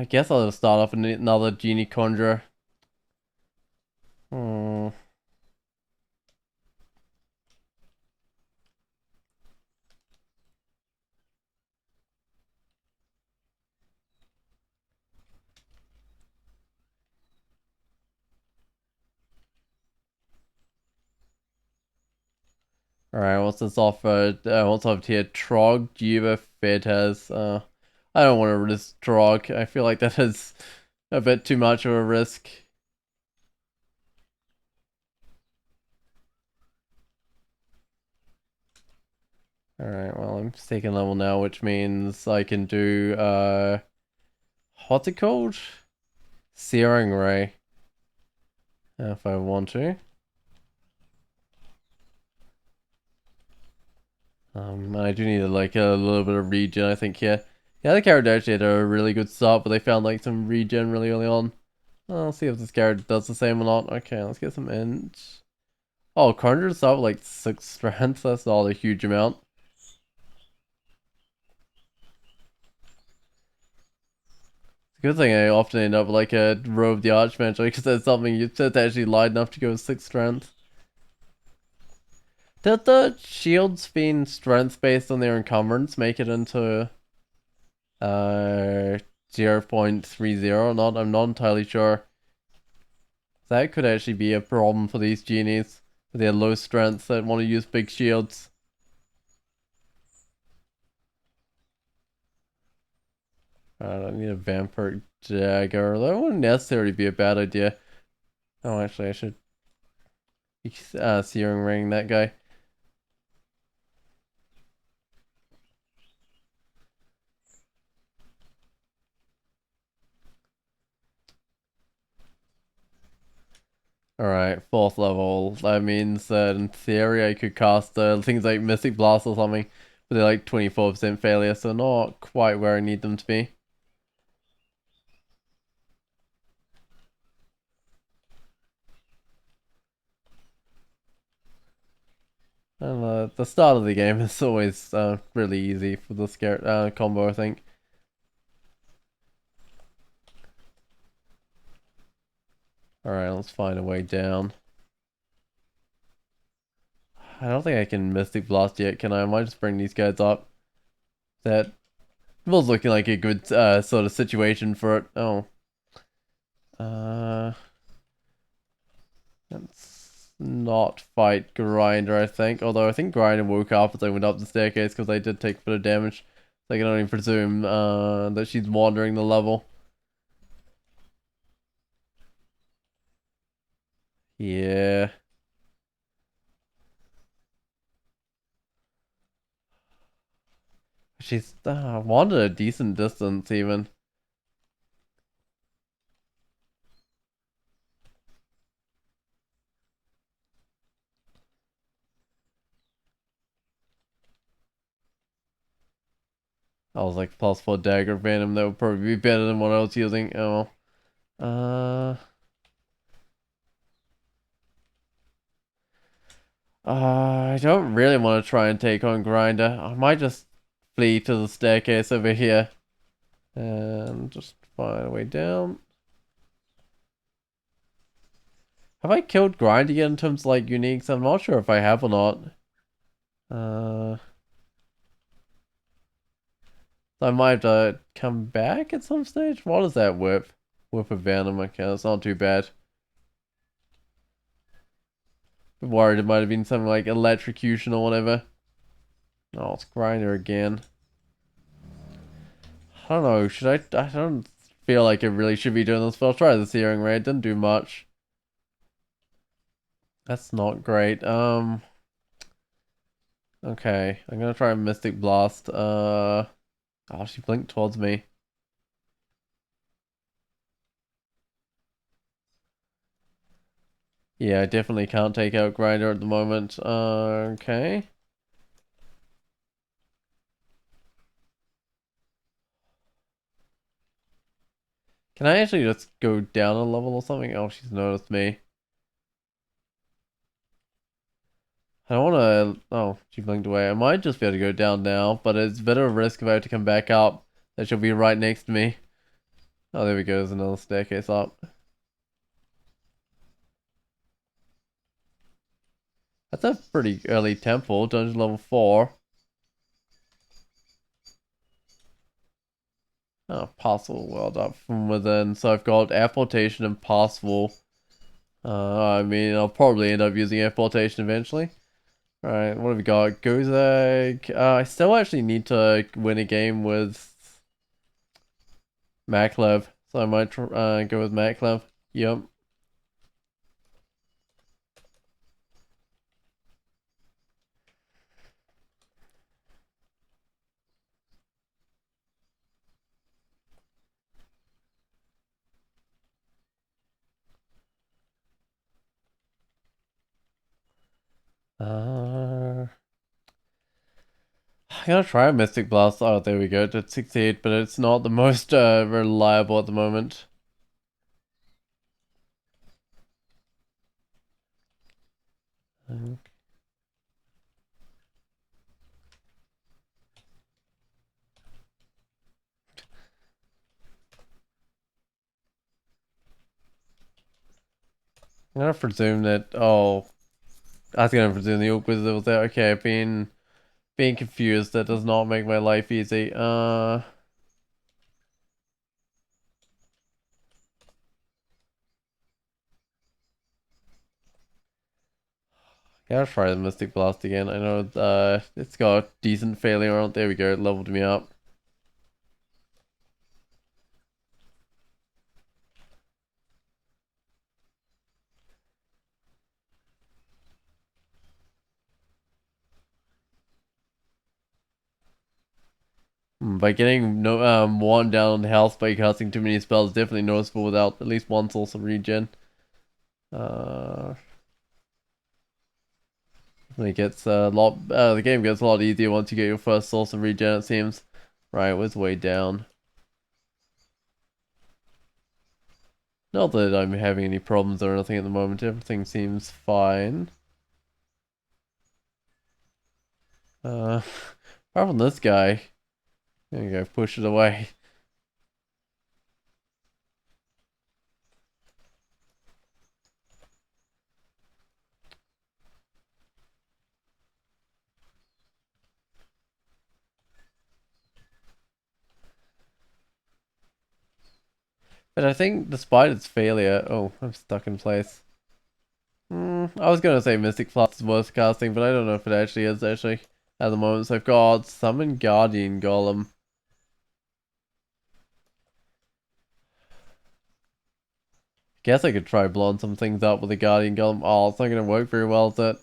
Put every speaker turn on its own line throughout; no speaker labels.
I guess I'll just start off with another genie conjurer. Hmm. Alright, what's this offer? What's up here? Trog, Jiva, Fedhez. I don't want to risk Trog. I feel like that is a bit too much of a risk. Alright, well, I'm second level now, which means I can do, what's it called? Searing Ray. If I want to. I do need like a little bit of regen, I think, here. The other character actually had a really good start, but they found like some regen really early on. I'll see if this character does the same or not. Okay, let's get some int. Oh, conjurers start with like 6 strength, that's not a huge amount. It's a good thing I often end up with like a row of the archmage, because there's something you said actually light enough to go with 6 strength. Did the shields being strength based on their encumbrance make it into 0.30 or not? I'm not entirely sure. That could actually be a problem for these genies with their low strength that want to use big shields. I don't need a vampire dagger. That wouldn't necessarily be a bad idea. Oh, actually, I should searing ring that guy. Alright, 4th level. That means that in theory I could cast things like Mystic Blast or something, but they're like 24% failure, so not quite where I need them to be. And the start of the game is always really easy for this combo, I think. Alright, let's find a way down. I don't think I can Mystic Blast yet, can I? Might just bring these guys up. That was looking like a good sort of situation for it. Oh. Let's not fight Grinder, I think. Although I think Grinder woke up as I went up the staircase because I did take a bit of damage. So I can only presume that she's wandering the level. Yeah. She's wandered a decent distance even. I was like +4 dagger venom, that would probably be better than what I was using. Oh. I don't really want to try and take on Grinder. I might just flee to the staircase over here. And just find a way down. Have I killed Grinder yet in terms of like uniques? I'm not sure if I have or not. So I might have to come back at some stage. What is that whip? Whip of Venom. Okay, that's not too bad. Worried it might have been something like electrocution or whatever. Oh, it's Grinder again. I don't know. Should I don't feel like I really should be doing this, but I'll try the Searing Ray. It didn't do much. That's not great. Okay. I'm gonna try Mystic Blast. Oh, she blinked towards me. Yeah, I definitely can't take out Grinder at the moment. Okay. Can I actually just go down a level or something? Oh, she's noticed me. I don't want to... Oh, she blinked away. I might just be able to go down now, but it's a bit of a risk if I have to come back up that she'll be right next to me. Oh, there we go. There's another staircase up. That's a pretty early temple. Dungeon level 4. Oh, possible world up from within. So I've got apportation and possible. I mean, I'll probably end up using apportation eventually. Alright, what have we got? Goose egg. I still actually need to win a game with Maklev. So I might go with Maklev. Yep. I'm gonna try a Mystic Blast. Oh, there we go. Did 68, but it's not the most reliable at the moment. I'm gonna presume that. Oh, I was gonna presume the Orc Wizard was there. Okay, being confused. That does not make my life easy. Gotta try the Mystic Blast again. I know it's got decent failure on it. There we go. It leveled me up. By getting no one down on health by casting too many spells is definitely noticeable without at least one source of regen. Uh, it gets a lot. The game gets a lot easier once you get your first source of regen. It seems. Right, where's way down? Not that I'm having any problems or anything at the moment. Everything seems fine. Apart from this guy. There you go. Push it away. But I think despite its failure, oh, I'm stuck in place. I was gonna say Mystic Plus is worth casting, but I don't know if it actually is actually at the moment. So I've got Summon Guardian Golem. Guess I could try blowing some things up with a Guardian Golem. Oh, it's not gonna work very well, is it?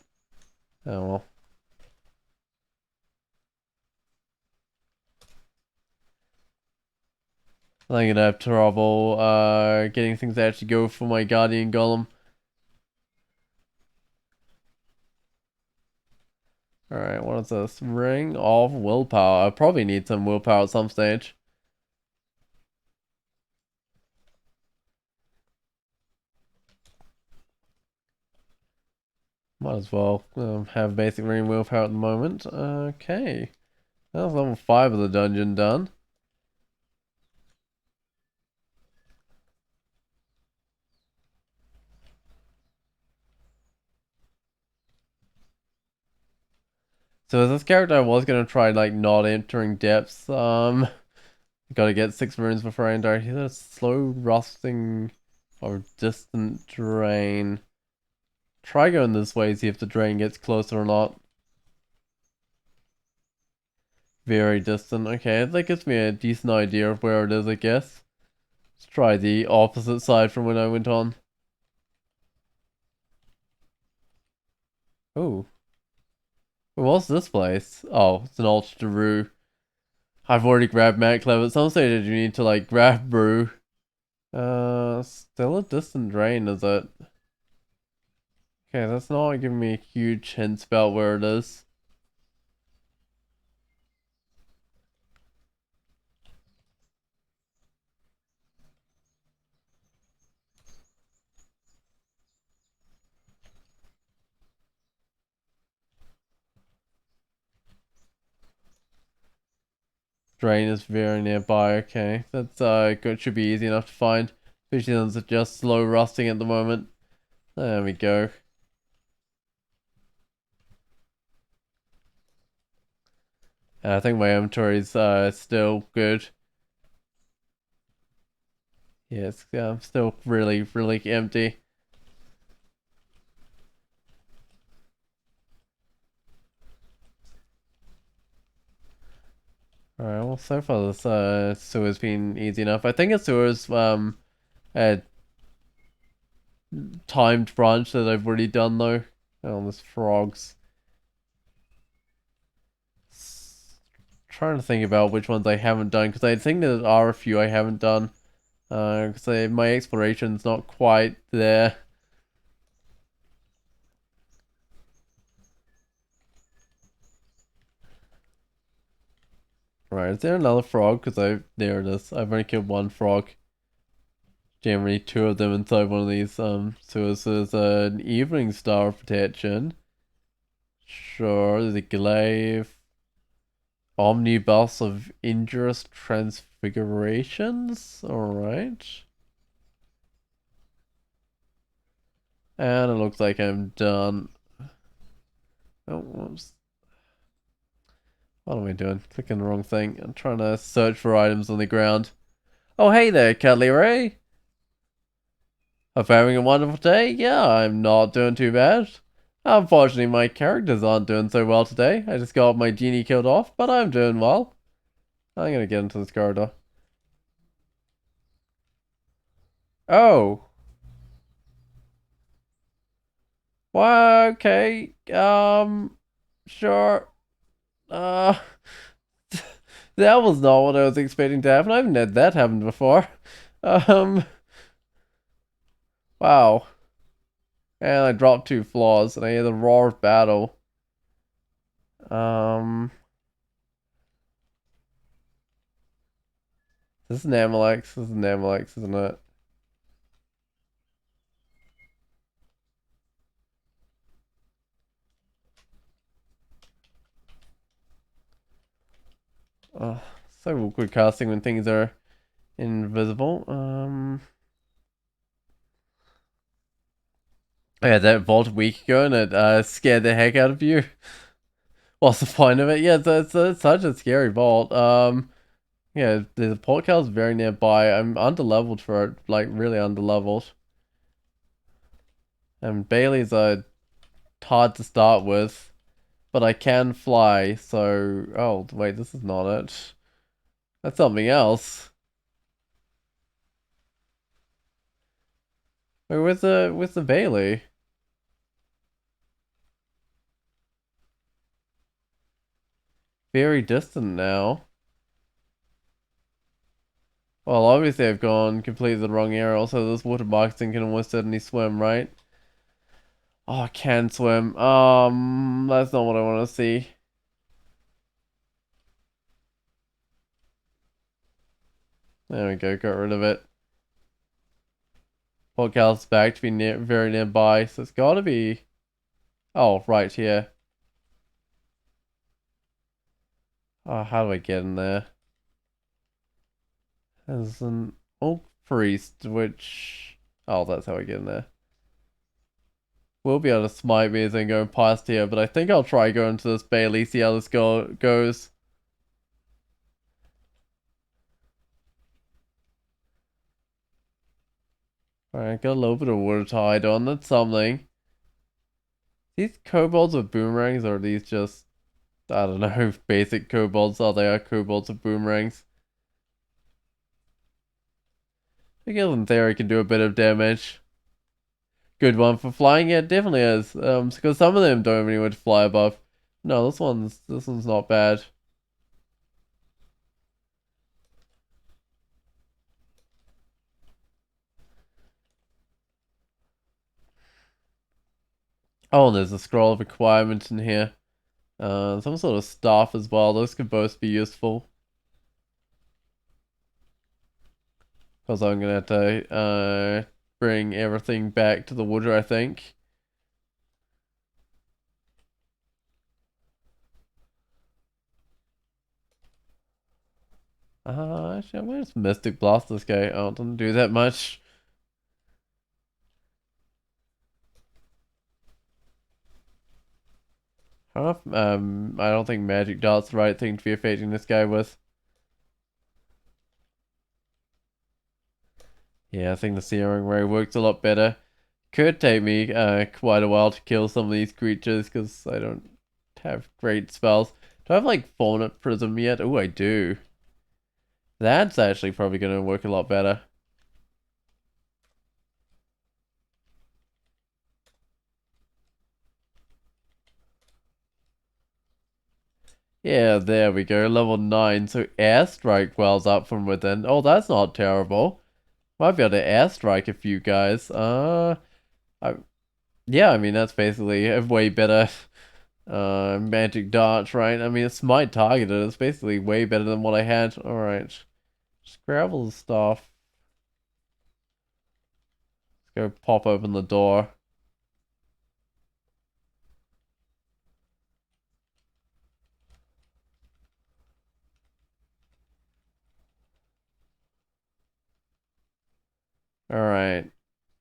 Oh well. I'm gonna have trouble getting things to actually go for my Guardian Golem. Alright, what is this? Ring of Willpower. I probably need some willpower at some stage. Might as well have basic ring willpower at the moment. Okay. That's level 5 of the dungeon done. So as this character, I was gonna try like not entering depths. Gotta get 6 runes before I enter. He's a slow rusting or distant drain. Try going this way, see if the drain gets closer or not. Very distant. Okay, that gives me a decent idea of where it is, I guess. Let's try the opposite side from when I went on. Oh. What's this place? Oh, it's an altar to Rue. I've already grabbed Matt Clever. At some stage you need to like grab Brew. Still a distant drain, is it? Okay, that's not giving me a huge hint about where it is. drain is very nearby. Okay, that's good. Should be easy enough to find. Especially since it's just slow rusting at the moment. There we go. I think my inventory is still good. Yeah, it's still really, really empty. Alright, well, so far this sewer's been easy enough. I think a sewer's a timed branch that I've already done though. Oh, there's frogs. Trying to think about which ones I haven't done because I think there are a few I haven't done. Because my exploration's not quite there. Right, is there another frog? Because there it is. I've only killed one frog. Generally two of them inside one of these sewers. So there's an evening star of protection. Sure, there's a glaive. Omnibus of injurious transfigurations. Alright. And it looks like I'm done. Oh, whoops. What am I doing? Clicking the wrong thing. I'm trying to search for items on the ground. Oh, hey there, Cuddly Ray. Hope you're having a wonderful day? Yeah, I'm not doing too bad. Unfortunately, my characters aren't doing so well today. I just got my genie killed off, but I'm doing well. I'm gonna get into this corridor. Oh. Well, okay. Sure. Uh, that was not what I was expecting to happen. I haven't had that happen before. Um, wow. And I dropped 2 floors, and I hear the roar of battle. This is an Amalex. This is an Amalex, isn't it? Oh, so awkward casting when things are invisible. I had that vault a week ago, and it scared the heck out of you. What's the point of it? Yeah, it's such a scary vault. Yeah, the portcul's very nearby. I'm underleveled for it, like really underleveled. And Bailey's hard to start with, but I can fly. So, oh wait, this is not it. That's something else. Wait, where's the Bailey? Very distant now. Well, obviously I've gone completely the wrong area. Also, this water moccasin can almost certainly swim, right? Oh, I can swim. That's not what I want to see. There we go, got rid of it. Podcast's back to be very nearby, so it's gotta be... Oh, right here. Oh, how do I get in there? There's an oak priest, which... Oh, that's how I get in there. We'll be able to smite me as I'm going past here, but I think I'll try going to this Bailey, see how this goes. Alright, got a little bit of water to hide on, that's something. These kobolds with boomerangs, or are these just... I don't know, basic kobolds? Oh, they are kobolds with boomerangs. I guess in theory can do a bit of damage. Good one for flying, yeah, it definitely is. Because some of them don't have anywhere to fly above. No, this one's not bad. Oh, and there's a scroll of requirement in here. Some sort of staff as well. Those could both be useful. Because I'm gonna have to bring everything back to the water, I think. Actually, I might just Mystic Blast this guy. Oh, it doesn't do that much. I don't think Magic Dart's the right thing to be affecting this guy with. Yeah, I think the Searing Ray works a lot better. Could take me quite a while to kill some of these creatures because I don't have great spells. Do I have like Fauna Prism yet? Oh, I do. That's actually probably going to work a lot better. Yeah, there we go. Level 9. So Airstrike wells up from within. Oh, that's not terrible. Might be able to Airstrike a few guys. I, yeah, I mean, that's basically a way better magic dart, right? I mean, it's my targeted. It's basically way better than what I had. Alright. Scrabble stuff. Let's go pop open the door. Alright.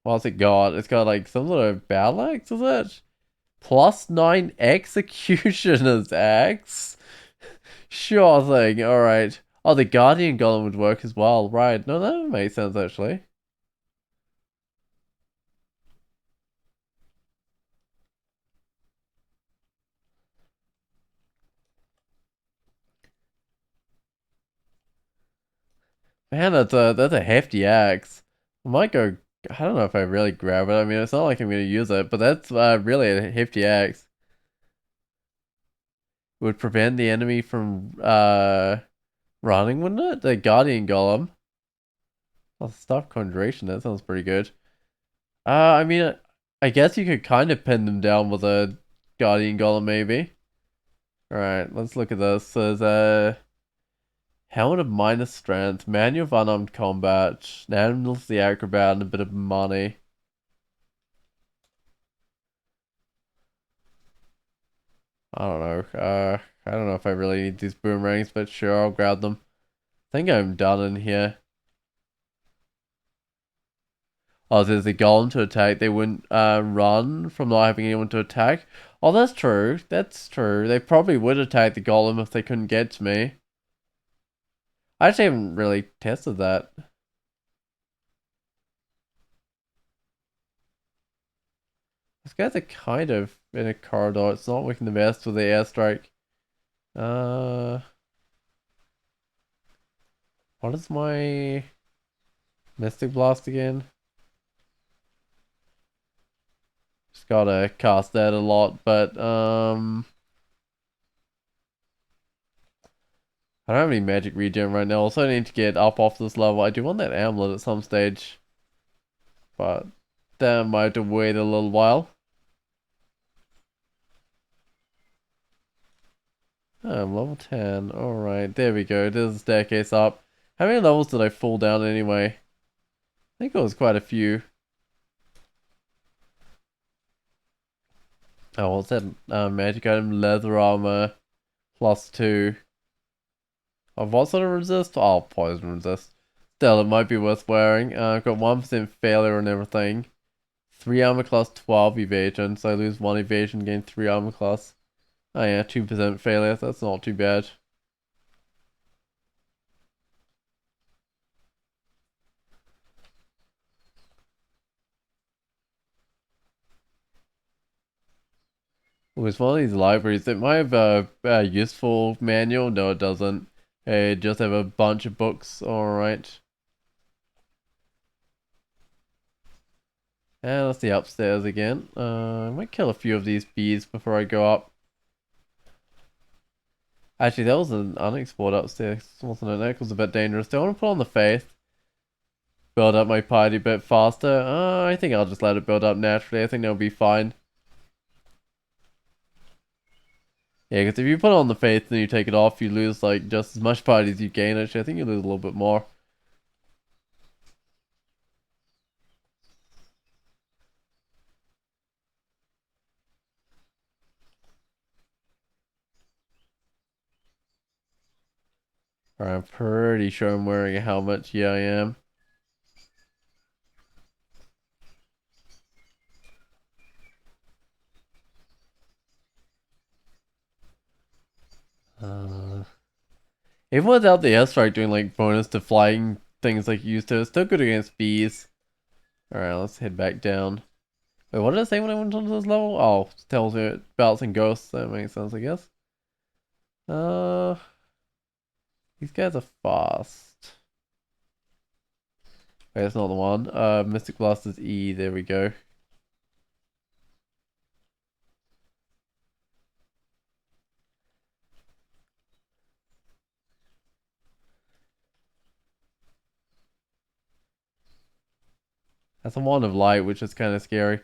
What's it got? It's got like some sort of battle axe, is it? +9 executioner's axe? Sure thing, alright. Oh, the Guardian Golem would work as well. Right, no, that makes sense actually. Man, that's a hefty axe. I might go. I don't know if I really grab it. I mean, it's not like I'm gonna use it, but that's really a hefty axe. It would prevent the enemy from running, wouldn't it? The Guardian Golem. Oh, stop conjuration. That sounds pretty good. I mean, I guess you could kind of pin them down with a Guardian Golem, maybe. All right, let's look at this. So there's Helmet of minus strength, manual of unarmed combat, Animals the acrobat, and a bit of money. I don't know. I don't know if I really need these boomerangs, but sure, I'll grab them. I think I'm done in here. Oh, there's a golem to attack. They wouldn't run from not having anyone to attack. Oh, that's true. That's true. They probably would attack the golem if they couldn't get to me. I actually haven't really tested that. These guys are kind of in a corridor. It's not working the best with the airstrike. Uh, what is my Mystic Blast again? Just gotta cast that a lot, but I don't have any magic regen right now. Also, I need to get up off this level. I do want that amulet at some stage, but then I might have to wait a little while. Oh, I'm level 10. Alright, there we go. There's a staircase up. How many levels did I fall down anyway? I think it was quite a few. Oh, what's that? Magic item, leather armor, +2. Of what sort of resist? Oh, poison resist. Still, it might be worth wearing. I've got 1% failure and everything. 3 armor class, 12 evasion, so I lose 1 evasion, gain 3 armor class. Oh yeah, 2% failure, that's not too bad. With one of these libraries, it might have a useful manual. No, it doesn't. It just have a bunch of books. Alright. And let's see upstairs again. I might kill a few of these bees before I go up. Actually, that was an unexplored upstairs, wasn't it? That was a bit dangerous. Do I want to put on the faith? Build up my party a bit faster? I think I'll just let it build up naturally. I think that'll be fine. Yeah, because if you put on the faith and you take it off, you lose like just as much party as you gain. Actually, I think you lose a little bit more. Alright, I'm pretty sure I'm wearing a helmet. Yeah, I am. Uh, Even without the airstrike doing like bonus to flying things like you used to, it's still good against bees. Alright, let's head back down. Wait, what did I say when I went onto this level? Oh, it tells me about some ghosts. That makes sense, I guess. Uh, these guys are fast. Wait, that's not the one. Mystic Blast is E. There we go. That's a Wand of Light, which is kind of scary.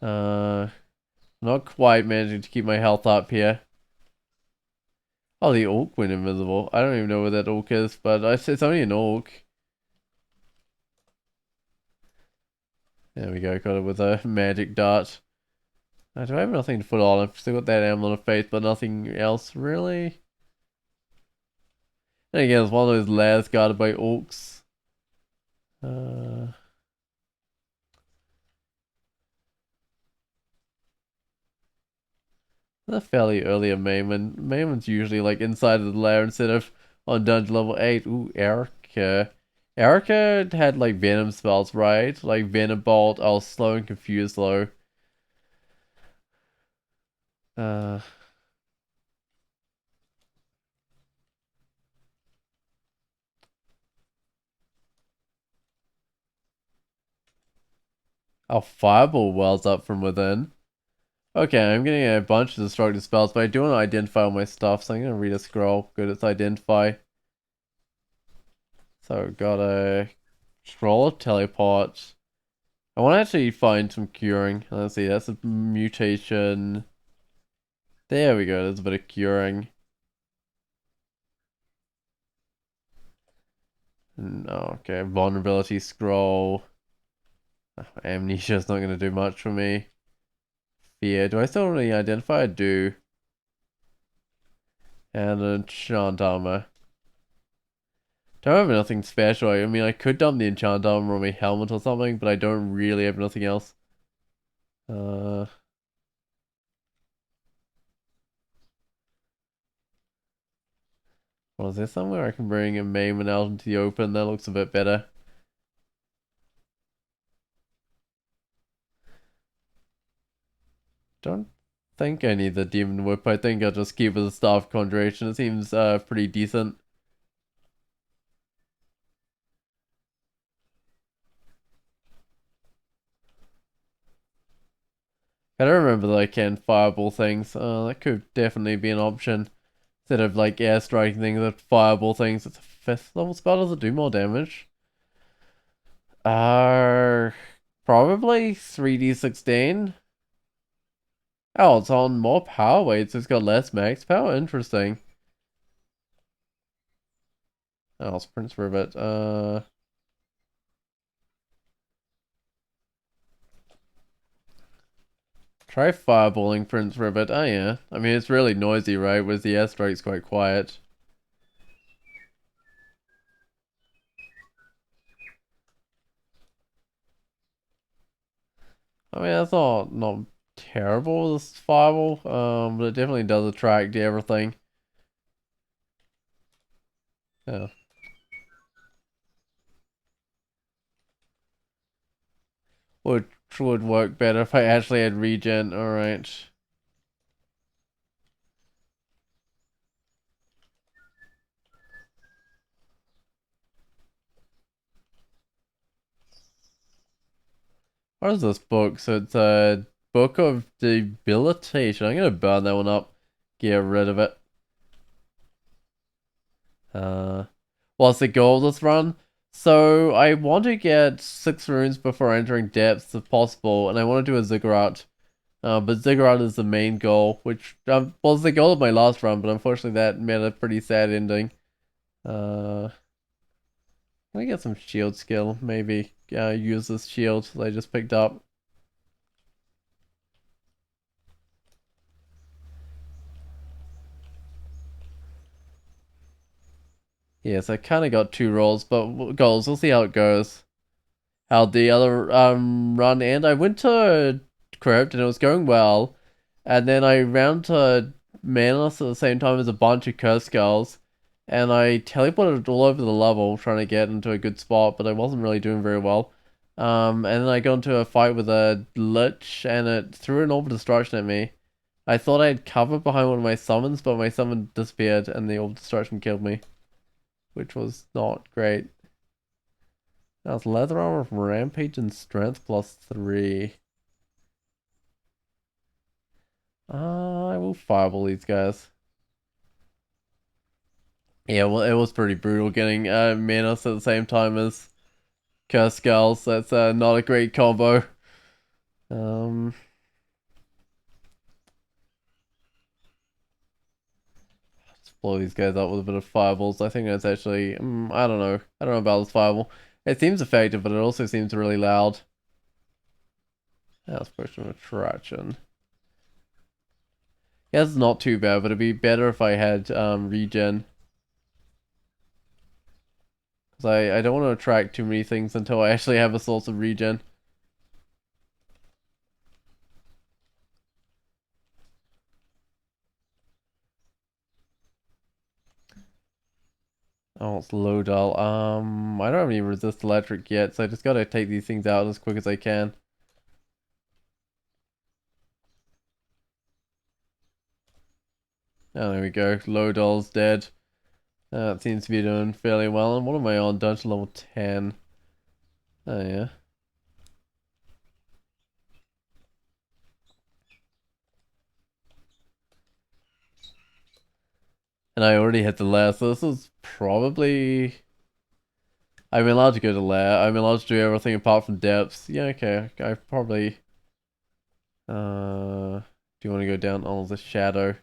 Uh, Not quite managing to keep my health up here. Oh, the Orc went invisible. I don't even know where that Orc is, but it's only an Orc. There we go, got it with a magic dart. Do I have nothing to put on? I've still got that amulet of faith, but nothing else really. And again, it's one of those lairs guarded by orcs. Uh, they're fairly early in Mayman. Mayman's usually like inside of the lair instead of on dungeon level 8. Ooh, Erica. Erica had like venom spells, right? Like Venom Bolt, oh, slow and confused though. Uh, oh, Fireball wells up from within. Okay, I'm getting a bunch of destructive spells, but I do want to identify all my stuff, so I'm going to read a scroll. Good, it's identify. So, got a scroll of teleport. I want to actually find some curing. Let's see, that's a mutation. There we go, there's a bit of curing. No, okay, vulnerability scroll. Amnesia's not going to do much for me. Fear, do I still really identify? I do. And enchant armor. Don't have nothing special. I mean, I could dump the enchant armor on my helmet or something, but I don't really have nothing else. Uh, is there somewhere I can bring a Mayman out into the open? That looks a bit better. Don't think I need the Demon Whip. I think I'll just keep it the Staff of Conjuration. It seems pretty decent. I don't remember that I can fireball things. That could definitely be an option. Instead of like air striking things with fireball things, it's a 5th level spell. Does it do more damage? Uh, Probably 3d16. Oh, it's on more power weight, so it's got less max power. Interesting. Oh, it's Prince Rivet. Try fireballing Prince Rivet. Oh yeah. I mean, it's really noisy, right? Whereas the airstrike's quite quiet. I mean, that's not terrible, this fireball. But it definitely does attract everything. Yeah. Would work better if I actually had regen. Alright. What is this book? So it's a book of debilitation. I'm gonna burn that one up. Get rid of it. What's the goal of this run? So I want to get 6 runes before entering depths if possible, and I want to do a Ziggurat. But Ziggurat is the main goal, which was the goal of my last run, but unfortunately that made a pretty sad ending. Let me get some shield skill, maybe. Use this shield that I just picked up. Yeah, so I kind of got 2 rolls, but goals. We'll see how it goes. How the other run and I went to crypt and it was going well, and then I ran to manus at the same time as a bunch of curse skulls, and I teleported all over the level trying to get into a good spot, but I wasn't really doing very well. And then I got into a fight with a lich, and it threw an orb of destruction at me. I thought I had cover behind one of my summons, but my summon disappeared, and the orb of destruction killed me, which was not great. That was leather armor from rampage and strength +3. I will fireball these guys. Yeah, well, it was pretty brutal getting Manos at the same time as Curse Skulls. That's not a great combo. Let's blow these guys up with a bit of fireballs. I think that's actually, I don't know. I don't know about this fireball. It seems effective, but it also seems really loud. That's potion of attraction. Yeah, it's not too bad, but it'd be better if I had regen. Because I don't want to attract too many things until I actually have a source of regen. Oh, it's low dull. I don't have any resist electric yet, so I just gotta take these things out as quick as I can. Oh, there we go. Low dull's dead. That seems to be doing fairly well. And what am I on? Dungeon level 10. Oh, yeah. And I already hit the lair, so this is probably... I'm allowed to go to lair. I'm allowed to do everything apart from depths. Yeah, okay. I probably... do you want to go down? Oh, the shadow.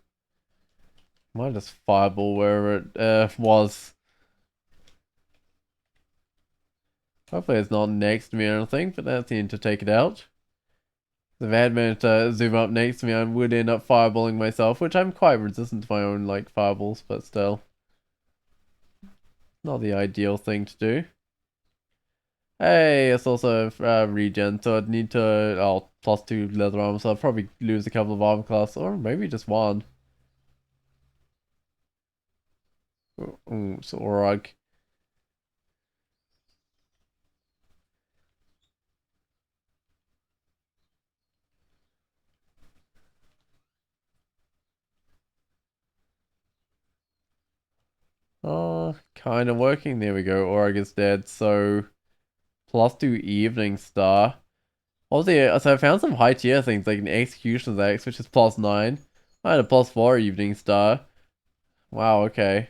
Might just fireball wherever it was. Hopefully it's not next to me or anything, but that's the end to take it out. If I had managed to zoom up next to me, I would end up fireballing myself, which I'm quite resistant to my own, like, fireballs, but still. Not the ideal thing to do. Hey, it's also regen, so I'd need to, +2 leather armor, so I'll probably lose a couple of armor class, or maybe just one. Ooh, so Orag. Oh, kind of working. There we go. Orag is dead, so +2 Evening Star. Obviously, so I found some high tier things like an Executioner's Axe, which is +9. I had a +4 Evening Star. Wow, okay.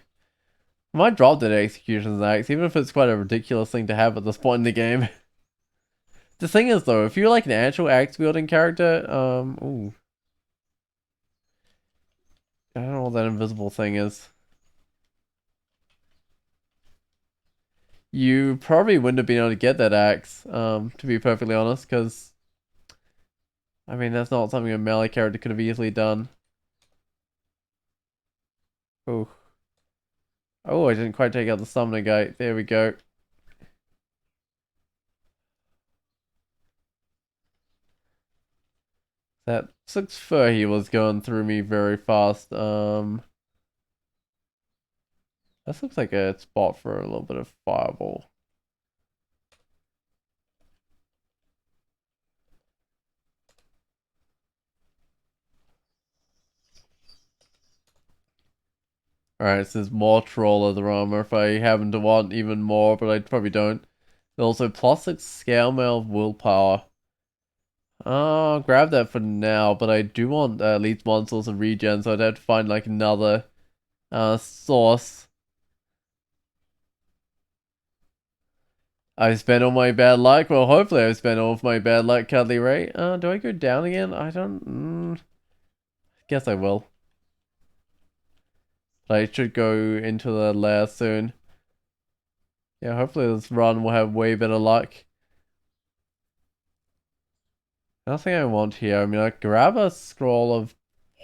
I might drop that Executioner's Axe, even if it's quite a ridiculous thing to have at this point in the game. The thing is, though, if you're like an actual axe wielding character, ooh. I don't know what that invisible thing is. You probably wouldn't have been able to get that axe, to be perfectly honest, because, I mean, that's not something a melee character could have easily done. Oh. Oh, I didn't quite take out the summoner gate. There we go. That 6 fur was going through me very fast. This looks like a spot for a little bit of fireball. Alright, so there's more troll leather armor if I happen to want even more, but I probably don't. Also, +6 scale mail of willpower. I'll grab that for now, but I do want at least one source of regen, so I'd have to find like another source. I spent all my bad luck. Well, hopefully I spent all of my bad luck, Cuddly Ray. Do I go down again? I don't... guess I will. But I should go into the lair soon. Yeah, hopefully this run will have way better luck. Nothing I want here. I mean, I grab a scroll of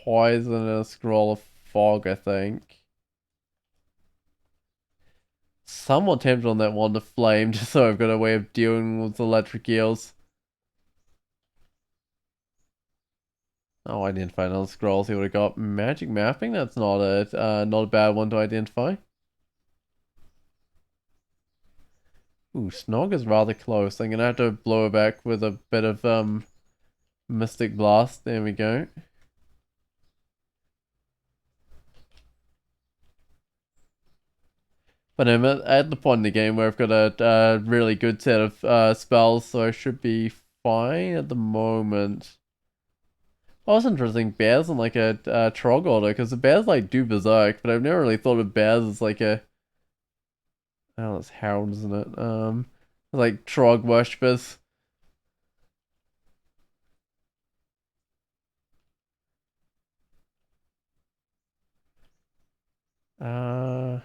poison and a scroll of fog, I think. somewhat tempted on that one to flame, just so I've got a way of dealing with electric eels. Oh, identify another scroll, see what I got. Magic mapping, that's not a bad one to identify. Ooh, Snog is rather close. I'm gonna have to blow it back with a bit of Mystic Blast. There we go. But I'm at the point in the game where I've got a really good set of spells, so I should be fine at the moment. Oh, that's interesting. Bears and like a Trog order, because the bears like do berserk, but I've never really thought of bears as like a. Oh, that's Harold, isn't it? Like Trog worshippers. Uh,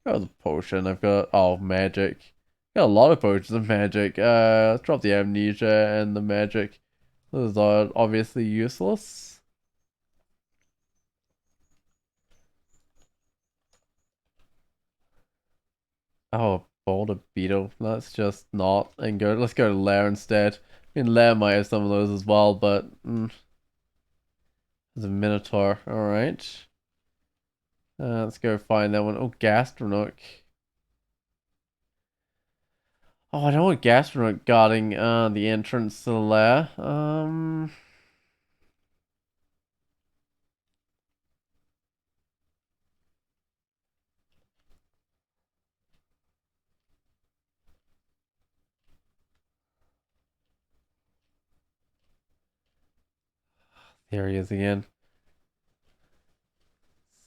got the potion. I've got magic. Got a lot of potions of magic. Let's drop the amnesia and the magic. Those are obviously useless. Oh, boulder beetle. Let's just not and go. Let's go to lair instead. I mean, lair might have some of those as well, but there's a minotaur. All right. Let's go find that one. Oh, gastronook. Oh, I don't want gastronook guarding the entrance to the lair. There he is again.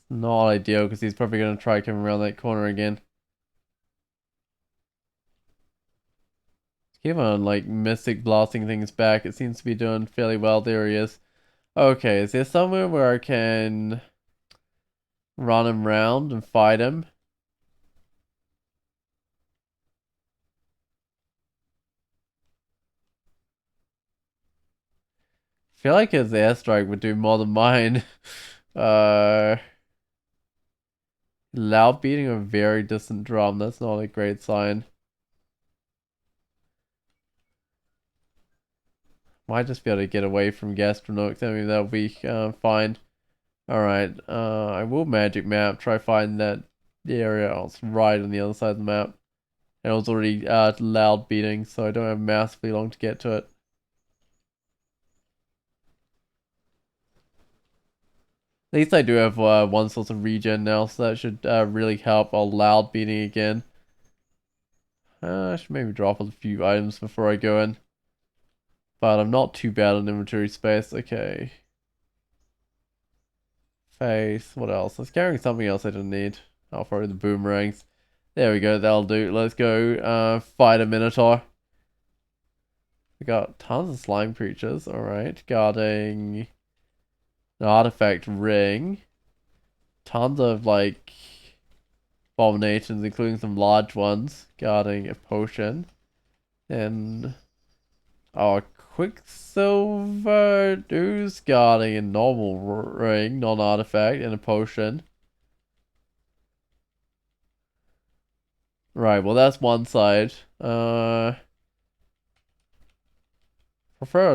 Not ideal because he's probably gonna try coming around that corner again. Keep on like mystic blasting things back. It seems to be doing fairly well. There he is. Okay, is there somewhere where I can run him round and fight him? I feel like his airstrike would do more than mine. Uh, Loud beating a very distant drum. That's not a great sign. Might just be able to get away from Gastronooks. I mean, that'll be fine. Alright, I will magic map. Try find that area. Oh, it's right on the other side of the map. And it was already loud beating, so I don't have massively long to get to it. At least I do have one source of regen now, so that should really help. I'll loud beating again. I should maybe drop a few items before I go in. But I'm not too bad on inventory space. Okay. Face. What else? I was carrying something else I didn't need. I'll throw the boomerangs. There we go. That'll do. Let's go fight a minotaur. We got tons of slime creatures. Alright. Guarding an artifact ring. Tons of like abominations, including some large ones. Guarding a potion. And Quicksilver ooze guarding a normal ring, non-artifact, and a potion. Right, well that's one side. Prefer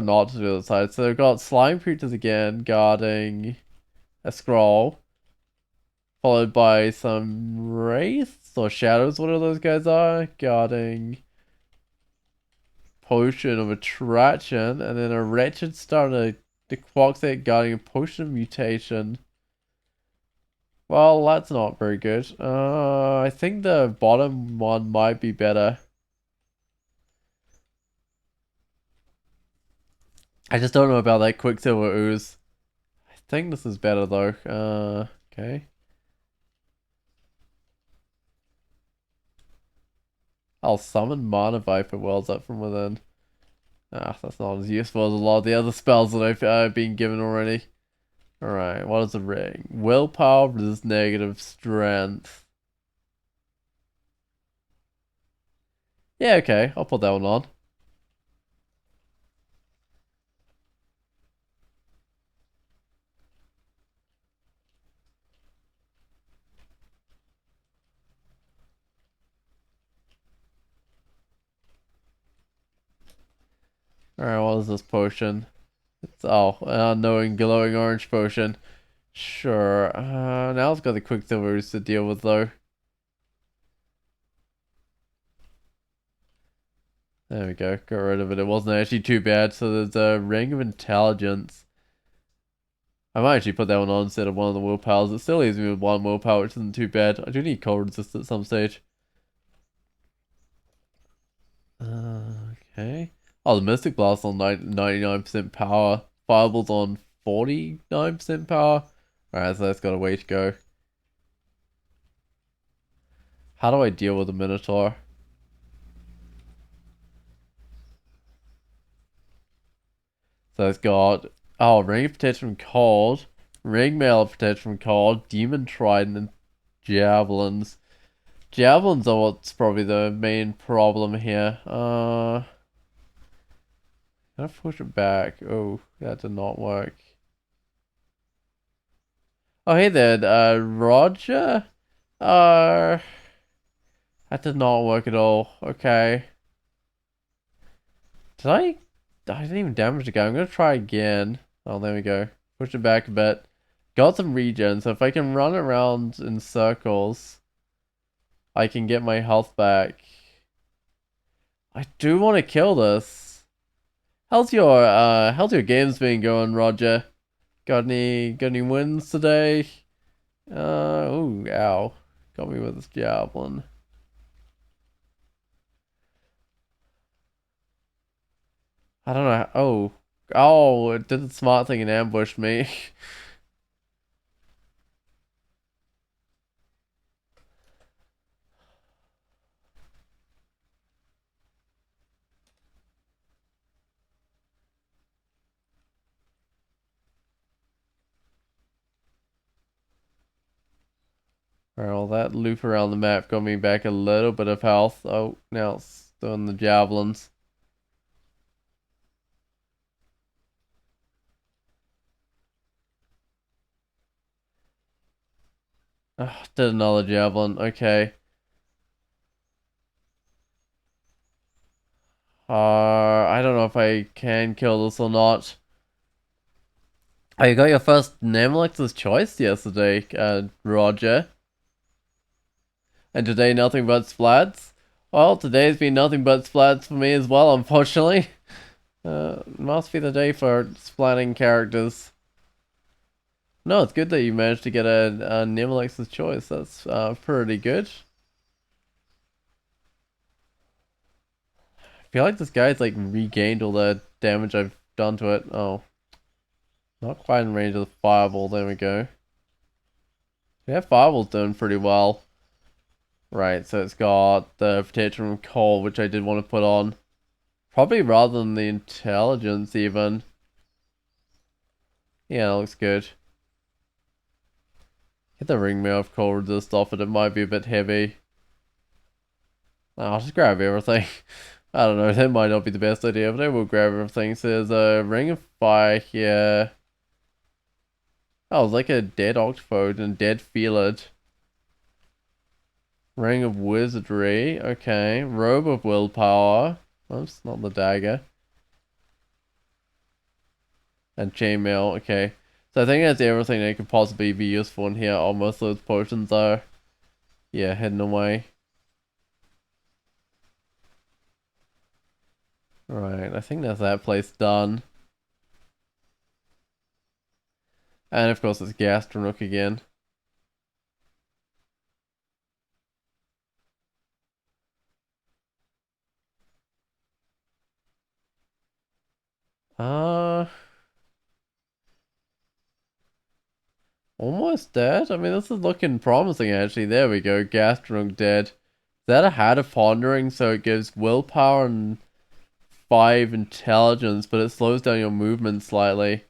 not to do the other side. So they've got slime creatures again guarding a scroll, followed by some wraiths or shadows, whatever those guys are, guarding potion of attraction, and then a wretched starter, the Quaxate guarding a potion of mutation. Well, that's not very good. I think the bottom one might be better. I just don't know about that Quicksilver ooze. I think this is better though. Okay. I'll summon Mana Viper Wells up from within. That's not as useful as a lot of the other spells that I've been given already. Alright, what is the ring? Willpower versus negative strength. Yeah, okay, I'll put that one on. Alright, what is this potion? It's unknowing glowing orange potion. Sure. Now it's got the quicksilvers to deal with though. There we go. Got rid of it. It wasn't actually too bad. So there's a ring of intelligence. I might actually put that one on instead of one of the willpowers. It still leaves me with one willpower, which isn't too bad. I do need cold resist at some stage. Okay. Oh, the Mystic Blast on 99% power. Fireball's on 49% power. Alright, so that's got a way to go. How do I deal with the Minotaur? So it's got, Ring of Protection from Cold, Ring Mail of Protection from Cold, Demon Trident, and Javelins. Javelins are what's probably the main problem here. Can I push it back? Oh, that did not work. Oh, hey there, Roger? Uh, that did not work at all. Okay. I didn't even damage the guy. I'm gonna try again. Oh, there we go. Push it back a bit. Got some regen, so if I can run around in circles, I can get my health back. I do want to kill this. How's your games been going, Roger? Got any wins today? Ooh, ow. Got me with this javelin. I don't know. Oh, it did the smart thing and ambushed me. Alright, well, that loop around the map got me back a little bit of health. Oh, now it's doing the javelins. Oh, did another javelin. Okay. I don't know if I can kill this or not. Oh, you got your first Namelex's choice yesterday, Roger. And today nothing but splats? Well, today's been nothing but splats for me as well, unfortunately. Must be the day for splatting characters. No, it's good that you managed to get a Namelex's choice. That's pretty good. I feel like this guy's like regained all the damage I've done to it. Oh. Not quite in range of the fireball. There we go. Yeah, fireball's doing pretty well. Right, so it's got the protection from cold, which I did want to put on. Probably rather than the intelligence, even. Yeah, that looks good. Get the ring mail of cold resist off it. It might be a bit heavy. I'll just grab everything. I don't know, that might not be the best idea, but I will grab everything. So there's a ring of fire here. Oh, it's like a dead octopode and dead feelid. Ring of wizardry. Okay. Robe of willpower. Oops, not the dagger. And chainmail. Okay. So I think that's everything that could possibly be useful in here. Almost those potions are, yeah, hidden away. Right, I think that's that place done. And of course it's Gastronook again. Almost dead? I mean, this is looking promising actually. There we go, Gastronook dead. Is that a Hat of Pondering? So it gives willpower and 5 intelligence, but it slows down your movement slightly.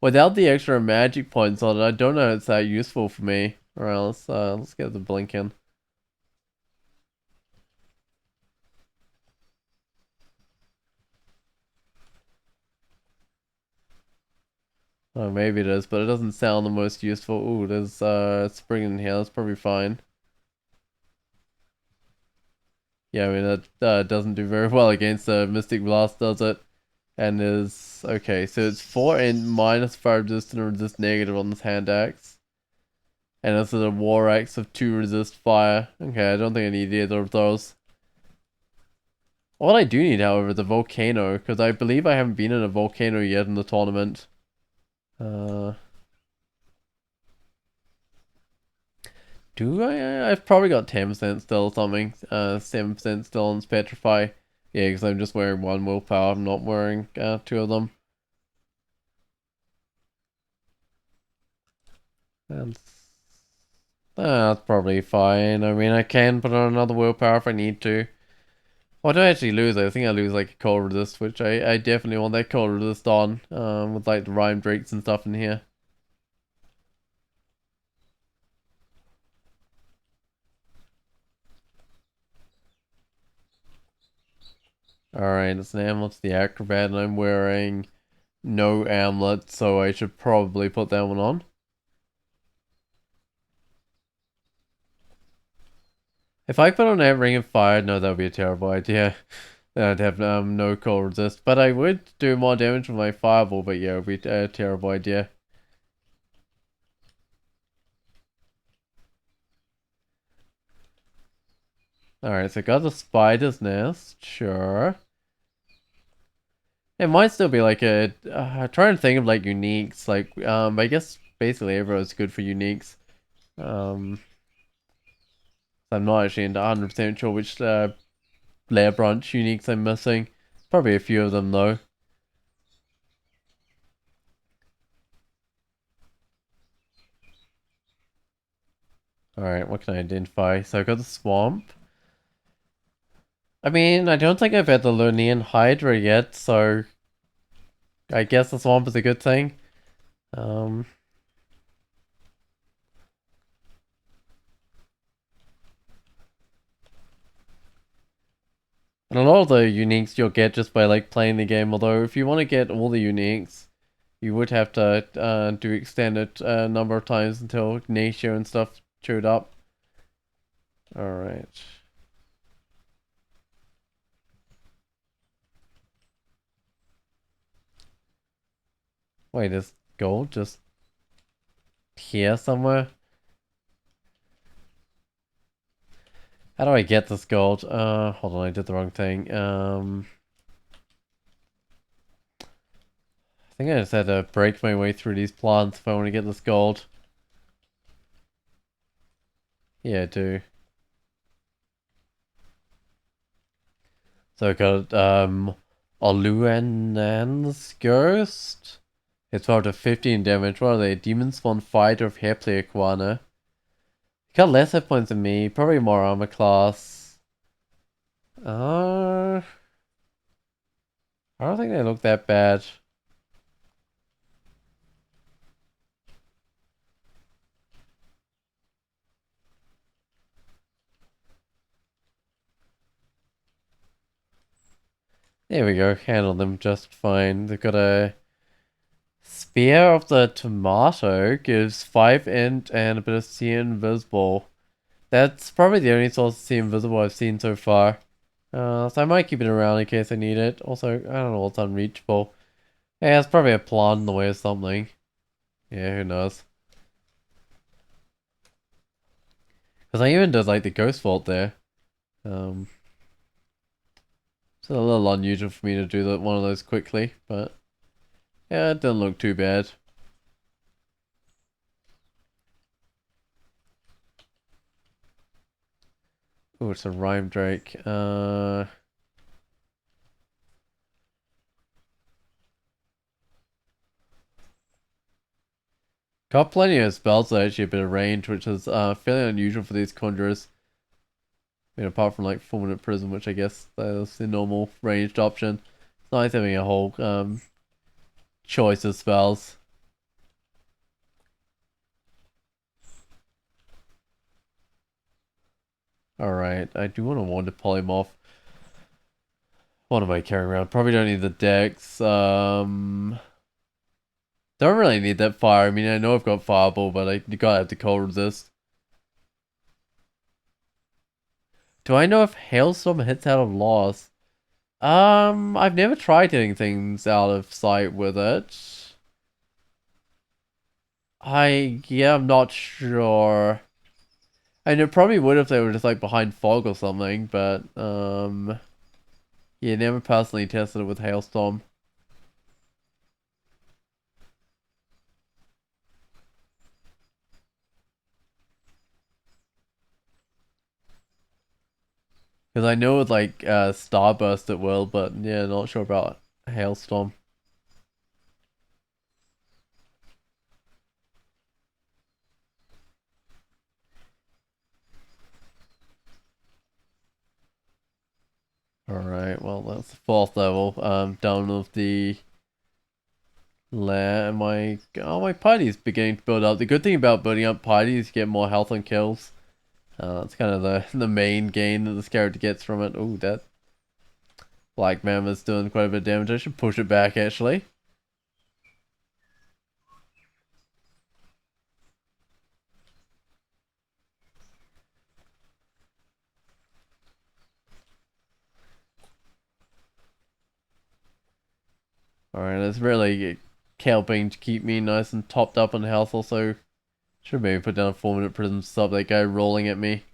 Without the extra magic points on it, I don't know if it's that useful for me. Alright, let's get the blinking. Oh, maybe it is, but it doesn't sound the most useful. Ooh, there's spring in here, that's probably fine. Yeah, I mean, that doesn't do very well against the Mystic Blast, does it? And is... Okay, so it's 4 and minus 5 resist and resist negative on this hand axe. And this is a war axe of 2 resist fire. Okay, I don't think I need either of those. What I do need, however, is a volcano, because I believe I haven't been in a volcano yet in the tournament. Do I? I've probably got 10% still or something. 7% still on Petrify. Yeah, because I'm just wearing 1 willpower. I'm not wearing 2 of them. That's, that's probably fine. I mean, I can put on another willpower if I need to. What do I actually lose? I think I lose like a cold resist, which I definitely want that cold resist on. With like the rhyme drakes and stuff in here. Alright, it's an amulet to the acrobat, and I'm wearing no amulet, so I should probably put that one on. If I put on that ring of fire, no, that would be a terrible idea. Then I'd have no cold resist, but I would do more damage with my fireball, but yeah, it would be a terrible idea. Alright, so I got the spider's nest, sure. It might still be like a... I'm trying to think of like uniques, like, I guess basically everyone's good for uniques. I'm not actually 100% sure which Lair Branch uniques I'm missing. Probably a few of them though. Alright, what can I identify? So I got the swamp. I mean, I don't think I've had the Lunian Hydra yet, so I guess the swamp is a good thing. And a lot of the uniques you'll get just by like playing the game, although if you want to get all the uniques, you would have to do extended number of times until Natio and stuff showed up. Alright. Wait, is gold just here somewhere? How do I get this gold? Hold on, I did the wrong thing. I think I just had to break my way through these plants if I want to get this gold. Yeah, I do. So I got, Oluanan's Ghost. It's powered to 15 damage. What are they? Demon Spawn Fighter of Hairplay Aquana. Got less hit points than me. Probably more armor class. I don't think they look that bad. There we go. Handle them just fine. They've got a Spear of the Tomato. Gives 5 int and a bit of See Invisible. That's probably the only source of See Invisible I've seen so far. So I might keep it around in case I need it. Also, I don't know what's unreachable. Yeah, it's probably a plant in the way of something. Yeah, who knows. Because I even did like the Ghost Vault there. It's a little unusual for me to do that one of those quickly, but yeah, it didn't look too bad. Oh, it's a Rhyme Drake. Got plenty of spells that actually a bit of range, which is fairly unusual for these conjurers. I mean, apart from like 4-minute Prism, which I guess is the normal ranged option. It's nice having a whole choice of spells. Alright, I do want to wander Polymorph. What am I carrying around? Probably don't need the Dex. Don't really need that fire. I mean, I know I've got Fireball, but you gotta have the cold resist. Do I know if Hailstorm hits out of loss? I've never tried hitting things out of sight with it. Yeah, I'm not sure. And it probably would if they were just like behind fog or something, but yeah, never personally tested it with Hailstorm. Because I know with like Starburst it will, but yeah, not sure about Hailstorm. Alright, well that's the fourth level. Down with the lair. My party's beginning to build up. The good thing about building up parties is you get more health and kills. That's kind of the main gain that this character gets from it. Ooh, that Black Mammoth's doing quite a bit of damage. I should push it back actually. Alright, it's really helping to keep me nice and topped up on health. Also, should maybe put down a 4-minute prism to stop that guy rolling at me.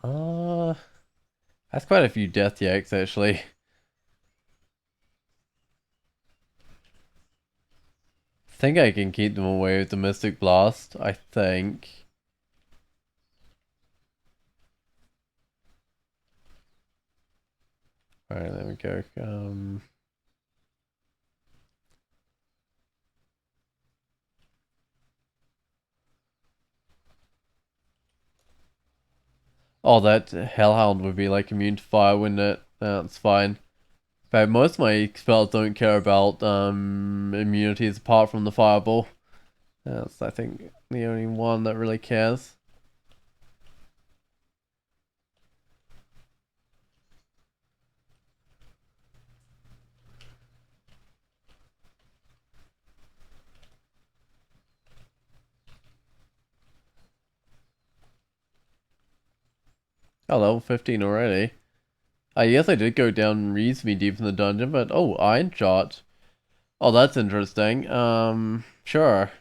Uh, that's quite a few death yaks actually. I think I can keep them away with the Mystic Blast, I think. Alright, there we go. Oh, that Hellhound would be like immune to fire, wouldn't it? That's fine. In fact, most of my spells don't care about immunities apart from the Fireball. That's, I think, the only one that really cares. Oh, level 15 already. I guess I did go down reasonably deep in the dungeon, but oh, Iron Shot. Oh, that's interesting. Sure.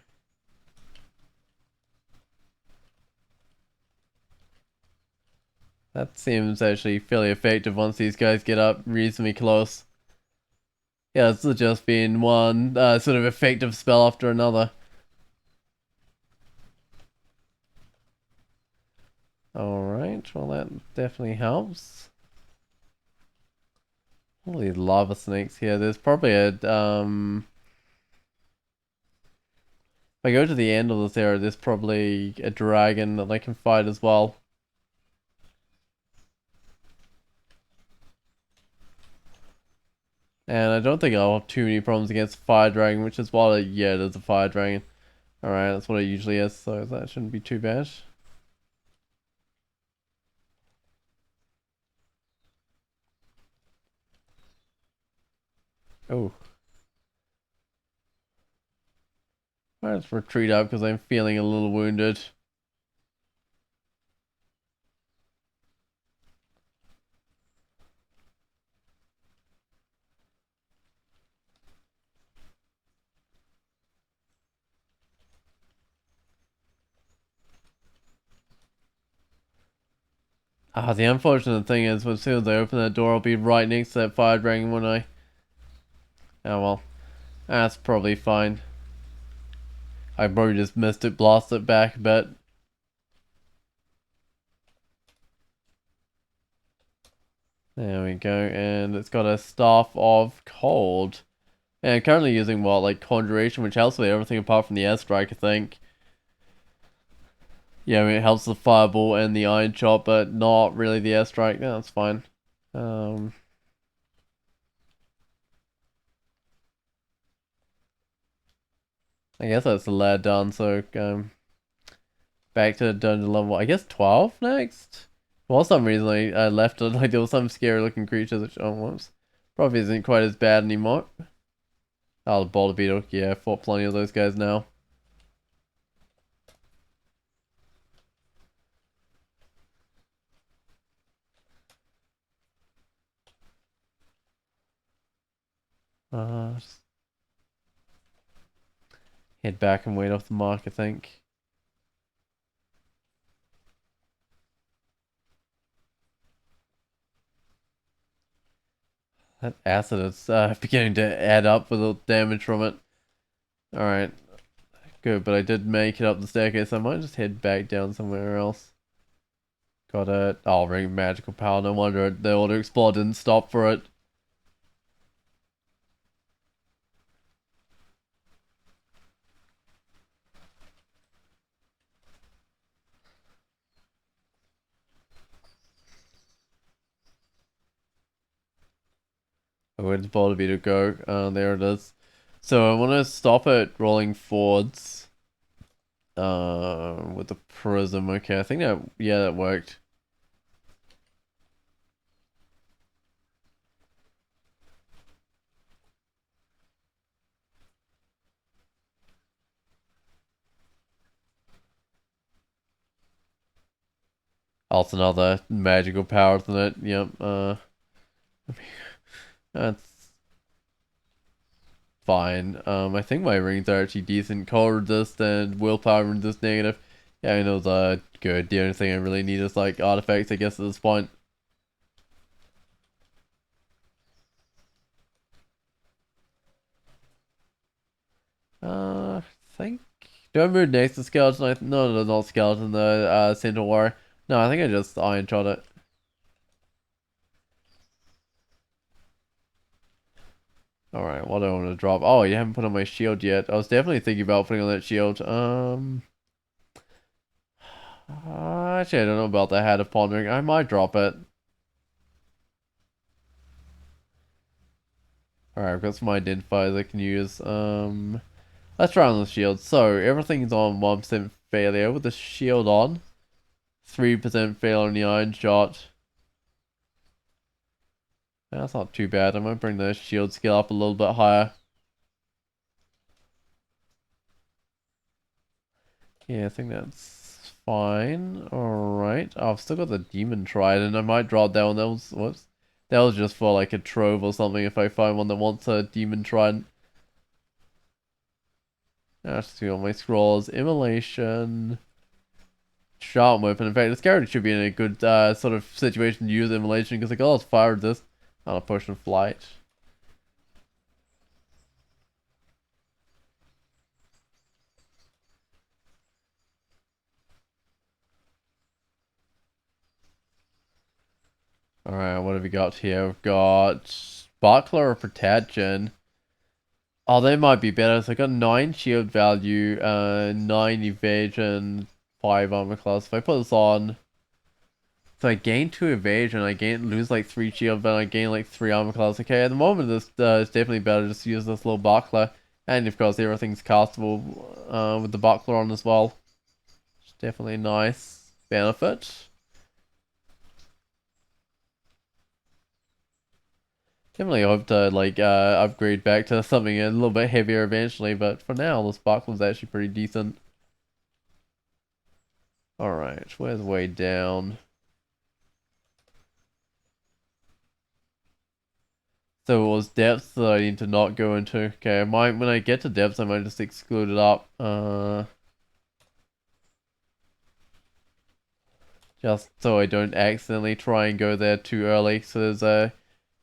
That seems actually fairly effective once these guys get up reasonably close. Yeah, this has just been one sort of effective spell after another. Alright, well that definitely helps. All these lava snakes here. There's probably if I go to the end of this area, there's probably a dragon that I can fight as well. And I don't think I'll have too many problems against fire dragon, which is what yeah, there's a fire dragon. Alright, that's what it usually is, so that shouldn't be too bad. Oh. Let's retreat up because I'm feeling a little wounded. Ah, the unfortunate thing is, as soon as I open that door, I'll be right next to that fire dragon, won't I? Oh well. That's probably fine. I probably just missed it, blasted it back a bit. There we go, and it's got a Staff of Cold. And currently using what, like Conjuration, which helps with everything apart from the airstrike, I think. Yeah, I mean, it helps the Fireball and the Iron Shot, but not really the airstrike. No, that's fine. I guess that's the lad done, so back to dungeon level, I guess 12 next? For some reason I left it, like there was some scary looking creatures which, oh whoops, probably isn't quite as bad anymore. Oh, the boulder beetle, yeah, I fought plenty of those guys now. Just head back and wait off the mark, I think. That acid is beginning to add up with the damage from it. Alright, good, but I did make it up the staircase, so I might just head back down somewhere else. Got it. Oh, ring magical power, no wonder the auto explode didn't stop for it. Where did the boulder beetle go? There it is. So I want to stop it rolling forwards. With the prism. Okay, I think that, yeah, that worked. Also another magical power, isn't it? Yep, that's fine. I think my rings are actually decent. Cold resist and willpower resist negative. Yeah, I know those are good. The only thing I really need is like artifacts, I guess, at this point. I think. Do I move next to skeleton? No, not skeleton. The centaur. No, I think I just iron shot it. Alright, what do I want to drop? Oh, you haven't put on my shield yet. I was definitely thinking about putting on that shield. Actually, I don't know about the Hat of Pondering. I might drop it. Alright, I've got some identifiers I can use. Let's try on the shield. So, everything's on 1% failure. With the shield on, 3% failure on the iron shot. That's not too bad. I might bring the shield skill up a little bit higher. Yeah, I think that's fine. Alright. Oh, I've still got the demon trident. I might drop that one. That was, whoops. That was just for like a trove or something if I find one that wants a demon trident. Let's see all my scrolls. Immolation. Sharp weapon. In fact, this character should be in a good sort of situation to use immolation because I got fire resist on a potion of flight. Alright, what have we got here? We've got Buckler or Protection. Oh, they might be better. So I got 9 shield value, 9 evasion, 5 armor class. If I put this on, so I gain 2 evasion, lose like 3 shield, but I gain like 3 armor class. Okay, at the moment this is definitely better just to use this little buckler. And of course everything's castable with the buckler on as well. It's definitely a nice benefit. Definitely hope to like upgrade back to something a little bit heavier eventually, but for now this buckler's actually pretty decent. Alright, where's the way down? So it was depths that I need to not go into. Okay, when I get to depths I might just exclude it up. Just so I don't accidentally try and go there too early. So there's a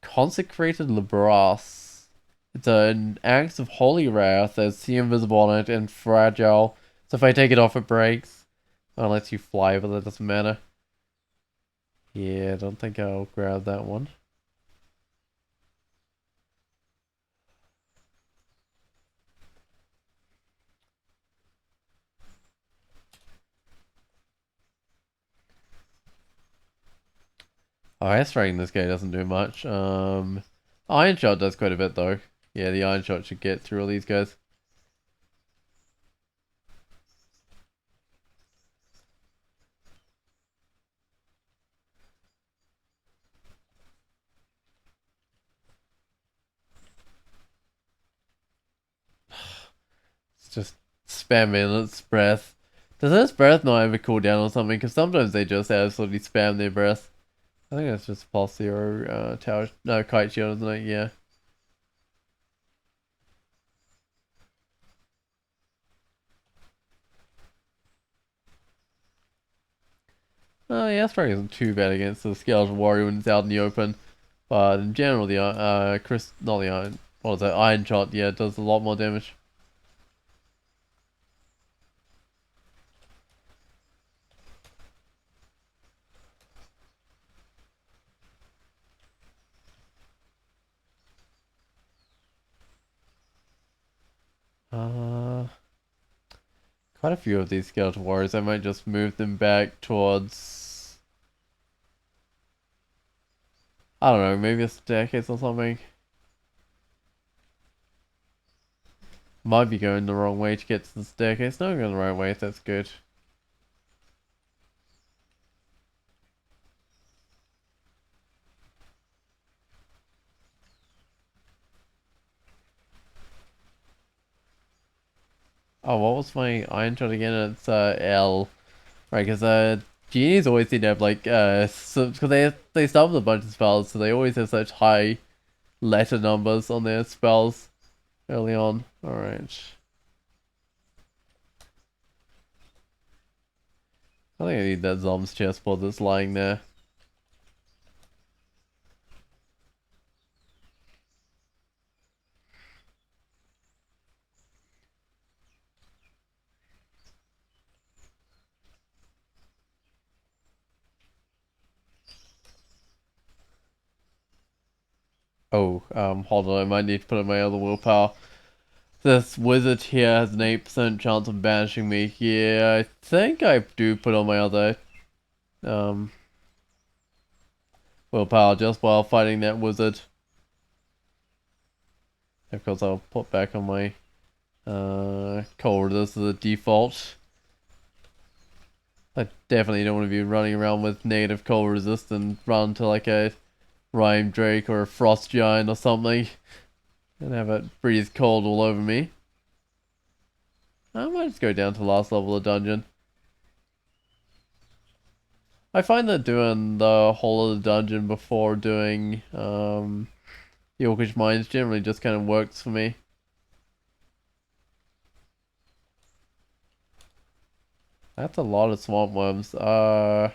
Consecrated Libras. It's an axe of holy wrath. There's the invisible on it and fragile. So if I take it off, it breaks. Oh, it lets you fly, but that doesn't matter. Yeah, I don't think I'll grab that one. Oh, S-rating this guy doesn't do much. Iron Shot does quite a bit though. Yeah, the Iron Shot should get through all these guys. just spamming its breath. Does its breath not ever cool down or something? Because sometimes they just absolutely spam their breath. I think that's just pulse zero tower, no, kite shield, isn't it? Yeah. Oh yeah, strike isn't too bad against the skeletal warrior when it's out in the open. But in general, the not the iron, what is that? Iron shot, yeah, does a lot more damage. Uh, Quite a few of these skeletal warriors. I might just move them back towards, I don't know, maybe a staircase or something. Might be going the wrong way to get to the staircase. No, I'm going the right way. That's good. Oh, what was my iron shot again? It's L. Right, because genies always seem to have like so because they start with a bunch of spells, so they always have such high letter numbers on their spells early on. All right. I think I need that Zom's chessboard that's lying there. Oh, hold on, I might need to put in my other willpower. This wizard here has an 8% chance of banishing me. Yeah, I think I do put on my other um willpower just while fighting that wizard. Of course, I'll put back on my cold. This is the default. I definitely don't want to be running around with negative cold resist and run to like a Rhyme Drake or a Frost Giant or something and have it breathe cold all over me. I might just go down to the last level of the dungeon. I find that doing the whole of the dungeon before doing the Orcish Mines generally just kind of works for me. That's a lot of swamp worms. I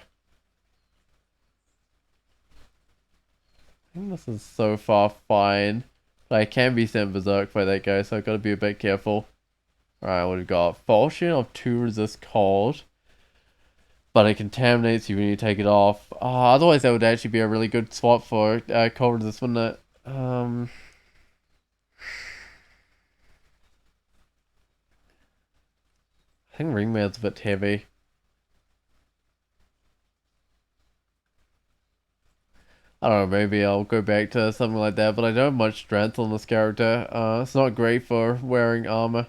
think this is so far fine. But I can be sent berserk by that guy, so I've got to be a bit careful. Alright, what have we got? Falchion of 2 resist cold. But it contaminates you when you take it off. Otherwise that would actually be a really good swap for cold resist, wouldn't it? I think Ringmail's a bit heavy. I don't know, maybe I'll go back to something like that, but I don't have much strength on this character. It's not great for wearing armor.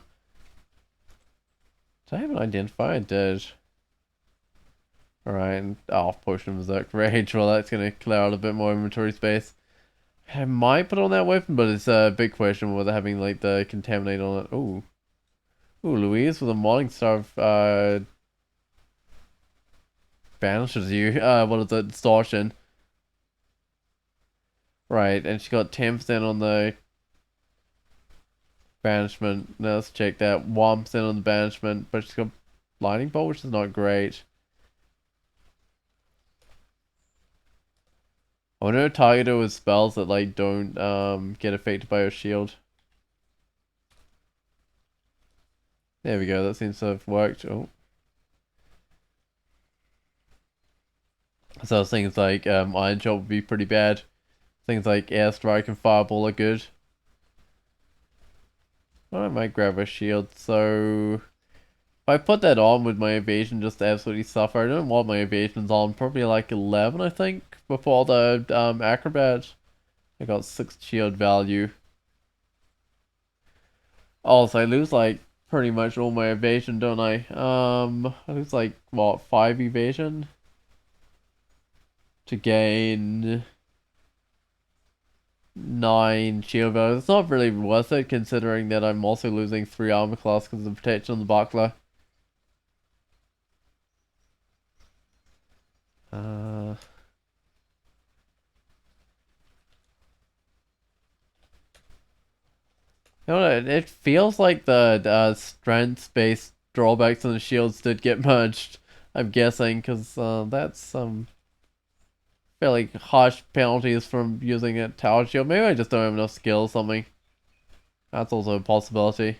Did I have an identifier? I did. Alright, and Potion of Berserk Rage. Well, that's gonna clear out a bit more inventory space. I might put on that weapon, but it's a big question whether having like the contaminate on it. Ooh. Ooh, Louise with a Morning Star banishes you. What is it? Distortion. Right, and she got 10% on the banishment. Now let's check that. 1% on the banishment, but she's got Lightning Bolt, which is not great. I wonder if target her with spells that like don't get affected by her shield. There we go, that seems to have worked. Oh. So things like Iron Shot would be pretty bad. Things like Airstrike and Fireball are good. I might grab a shield, so if I put that on with my evasion just to absolutely suffer, I don't want my evasions on, probably like 11 I think, before the acrobat. I got 6 shield value. Also, I lose like pretty much all my evasion, don't I? I lose like, what, 5 evasion? To gain 9 shield value. It's not really worth it considering that I'm also losing 3 armor class because of the protection on the buckler. You know, it feels like the strength-based drawbacks on the shields did get merged. I'm guessing because that's some fairly harsh penalties from using a tower shield. Maybe I just don't have enough skill or something. That's also a possibility.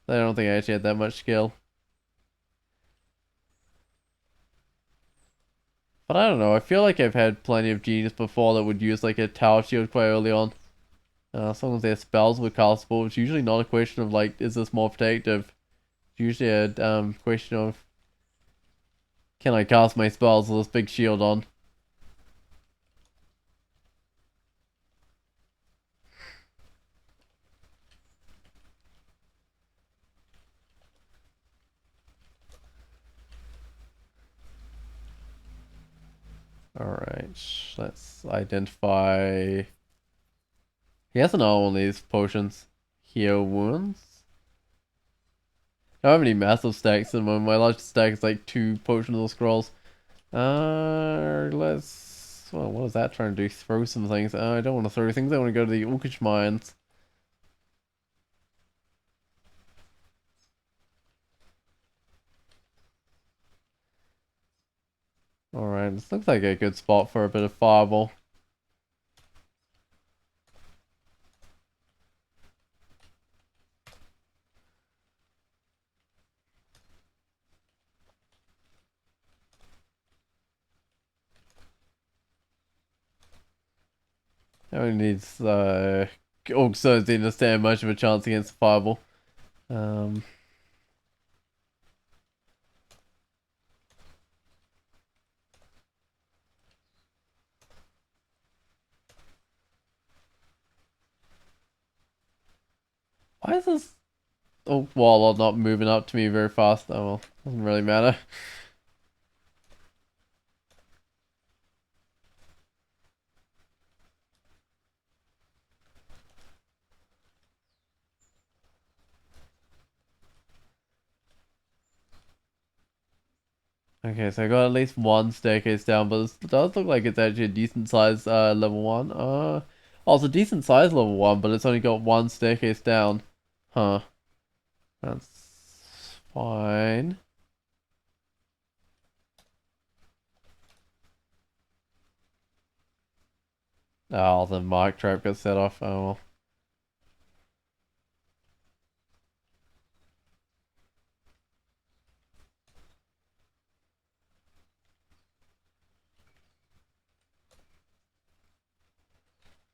I don't think I actually had that much skill. But I don't know, I feel like I've had plenty of genius before that would use like a tower shield quite early on. As long as their spells were castable, it's usually not a question of like, is this more protective? It's usually a question of, can I cast my spells with this big shield on? Alright, let's identify... He has another one of these potions. Heal wounds? I don't have any massive stacks in them. My largest stack is like 2 potions or scrolls. Let's... Well, what is that trying to do? Throw some things. I don't want to throw things. I want to go to the Orcish mines. Alright, this looks like a good spot for a bit of fireball. Only needs also didn't stand much of a chance against fireball. Why is this wall not moving up to me very fast? Oh well, doesn't really matter. Okay, so I got at least one staircase down, but it does look like it's actually a decent size level 1. It's a decent size level 1, but it's only got one staircase down. Huh. That's fine. Oh, the mic trap got set off. Oh well.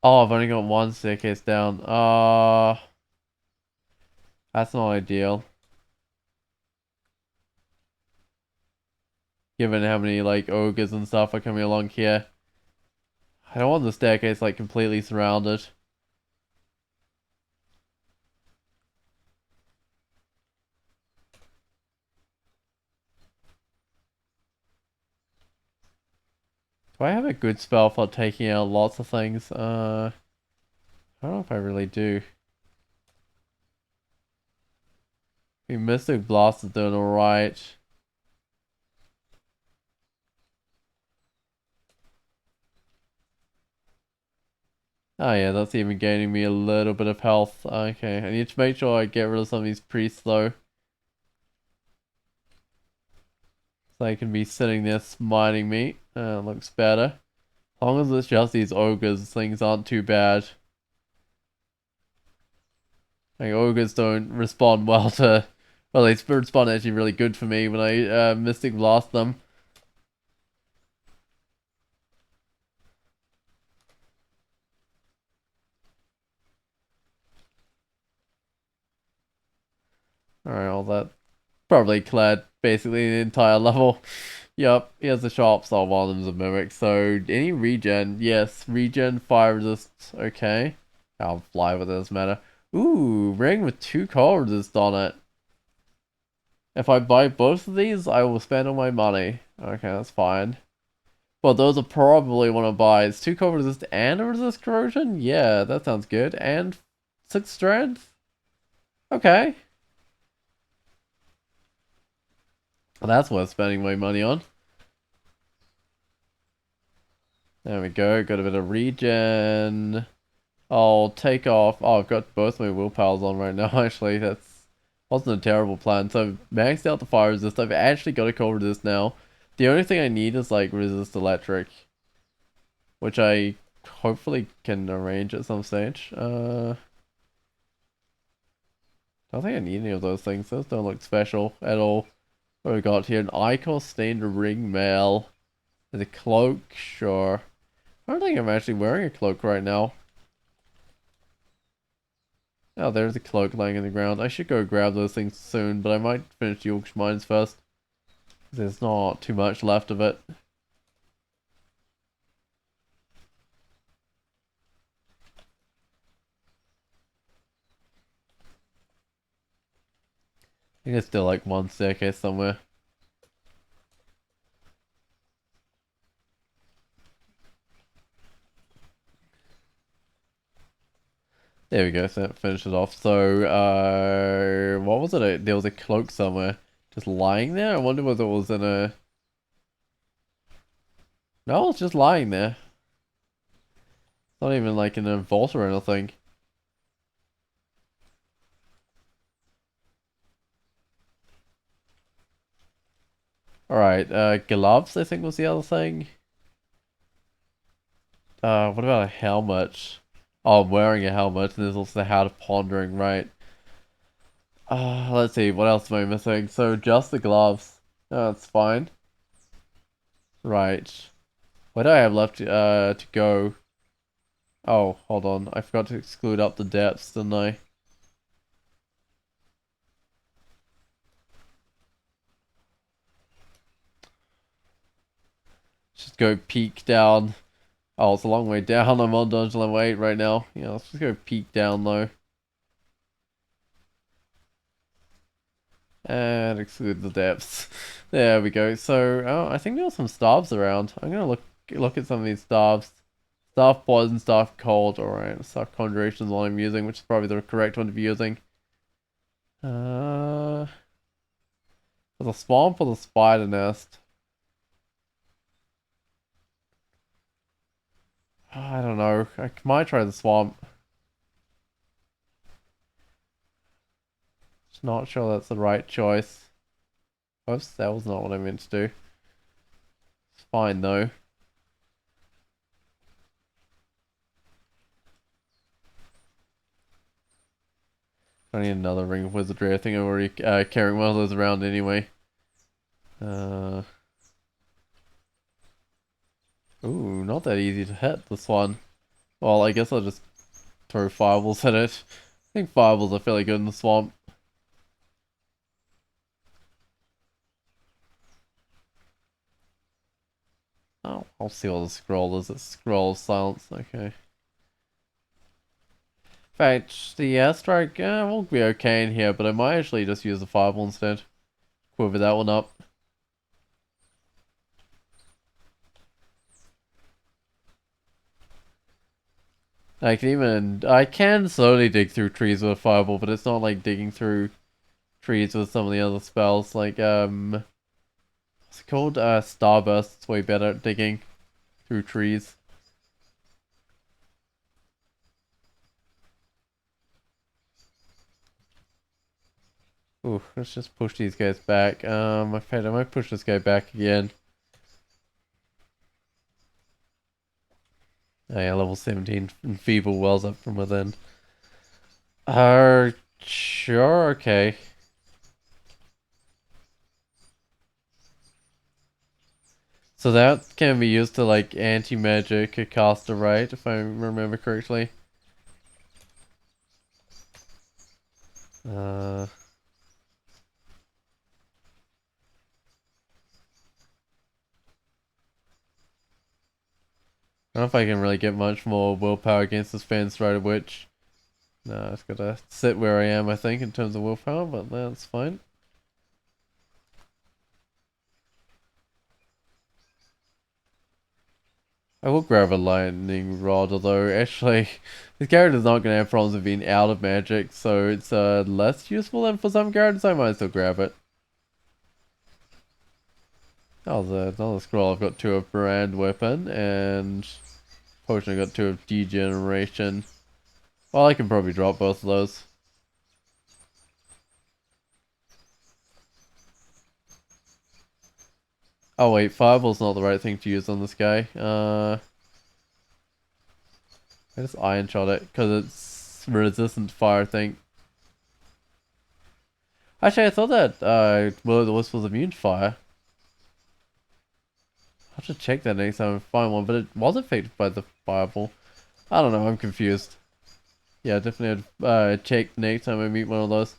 Oh, I've only got one staircase down. That's not ideal. Given how many like ogres and stuff are coming along here. I don't want the staircase like completely surrounded. Do I have a good spell for taking out lots of things? I don't know if I really do. The Mystic Blast is doing alright. Oh yeah, that's even gaining me a little bit of health. Okay, I need to make sure I get rid of some of these priests though. So they can be sitting there smiting me. Looks better. As long as it's just these ogres, things aren't too bad. Like, ogres don't respond well to... Well, they respond actually really good for me when I Mystic Blast them. Alright, all that probably cleared basically the entire level. Yep, here's the sharp soul, one of them's a mimic. So, any regen? Yes, regen, fire resist, okay. I'll fly with it, doesn't matter. Ooh, ring with 2 cold resist on it. If I buy both of these, I will spend all my money. Okay, that's fine. But those are probably want to buy. It's 2 cold resist and a resist corrosion? Yeah, that sounds good. And 6 strength? Okay. Well, that's worth spending my money on. There we go. Got a bit of regen. I'll take off. Oh, I've got both my willpowers on right now, actually. That's wasn't a terrible plan. So, maxed out the fire resist. I've actually got a cold resist now. The only thing I need is, like, resist electric. Which I hopefully can arrange at some stage. I don't think I need any of those things. Those don't look special at all. What have we got here? An Icos stained ring mail. There's a cloak, sure. I don't think I'm actually wearing a cloak right now. Oh, there's a cloak laying in the ground. I should go grab those things soon, but I might finish the Yorkshire Mines first. There's not too much left of it. I think there's still like one staircase somewhere. There we go, so that finishes off. So, what was it? There was a cloak somewhere just lying there? I wonder whether it was in a... No, it's just lying there. It's not even like in a vault or anything. Alright, gloves I think was the other thing. What about a helmet? Oh, I'm wearing a helmet, and there's also the Hat of Pondering, right? Let's see, what else am I missing? So, just the gloves. Oh, that's fine. Right. What do I have left to go? Oh, hold on. I forgot to exclude up the depths, didn't I? Just go peek down. Oh, it's a long way down. I'm on dungeon level 8 right now. Yeah, let's just go peek down though. And exclude the depths. There we go. So, I think there are some staves around. I'm gonna look at some of these staves. Staff poison, staff cold. Alright, staff conjuration is what I'm using, which is probably the correct one to be using. There's a spawn for the spider nest. I don't know. I might try the swamp. Just not sure that's the right choice. Oops, that was not what I meant to do. It's fine though. I need another ring of wizardry. I think I'm already carrying one of those around anyway. Ooh, not that easy to hit this one. Well, I guess I'll just throw fireballs at it. I think fireballs are fairly good in the swamp. Oh, I'll see what the scroll is. It's scroll of silence. Okay. In fact, the airstrike will be okay in here, but I might actually just use the fireball instead. Quiver that one up. I can slowly dig through trees with a fireball, but it's not like digging through trees with some of the other spells. Like, what's it called? Starburst. It's way better at digging through trees. Ooh, let's just push these guys back. In fact, I might push this guy back again. Oh yeah, level 17 Enfeeble wells up from within. Sure, okay. So that can be used to like anti-magic a caster, right? If I remember correctly. I don't know if I can really get much more willpower against this fan-strider witch. No, it's gotta sit where I am, I think, in terms of willpower, but that's fine. I will grab a lightning rod, although actually this character's not going to have problems with being out of magic, so it's less useful than for some characters. I might still grab it. Oh, there's another scroll. I've got 2 of brand weapon and potion. I got 2 of degeneration. Well, I can probably drop both of those. Oh wait, fireball's not the right thing to use on this guy. I just iron shot it because it's resistant to fire, I think. Actually, I thought that Will of the Wisp was immune to fire. I'll have to check that next time I find one, but it was affected by the fireball. I don't know, I'm confused. Yeah, definitely check next time I meet one of those.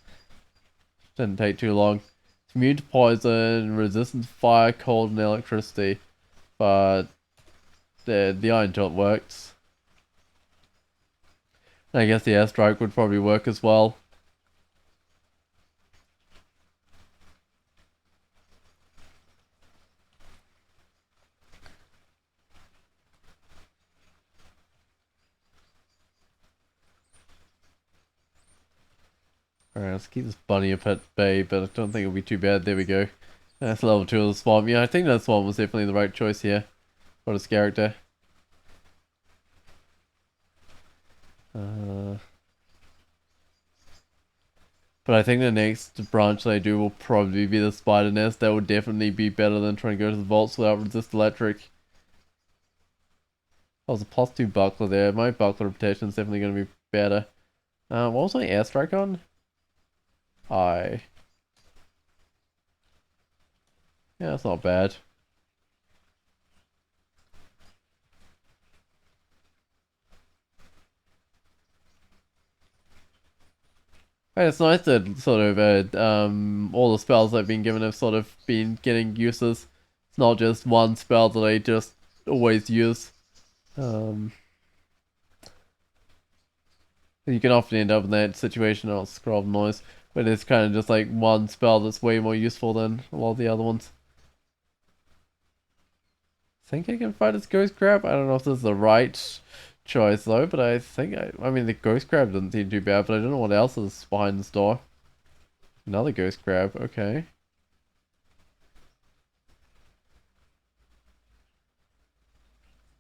Didn't take too long. It's immune to poison, resistant to fire, cold, and electricity. But the iron shot works. I guess the airstrike would probably work as well. Alright, let's keep this bunny up at bay, but I don't think it'll be too bad. There we go. That's level 2 of the swamp. Yeah, I think that swamp was definitely the right choice here for this character. But I think the next branch that I do will probably be the spider nest. That would definitely be better than trying to go to the vaults without resist electric. Oh, there's a +2 buckler there. My buckler protection is definitely going to be better. What was my airstrike on? Yeah, that's not bad. Right, it's nice that sort of all the spells I've been given have sort of been getting uses. It's not just one spell that I just always use. You can often end up in that situation, I'll scroll noise, but it's kind of just like one spell that's way more useful than a lot of the other ones. I think I can fight this ghost crab. I don't know if this is the right choice though, but I think I mean the ghost crab doesn't seem too bad, but I don't know what else is behind this door. Another ghost crab, okay.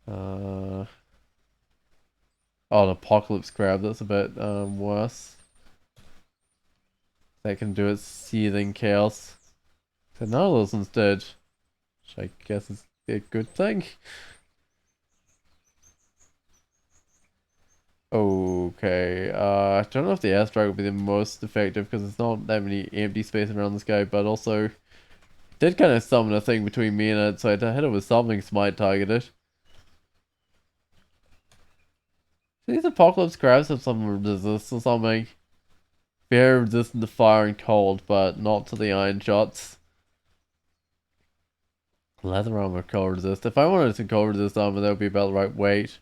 Oh, an apocalypse crab, that's a bit worse. That can do its seething chaos. So none of those ones did. Which I guess is a good thing. Okay, I don't know if the airstrike will be the most effective because there's not that many empty space around this guy, but also did kind of summon a thing between me and it, so I hit it with something might target it. So these apocalypse crabs have some resist or something. Very resistant to fire and cold, but not to the iron shots. Leather armor cold resist. If I wanted to cold resist armor, that would be about the right weight.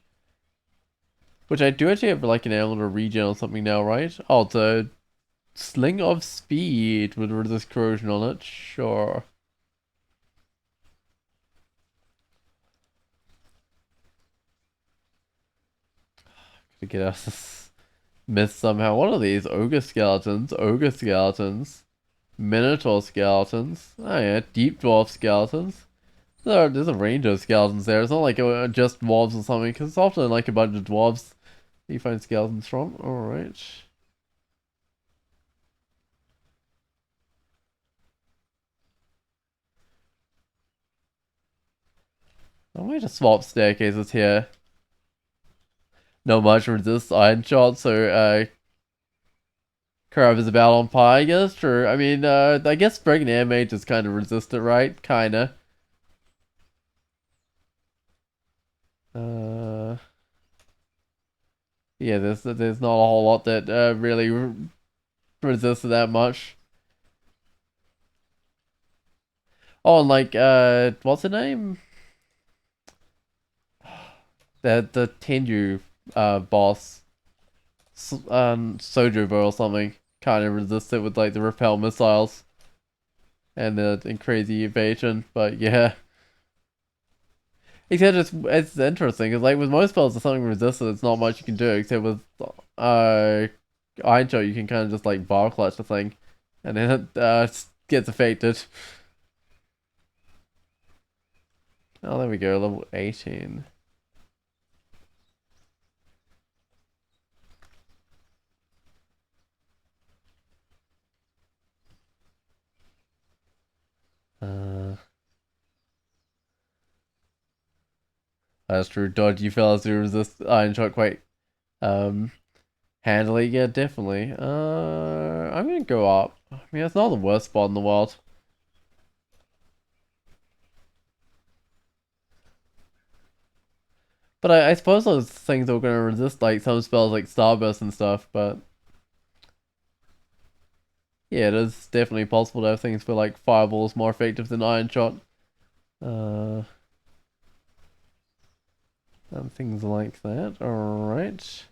Which I do actually have like an amulet or regen or something now, right? Oh, it's a sling of speed with resist corrosion on it. Sure. Gotta get out of this mist somehow. What are these? Ogre skeletons? Ogre skeletons? Minotaur skeletons? Oh yeah, deep dwarf skeletons. There's a range of skeletons there. It's not like just dwarves or something, because it's often like a bunch of dwarves you find skeletons from. Alright. I might just swap staircases here. Not much resist iron shot, so Curve is about on par, I guess. True. I mean, I guess Breaking Air Mage is kind of resistant, right? Kinda. Yeah, there's not a whole lot that really resists that much. Oh, and like, what's her name? The Tenju boss, Sojourner or something, kind of resists it with like the repel missiles and the crazy evasion. But yeah, Except it's interesting because like with most spells, if something resisted, there's not much you can do. Except with uh Iron Shot, you can kind of just like bar clutch the thing, and then it gets affected. Oh, there we go, level 18. That's true. Dodgy fellas who resist Iron Shot quite um handily. Yeah, definitely. I'm gonna go up. I mean, it's not the worst spot in the world. But I suppose those things are gonna resist like some spells like Starburst and stuff, but yeah, it is definitely possible to have things for like Fireballs more effective than Iron Shot. Uh, and things like that. Alright.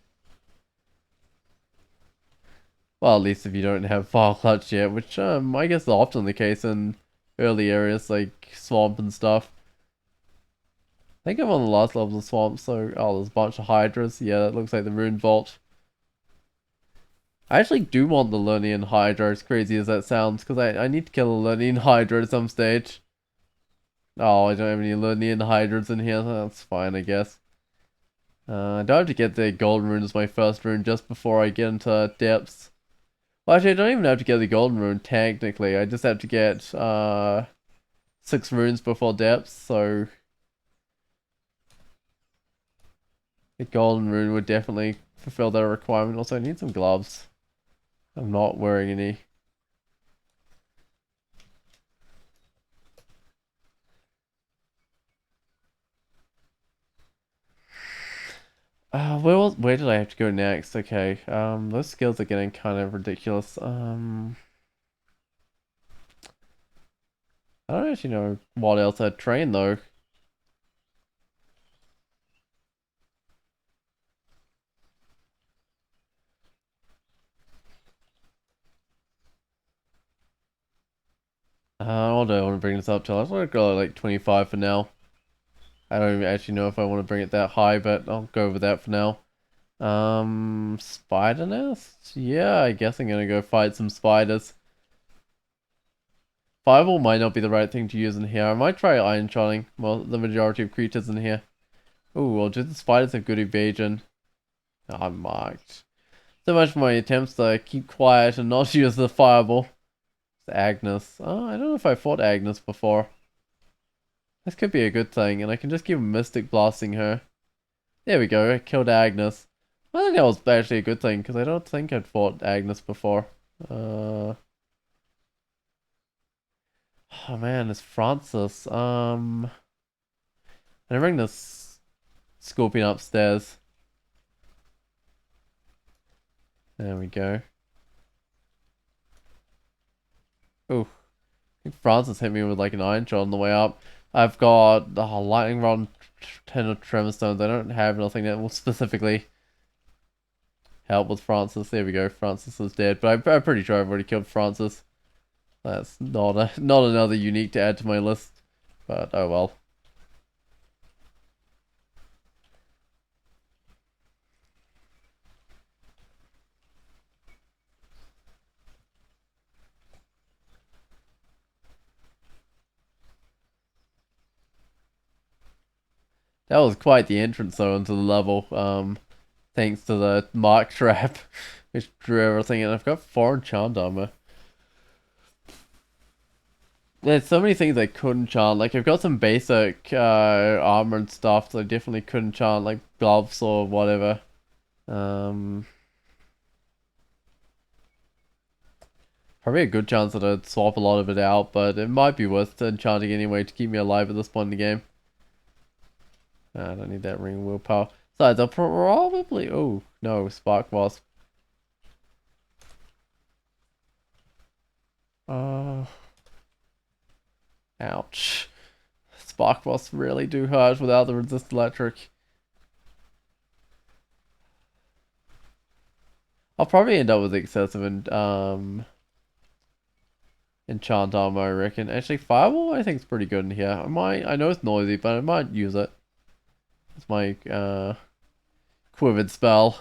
Well, at least if you don't have Fire Clutch yet, which I guess is often the case in early areas like Swamp and stuff. I think I'm on the last level of Swamp, so oh, there's a bunch of Hydras. Yeah, that looks like the Rune Vault. I actually do want the Lernian Hydra, as crazy as that sounds, because I need to kill a Lernian Hydra at some stage. Oh, I don't have any Lernian Hydras in here, so that's fine, I guess. I do have to get the Golden Rune as my first rune just before I get into Depths. Well, actually, I don't even have to get the Golden Rune, technically. I just have to get 6 runes before Depths, so the Golden Rune would definitely fulfill that requirement. Also, I need some gloves. I'm not wearing any. Where did I have to go next? Okay, those skills are getting kind of ridiculous. I don't actually know what else I'd train though. I don't want to bring this up till I want to go like 25 for now. I don't even actually know if I want to bring it that high, but I'll go with that for now. Spider nest? Yeah, I guess I'm gonna go fight some spiders. Fireball might not be the right thing to use in here. I might try iron shotting. Well, the majority of creatures in here. Oh, well, do the spiders have good evasion? Oh, I'm marked. So much for my attempts to keep quiet and not use the fireball. It's Agnes. Oh, I don't know if I fought Agnes before. This could be a good thing, and I can just keep Mystic Blasting her. There we go, I killed Agnes. I think that was actually a good thing, because I don't think I'd fought Agnes before. Oh man, it's Francis. I bring this Scorpion upstairs. There we go. Ooh, I think Francis hit me with like an iron shot on the way up. I've got the lightning rod, 10 of tremor stones. I don't have nothing that will specifically help with Francis. There we go. Francis is dead, but I'm pretty sure I've already killed Francis. That's not another unique to add to my list, but oh well. That was quite the entrance though into the level. Thanks to the mark trap, which drew everything, and I've got 4 enchant armor. There's so many things I couldn't enchant. Like I've got some basic armor and stuff, so I definitely couldn't enchant like gloves or whatever. Probably a good chance that I'd swap a lot of it out, but it might be worth enchanting anyway to keep me alive at this point in the game. I don't need that ring of willpower. Besides, I'll probably... Oh, no, Spark Wasp. Ouch. Spark Wasps really do hurt without the resist electric. I'll probably end up with excessive enchant armor, I reckon. Actually, Fireball I think is pretty good in here. I know it's noisy, but I might use it. It's my quivered spell.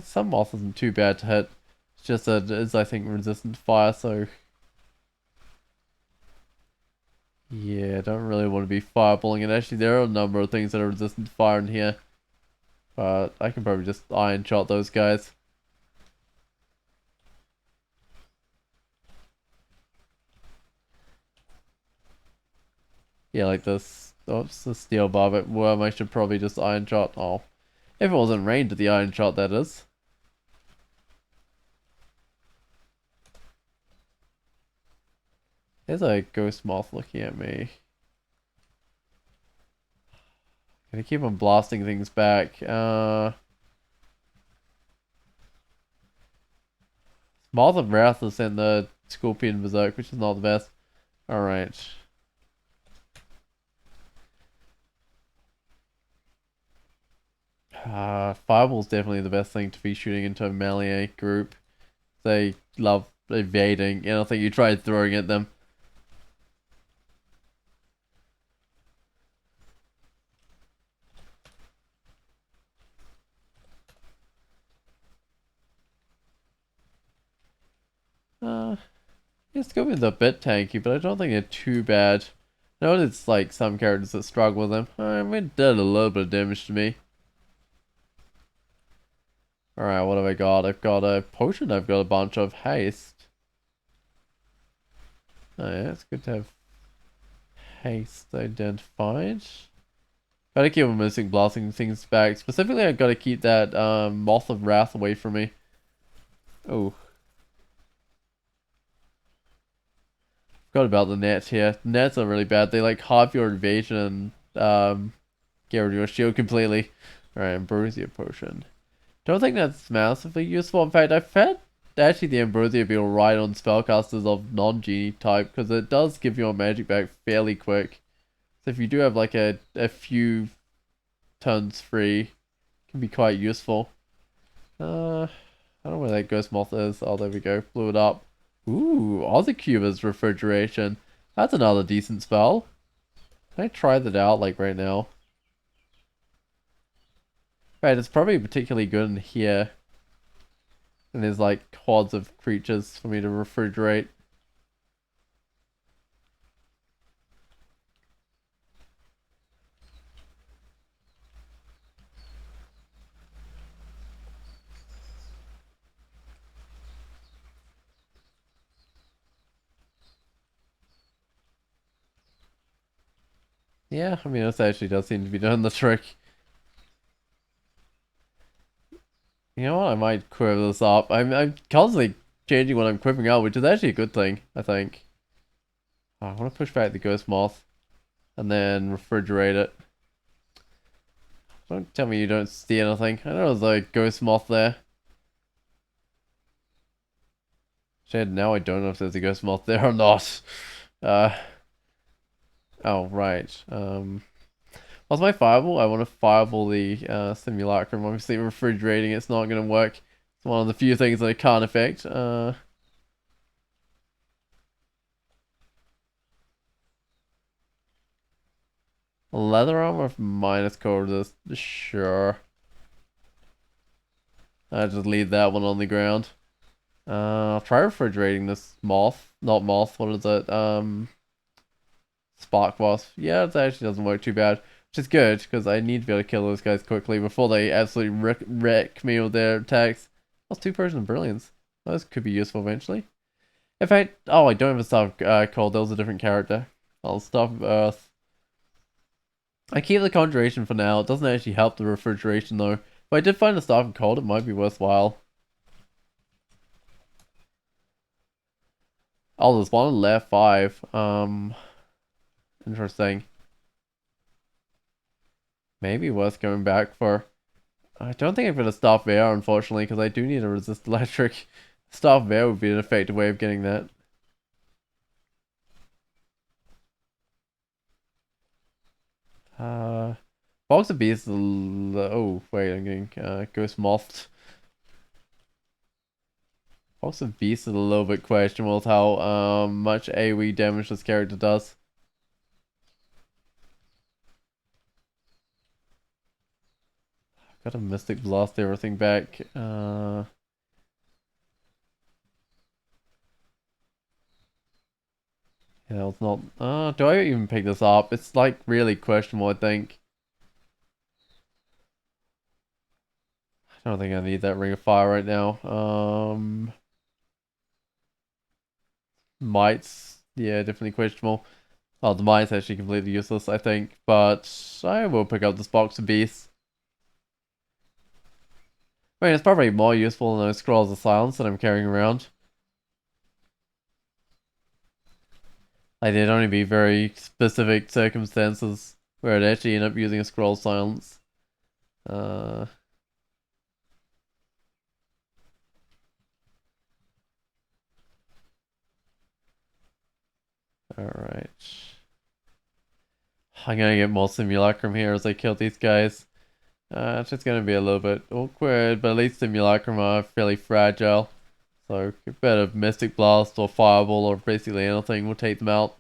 Some moth isn't too bad to hit. It's just that it is, I think, resistant to fire, so yeah, I don't really want to be fireballing it. Actually, there are a number of things that are resistant to fire in here, but I can probably just iron shot those guys. Yeah, like this. Oops, the steel barbet worm. I should probably just iron shot. Oh, if it wasn't range at the iron shot, that is. There's a ghost moth looking at me. Gonna keep on blasting things back. Moth of Wrath is in the Scorpion Berserk, which is not the best. Alright. Fireball's definitely the best thing to be shooting into a melee group. They love evading, and I think you tried throwing at them. Yeah, Scorpion's a bit tanky, but I don't think they're too bad. I know it's like some characters that struggle with them. I mean, it did a little bit of damage to me. Alright, what have I got? I've got a potion, I've got a bunch of haste. Oh yeah, it's good to have haste identified. Gotta keep on missing blasting things back. Specifically, I've got to keep that Moth of Wrath away from me. Oh. Forgot about the nets here. Nets are really bad. They like halve your evasion and get rid of your shield completely. Alright, Ambrosia Potion. Don't think that's massively useful. In fact, I found actually the Ambrosia be alright on spellcasters of non-genie type because it does give your magic back fairly quick. So if you do have like a few turns free, it can be quite useful. I don't know where that ghost moth is. Oh, there we go. Blew it up. Ooh, Ozycuba's refrigeration. That's another decent spell. Can I try that out like right now? Right, it's probably particularly good in here. And there's like hordes of creatures for me to refrigerate. Yeah, I mean, this actually does seem to be doing the trick. You know what? I might quiver this up. I'm constantly changing what I'm quivering out, which is actually a good thing, I think. Oh, I want to push back the ghost moth and then refrigerate it. Don't tell me you don't see anything. I know there's a ghost moth there. Shit, now I don't know if there's a ghost moth there or not. Uh, oh, right. What's my fireball? I want to fireball the simulacrum. Obviously, refrigerating it's not going to work. It's one of the few things that I can't affect. Leather armor minus core resist. Sure. I'll just leave that one on the ground. I'll try refrigerating this moth. Not moth, what is it? Spark wasp. Yeah, it actually doesn't work too bad. Which is good, because I need to be able to kill those guys quickly before they absolutely wreck me with their attacks. That's 2 Persian Brilliance. Those could be useful eventually. In fact, oh, I don't have a Staff of Cold. That was a different character. I'll Staff of Earth. I keep the Conjuration for now. It doesn't actually help the refrigeration though. If I did find a Staff of Cold, it might be worthwhile. Oh, there's one left 5. Interesting. Maybe worth going back for. I don't think I've got a Staff of Air, unfortunately, because I do need to resist electric. Staff of Air would be an effective way of getting that. Box of Beasts. Oh, wait, I'm getting Ghost Mothed. Box of Beast is a little bit questionable with how much AoE damage this character does. Got a Mystic Blast everything back. Yeah, it's not. Do I even pick this up? It's like really questionable, I think. I don't think I need that Ring of Fire right now. Mites. Yeah, definitely questionable. Oh, the Mites actually completely useless, I think. But I will pick up this box of beasts. I mean, it's probably more useful than those Scrolls of Silence that I'm carrying around. Like, there'd only be very specific circumstances where I'd actually end up using a Scroll of Silence. Uh, Alright. I'm gonna get more Simulacrum here as I kill these guys. It's just gonna be a little bit awkward, but at least Simulacrum are fairly fragile. So a bit of Mystic Blast or Fireball or basically anything will take them out.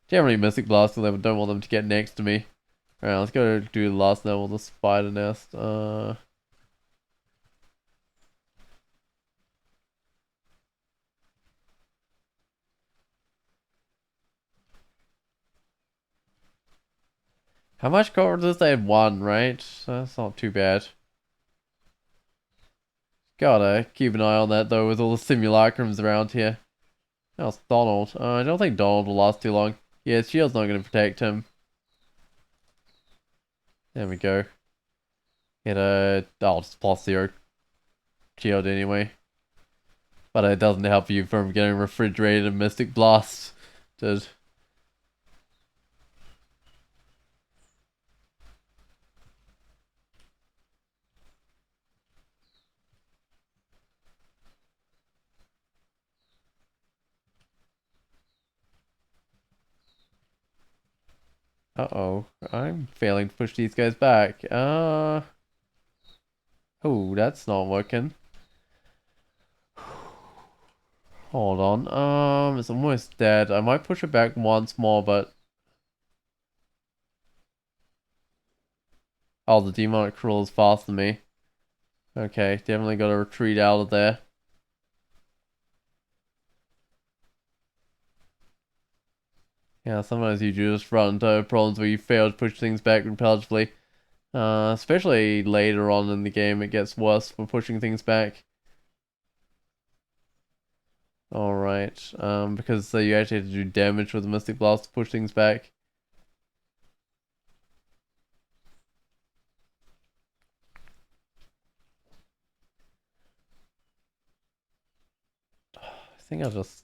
Generally Mystic Blast because I don't want them to get next to me. Alright, let's go do the last level, the Spider Nest. How much cover does this? I had 1, right? That's not too bad. Gotta keep an eye on that though with all the simulacrums around here. Oh, it's Donald. I don't think Donald will last too long. Yeah, shield's not gonna protect him. There we go. I'll just plus 0 shield anyway. But it doesn't help you from getting refrigerated and Mystic Blast. Did. Uh-oh. I'm failing to push these guys back. Oh, that's not working. Hold on. It's almost dead. I might push it back once more, but... Oh, the demonic cruel is faster than me. Okay, definitely gotta retreat out of there. Yeah, sometimes you just run into problems where you fail to push things back repetitively. Especially later on in the game, it gets worse for pushing things back. Alright, because you actually have to do damage with the Mystic Blast to push things back. I think I'll just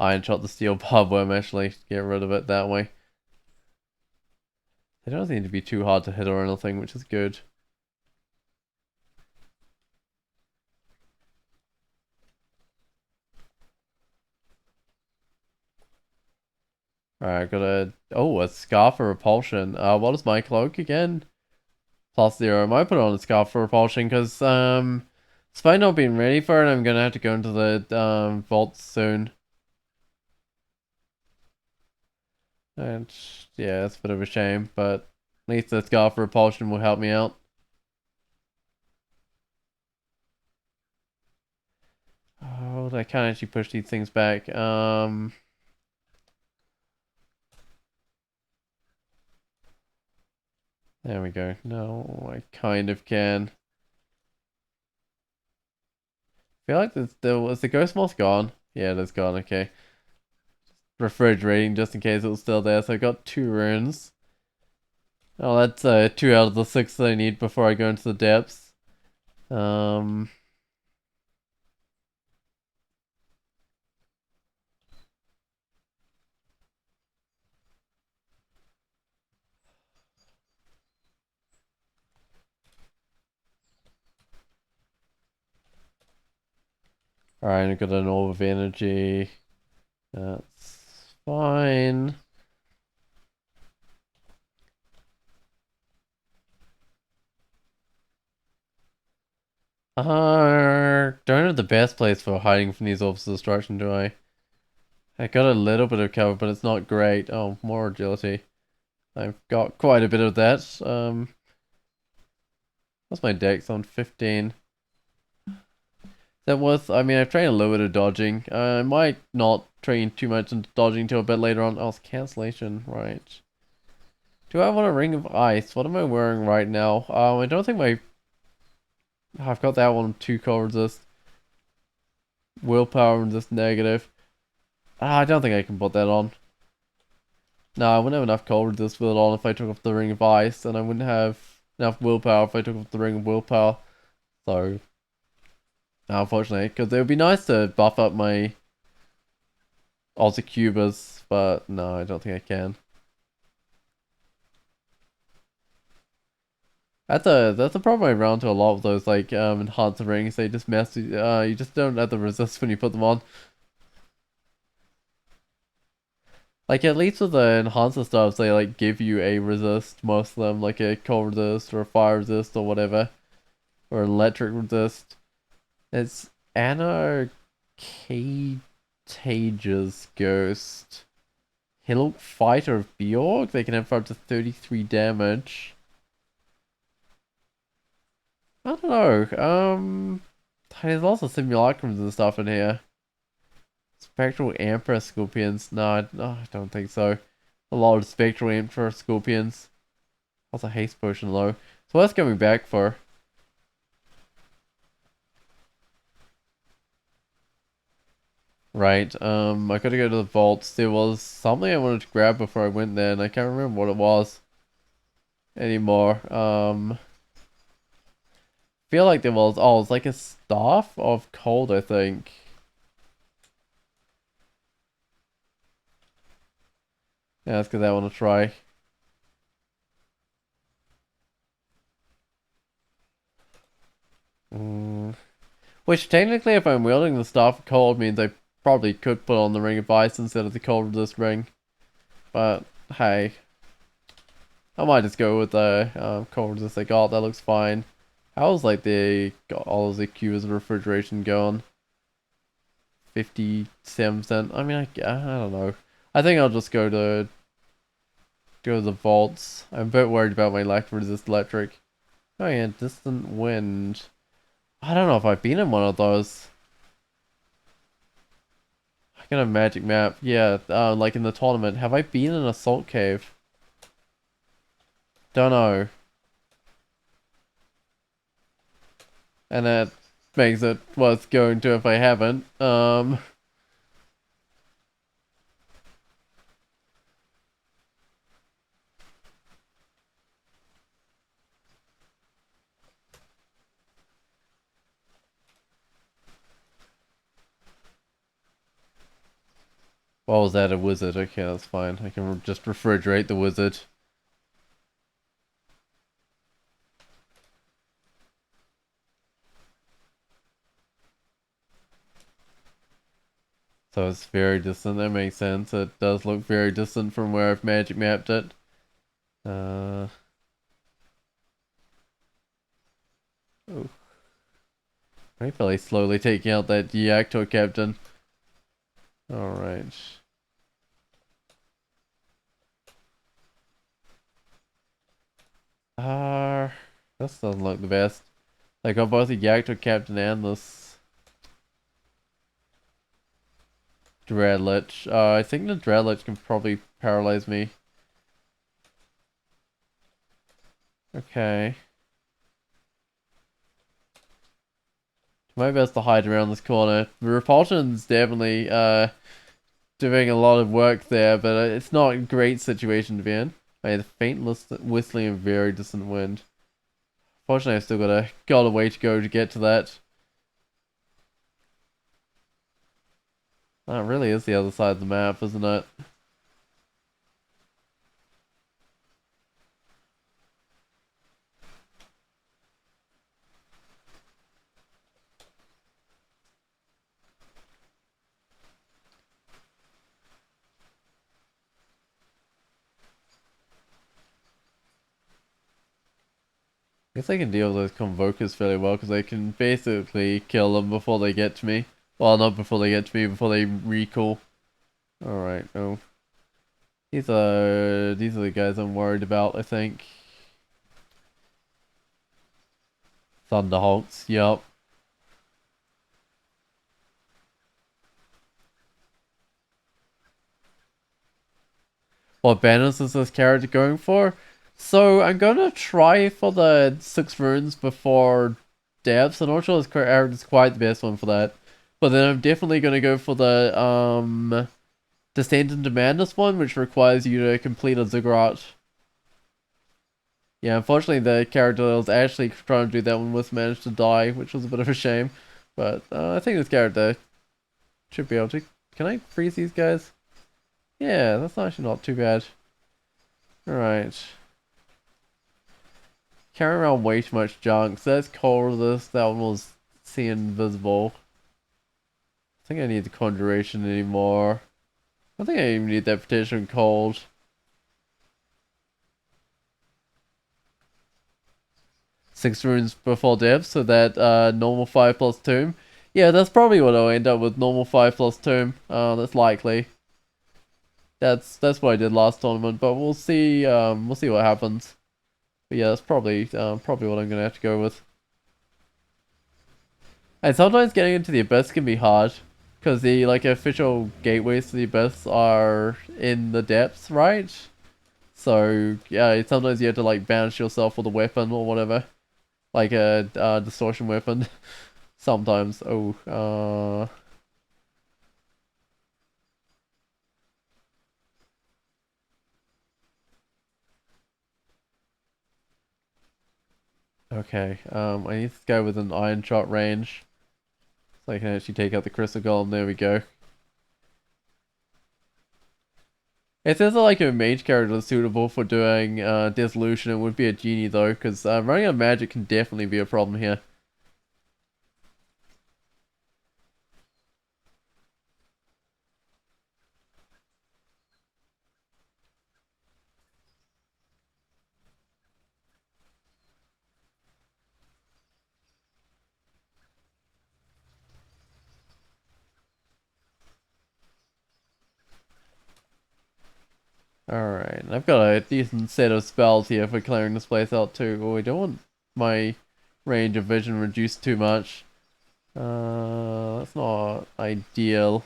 Iron Shot the Steel Barbed Worm actually, get rid of it that way. They don't seem to be too hard to hit or anything, which is good. Alright, got a Scarf for Repulsion. What is my cloak again? +0. I might put on a Scarf for Repulsion because, despite not being ready for it, I'm gonna have to go into the, vaults soon. And, yeah, it's a bit of a shame, but at least the Scarf for Repulsion will help me out. Oh, I can't actually push these things back. There we go. No, I kind of can. I feel like was the ghost moth gone? Yeah, it is gone, okay. Refrigerating just in case it was still there, so I got 2 runes. Oh, that's 2 out of the 6 that I need before I go into the depths. Alright, I got an orb of energy. That's fine. Don't have the best place for hiding from these orbs of destruction, do I? I got a little bit of cover, but it's not great. Oh, more agility. I've got quite a bit of that. What's my dex on? 15. That was, I mean, I've trained a little bit of dodging. I might not train too much into dodging till a bit later on. Oh, it's cancellation, right. Do I want a ring of ice? What am I wearing right now? I don't think my... Oh, I've got that one, 2 cold resist. Willpower resist negative. I don't think I can put that on. No, I wouldn't have enough cold resist with it on if I took off the ring of ice, and I wouldn't have enough willpower if I took off the ring of willpower. So, unfortunately, because it would be nice to buff up my Aussie Cubas, but no, I don't think I can. That's a problem I run into a lot of those like enhanced rings. They just mess you just don't have the resist when you put them on. Like at least with the enhancer stuff, they like give you a resist, most of them, like a cold resist or a fire resist or whatever. Or electric resist. It's Anna Cage's Ghost. Hill Fighter of Bjork. They can have up to 33 damage. I don't know. There's also simulacrums and stuff in here. Spectral Emperor Scorpions. No, I don't think so. A lot of Spectral Emperor Scorpions. Also haste potion low. So what's coming back for? Right, I gotta go to the vaults. There was something I wanted to grab before I went there, and I can't remember what it was anymore. Feel like there was, oh, it's like a staff of cold, I think. Yeah, that's because I want to try. Which technically, if I'm wielding the staff of cold, means I probably could put on the ring of ice instead of the cold resist ring. But hey, I might just go with the cold resist I got. That looks fine. How's like they got all of the cubes of refrigeration going? 57%. I mean, I don't know. I think I'll just go to the vaults. I'm a bit worried about my lack of resist electric. Oh yeah, distant wind. I don't know if I've been in one of those. I got a magic map. Yeah, like in the tournament. Have I been in a salt cave? Don't know. And that makes it worth going to if I haven't. What was that? A wizard? Okay, that's fine. I can just refrigerate the wizard. So it's very distant. That makes sense. It does look very distant from where I've magic mapped it. Oh. Hopefully slowly taking out that Yakto captain. Alright. This doesn't look the best. I got both the Yakto captain and this Dreadlich. I think the Dreadlich can probably paralyze me. Okay. My best to hide around this corner. The repulsion's definitely doing a lot of work there, but it's not a great situation to be in. I had a faint whistling and very distant wind. Fortunately, I've still got a way to go to get to that. That really is the other side of the map, isn't it? guess I can deal with those convokers fairly well because I can basically kill them before they get to me. Well, not before they get to me, before they recall. Alright, oh. These are the guys I'm worried about, I think. Thunderhawks, yup. What banners is this character going for? So I'm gonna try for the 6 runes before depths. I'm not sure this character is quite the best one for that. But then I'm definitely gonna go for the Descent into Madness one, which requires you to complete a Ziggurat. Yeah, unfortunately the character that was actually trying to do that one with managed to die, which was a bit of a shame. But I think this character should be able to... Can I freeze these guys? Yeah, that's actually not too bad. Alright. Carrying around way too much junk. So that's cold resist. That one was see invisible. I think I need the conjuration anymore. I think I even need that protection cold. Six runes before death, so that normal 5 plus tomb. Yeah, that's probably what I'll end up with, normal 5 plus tomb. That's likely. That's what I did last tournament, but we'll see what happens. But yeah, that's probably what I'm gonna have to go with. And sometimes getting into the abyss can be hard, because the official gateways to the abyss are in the depths, right? So yeah, sometimes you have to bounce yourself with a weapon or whatever, like a distortion weapon. Sometimes. Oh, okay. I need to go with an iron shot range, so I can actually take out the crystal golem. There we go. If there's a mage character that's suitable for doing dissolution, it would be a djinni though, because running out of magic can definitely be a problem here. Alright, I've got a decent set of spells here for clearing this place out too. Oh, I don't want my range of vision reduced too much. That's not ideal.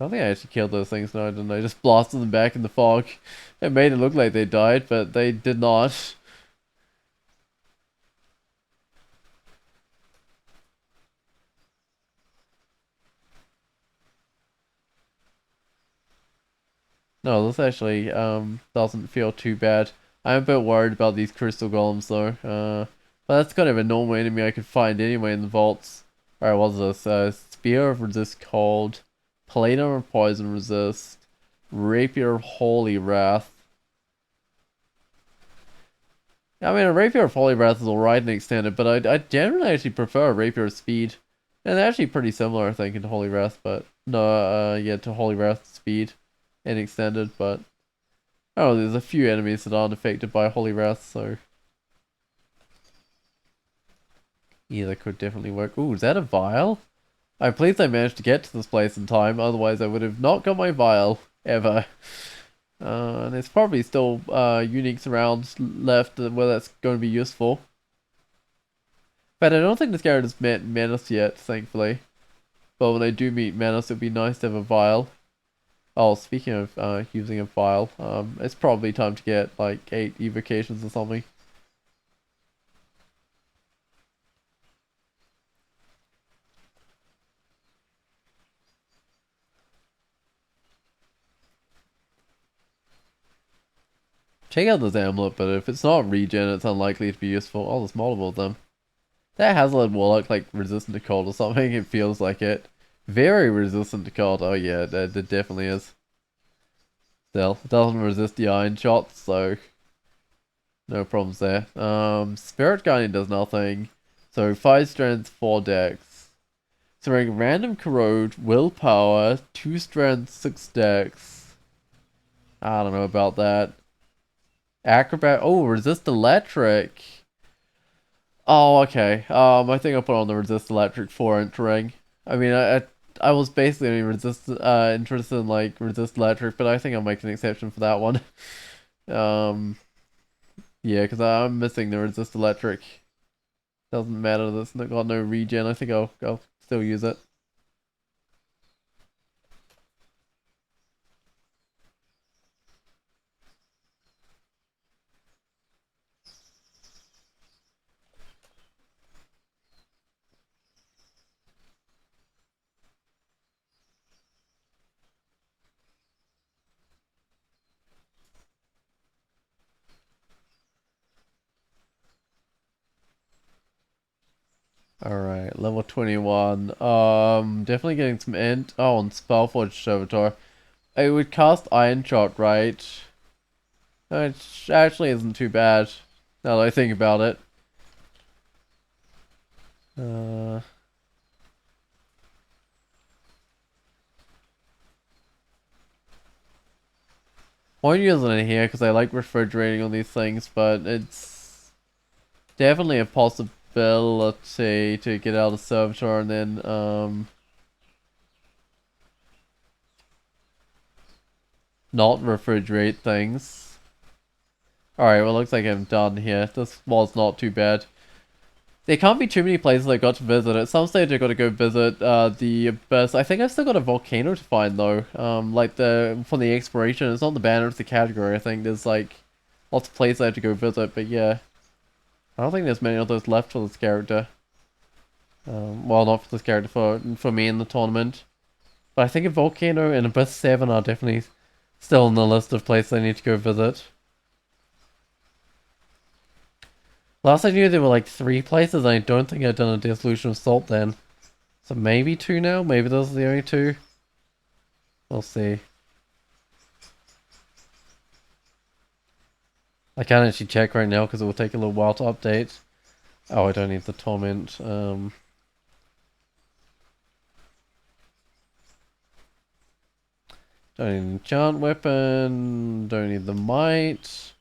I don't think I actually killed those things, no I didn't. I just blasted them back in the fog. It made it look like they died, but they did not. No, this actually doesn't feel too bad. I'm a bit worried about these crystal golems though. But that's kind of a normal enemy I could find anyway in the vaults. Alright, what's this? Spear of Resist Cold, Palladium of Poison Resist, Rapier of Holy Wrath. I mean, a Rapier of Holy Wrath is alright and extended, but I generally actually prefer a Rapier of Speed. And they're actually pretty similar, I think, to Holy Wrath, but no, yeah, to Holy Wrath Speed and extended, but oh, there's a few enemies that aren't affected by Holy Wrath, so yeah, that could definitely work. Ooh, is that a vial? I'm pleased I managed to get to this place in time, otherwise I would have not got my vial, ever. And there's probably still uniques around left where that's going to be useful. But I don't think this character's met Menace yet, thankfully. But when I do meet Menace, it'd be nice to have a vial. Oh, speaking of using a vial, it's probably time to get like 8 evocations or something. Check out this amulet, but if it's not regen, it's unlikely to be useful. Oh, there's multiple of them. That Hazard Warlock resistant to cold or something? It feels like it. Very resistant to cold. Oh yeah, it definitely is. Still, it doesn't resist the iron shots, so no problems there. Spirit Guardian does nothing. So 5 strength, 4 dex. So we're random corrode, willpower, 2 strength, 6 dex. I don't know about that. Acrobat. Oh, resist electric. Oh, okay. I think I put on the resist electric for entering. I mean, I was basically only interested in like resist electric, but I think I'll make an exception for that one. Um, yeah, because I'm missing the resist electric. Doesn't matter. That's not got no regen. I think I'll still use it. Alright, level 21. Definitely getting some int. Oh, and Spellforge Servitor. I would cast Iron Shot, right? Which actually isn't too bad, now that I think about it. Uh, won't use it in here because I like refrigerating on these things, but it's definitely a possibility to get out of Servitor and then, not refrigerate things. Alright, well, looks like I'm done here. This was not too bad. There can't be too many places I got to visit. At some stage I got to go visit the Abyss. I think I've still got a volcano to find though. Like for the exploration, it's not the banner, it's the category. I think there's like lots of places I have to go visit, but yeah. I don't think there's many of those left for this character. Well, not for this character, for me in the tournament. But I think a volcano and Abyss 7 are definitely still on the list of places I need to go visit. Last I knew there were like 3 places, and I don't think I'd done a Dissolution of Salt then. So maybe 2 now? Maybe those are the only 2? We'll see. I can't actually check right now because it will take a little while to update. Oh, I don't need the Torment. Don't need an enchant weapon. Don't need the might.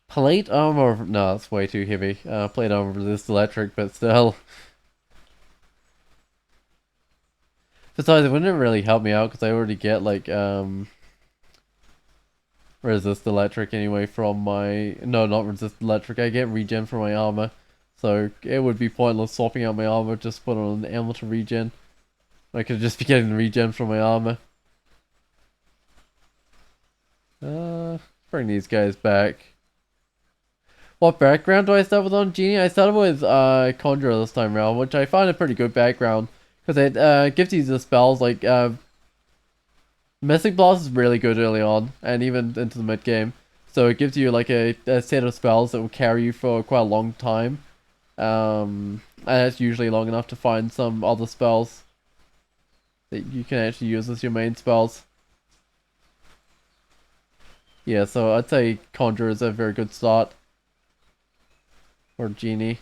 Plate armor. No, that's way too heavy. Plate armor resists electric, but still. Besides, it wouldn't really help me out because I already get like resist electric anyway from my... No, not resist electric. I get regen from my armor. So it would be pointless swapping out my armor, just put on an ammo to regen. I could just be getting regen from my armor. Bring these guys back. What background do I start with on Djinni? I started with Conjurer this time around, which I find a pretty good background. Because it gives you the spells like... Mystic Blast is really good early on, and even into the mid game. So it gives you like a set of spells that will carry you for quite a long time. And it's usually long enough to find some other spells that you can actually use as your main spells. Yeah, so I'd say Conjure is a very good start. Or Djinni.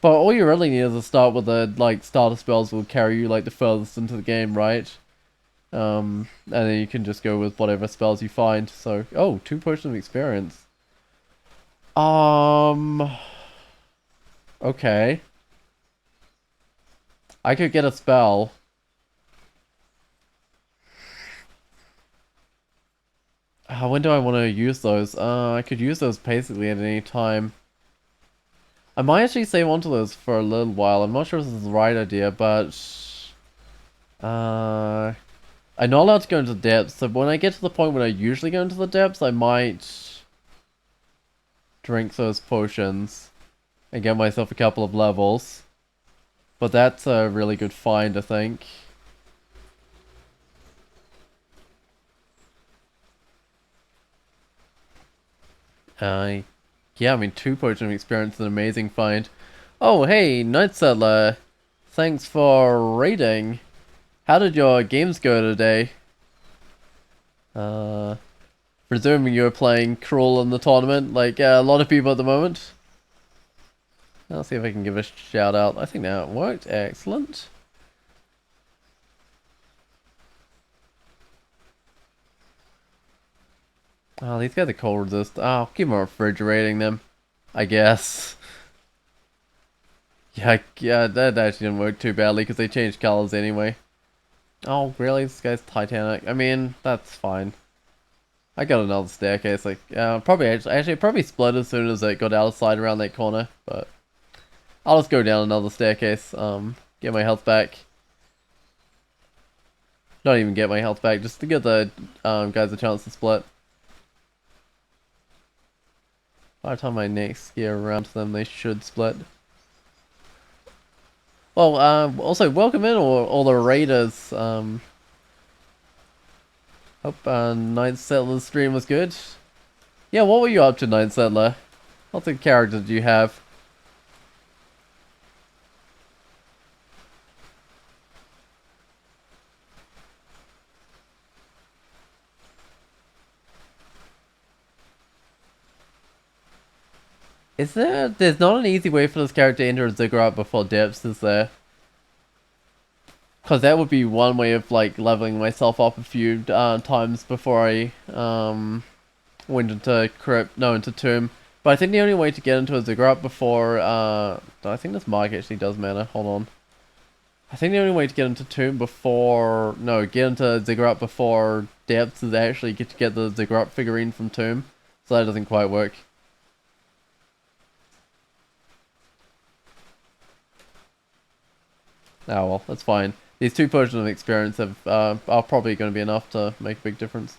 But all you really need is to start with the like starter spells will carry you like the furthest into the game, right? And then you can just go with whatever spells you find. So, oh, 2 potions of experience. Okay. I could get a spell. When do I want to use those? I could use those basically at any time. I might actually save onto those for a little while. I'm not sure if this is the right idea, but... I'm not allowed to go into the depths, so when I get to the point when I usually go into the depths, I might drink those potions and get myself a couple of levels. But that's a really good find, I think. Yeah, I mean, 2 potion of experience is an amazing find. Oh, hey, Night Settler. Thanks for raiding. How did your games go today? Presuming you're playing Cruel in the tournament, like a lot of people at the moment. I'll see if I can give a shout out. I think that worked. Excellent. Oh, these guys are cold resist. Oh, I'll keep on refrigerating them, I guess. Yeah, that actually didn't work too badly because they changed colors anyway. Oh, really? This guy's Titanic. I mean, that's fine. I got another staircase. Like, probably actually probably split as soon as it got out of sight around that corner. But I'll just go down another staircase. Get my health back. Not even get my health back, just to give the guys a chance to split. By the time I next get around to them, they should split. Well, also welcome in all the raiders. Hope Ninth Settler's stream was good. Yeah, what were you up to, Ninth Settler? What the character did you have? There's not an easy way for this character to enter a Ziggurat before depths, is there? Because that would be one way of like leveling myself up a few times before I went into into Tomb. But I think the only way to get into a Ziggurat before I think this mark actually does matter. Hold on. I think the only way to get into Tomb before get into Ziggurat before depths is actually to get the Ziggurat figurine from Tomb. So that doesn't quite work. Oh well, that's fine. These 2 potions of experience are probably going to be enough to make a big difference.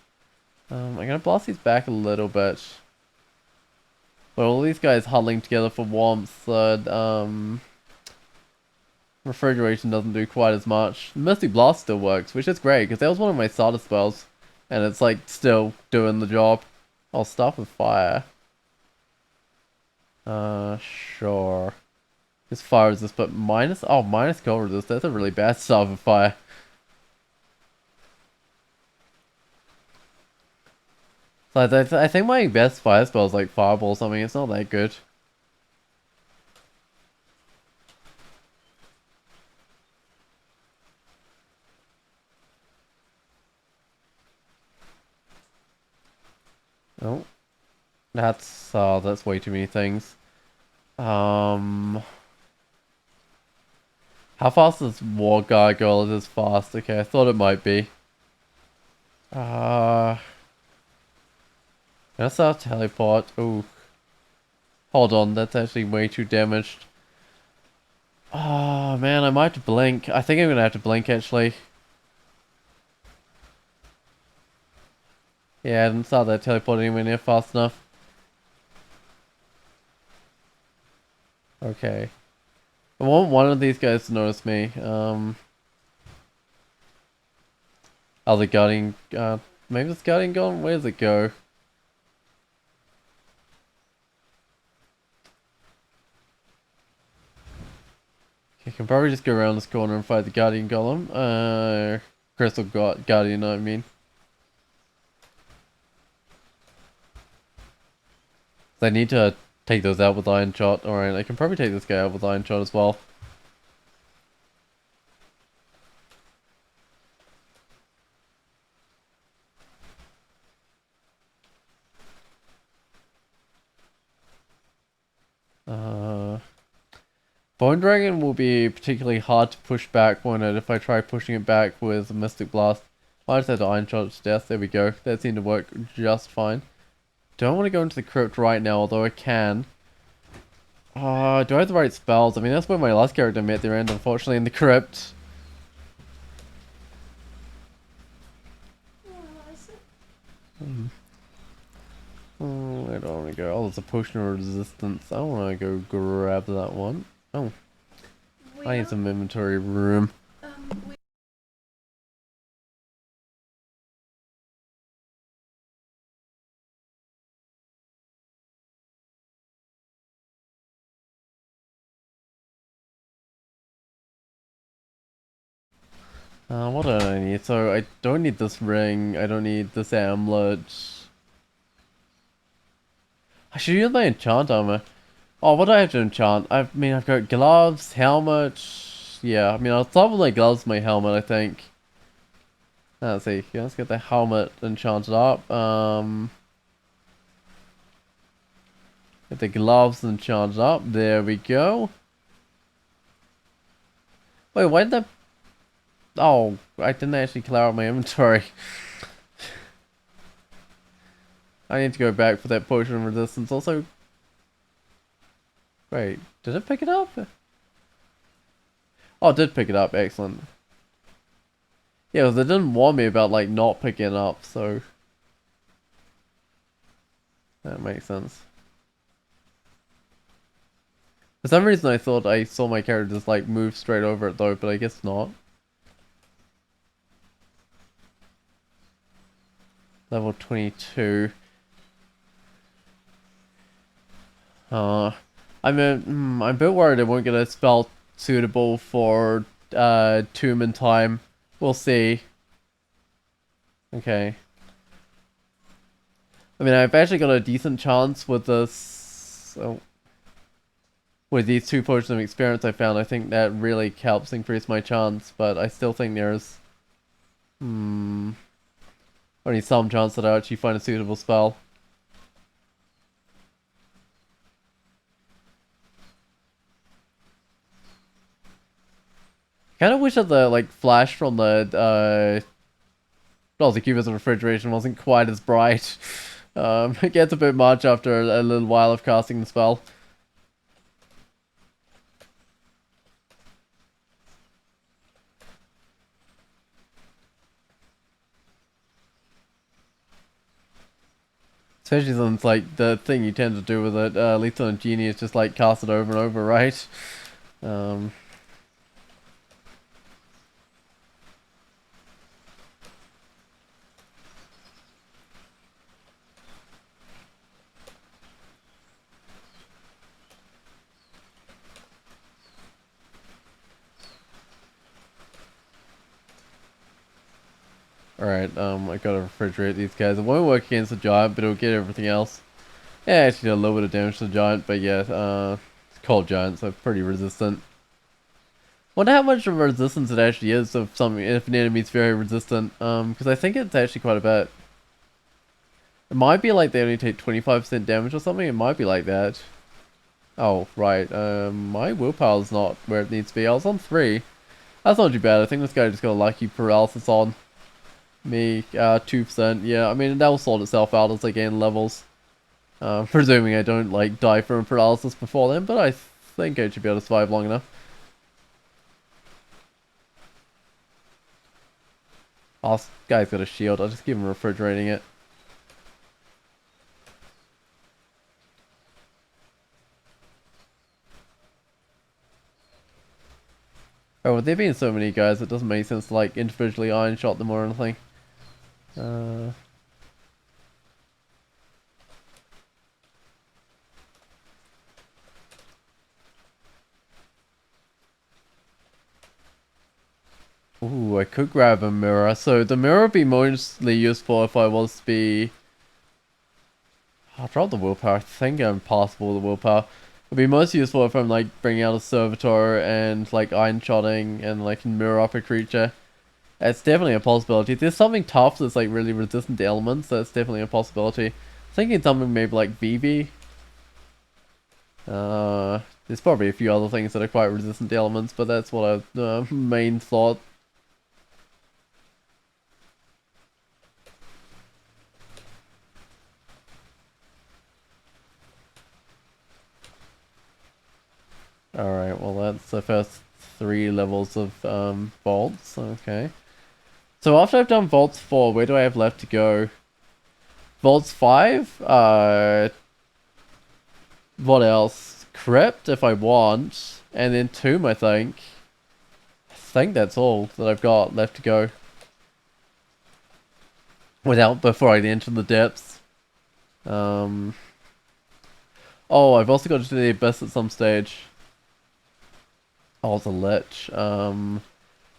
I'm going to blast these back a little bit. But all these guys huddling together for warmth, refrigeration doesn't do quite as much. Misty Blast still works, which is great, because that was one of my starter spells. And it's like still doing the job. I'll start with fire. Sure. As far as this, but minus cold resist. That's a really bad start with fire. So I think my best fire spell is like fireball or something. It's not that good. Oh, that's way too many things. How fast is War Gargoyle? It is fast. Okay, I thought it might be. That's our teleport. Ooh. Hold on, that's actually way too damaged. Oh man, I might have to blink. I think I'm gonna have to blink actually. Yeah, I didn't start that teleport anywhere near fast enough. Okay. I want one of these guys to notice me. Oh, the guardian, maybe this guardian gone? Where does it go? I can probably just go around this corner and fight the guardian golem. Crystal guardian, I mean. I need to take those out with Iron Shot. Alright, I can probably take this guy out with Iron Shot as well. Bone Dragon will be particularly hard to push back, won't it, if I try pushing it back with Mystic Blast. I just had to Iron Shot its death. There we go. That seemed to work just fine. Don't want to go into the crypt right now, although I can. Do I have the right spells? I mean, that's where my last character met their end, unfortunately, in the crypt. I don't want to go. Oh, there's a potion of resistance. I want to go grab that one. Oh. I need some inventory room. What do I need? So I don't need this ring. I don't need this amulet. I should use my enchant armor. Oh, what do I have to enchant? I mean, I've got gloves, helmet. Yeah, I mean, I'll start with my gloves, my helmet, I think. Let's see. Yeah, let's get the helmet enchanted up. Get the gloves and charge up. There we go. Wait, why did that... Oh, I didn't actually clear out my inventory. I need to go back for that potion of resistance. Also... Wait, did it pick it up? Oh, it did pick it up. Excellent. Yeah, because it didn't warn me about, like, not picking it up, so... That makes sense. For some reason I thought I saw my character just, like, move straight over it, though, but I guess not. Level 22. I'm a bit worried I won't get a spell suitable for Tomb in time. We'll see. Okay. I mean, I've actually got a decent chance with this. So, with these 2 potions of experience I found, I think that really helps increase my chance. But I still think there's only some chance that I actually find a suitable spell. Kind of wish that the like flash from the cubism refrigeration wasn't quite as bright. It gets a bit much after a little while of casting the spell. Especially since like the thing you tend to do with it, at least on a djinni, is just like cast it over and over, right? Alright, I gotta refrigerate these guys. It won't work against the giant, but it'll get everything else. Yeah, actually did a little bit of damage to the giant, but yeah, it's cold giant, so pretty resistant. Wonder how much of a resistance it actually is if an enemy's very resistant, because I think it's actually quite a bit. It might be like they only take 25% damage or something, it might be like that. Oh, right, my willpower's not where it needs to be. I was on 3. That's not too bad. I think this guy just got a lucky paralysis on me, 2%. Yeah, I mean, that will sort itself out as I gain levels. Presuming I don't, like, die from paralysis before then, but I think I should be able to survive long enough. Oh, this guy's got a shield. I'll just keep him refrigerating it. Oh, with there being so many guys, it doesn't make sense to, like, individually iron shot them or anything. Ooh, I could grab a mirror. So the mirror would be mostly useful if I was to be... I'll drop the willpower. I think I'm passable with the willpower. It'd be most useful if I'm like bringing out a servitor and like iron shotting and like mirror up a creature. It's definitely a possibility. If there's something tough that's like really resistant to elements, that's definitely a possibility. Thinking something maybe like Vivi. There's probably a few other things that are quite resistant to elements, but that's what I main thought. Alright, well that's the first 3 levels of vaults, okay. So after I've done vaults 4, where do I have left to go? Vaults 5? What else? Crypt if I want, and then Tomb I think. I think that's all that I've got left to go. Before I enter the depths. Oh, I've also got to do the Abyss at some stage. Oh, it's a lich.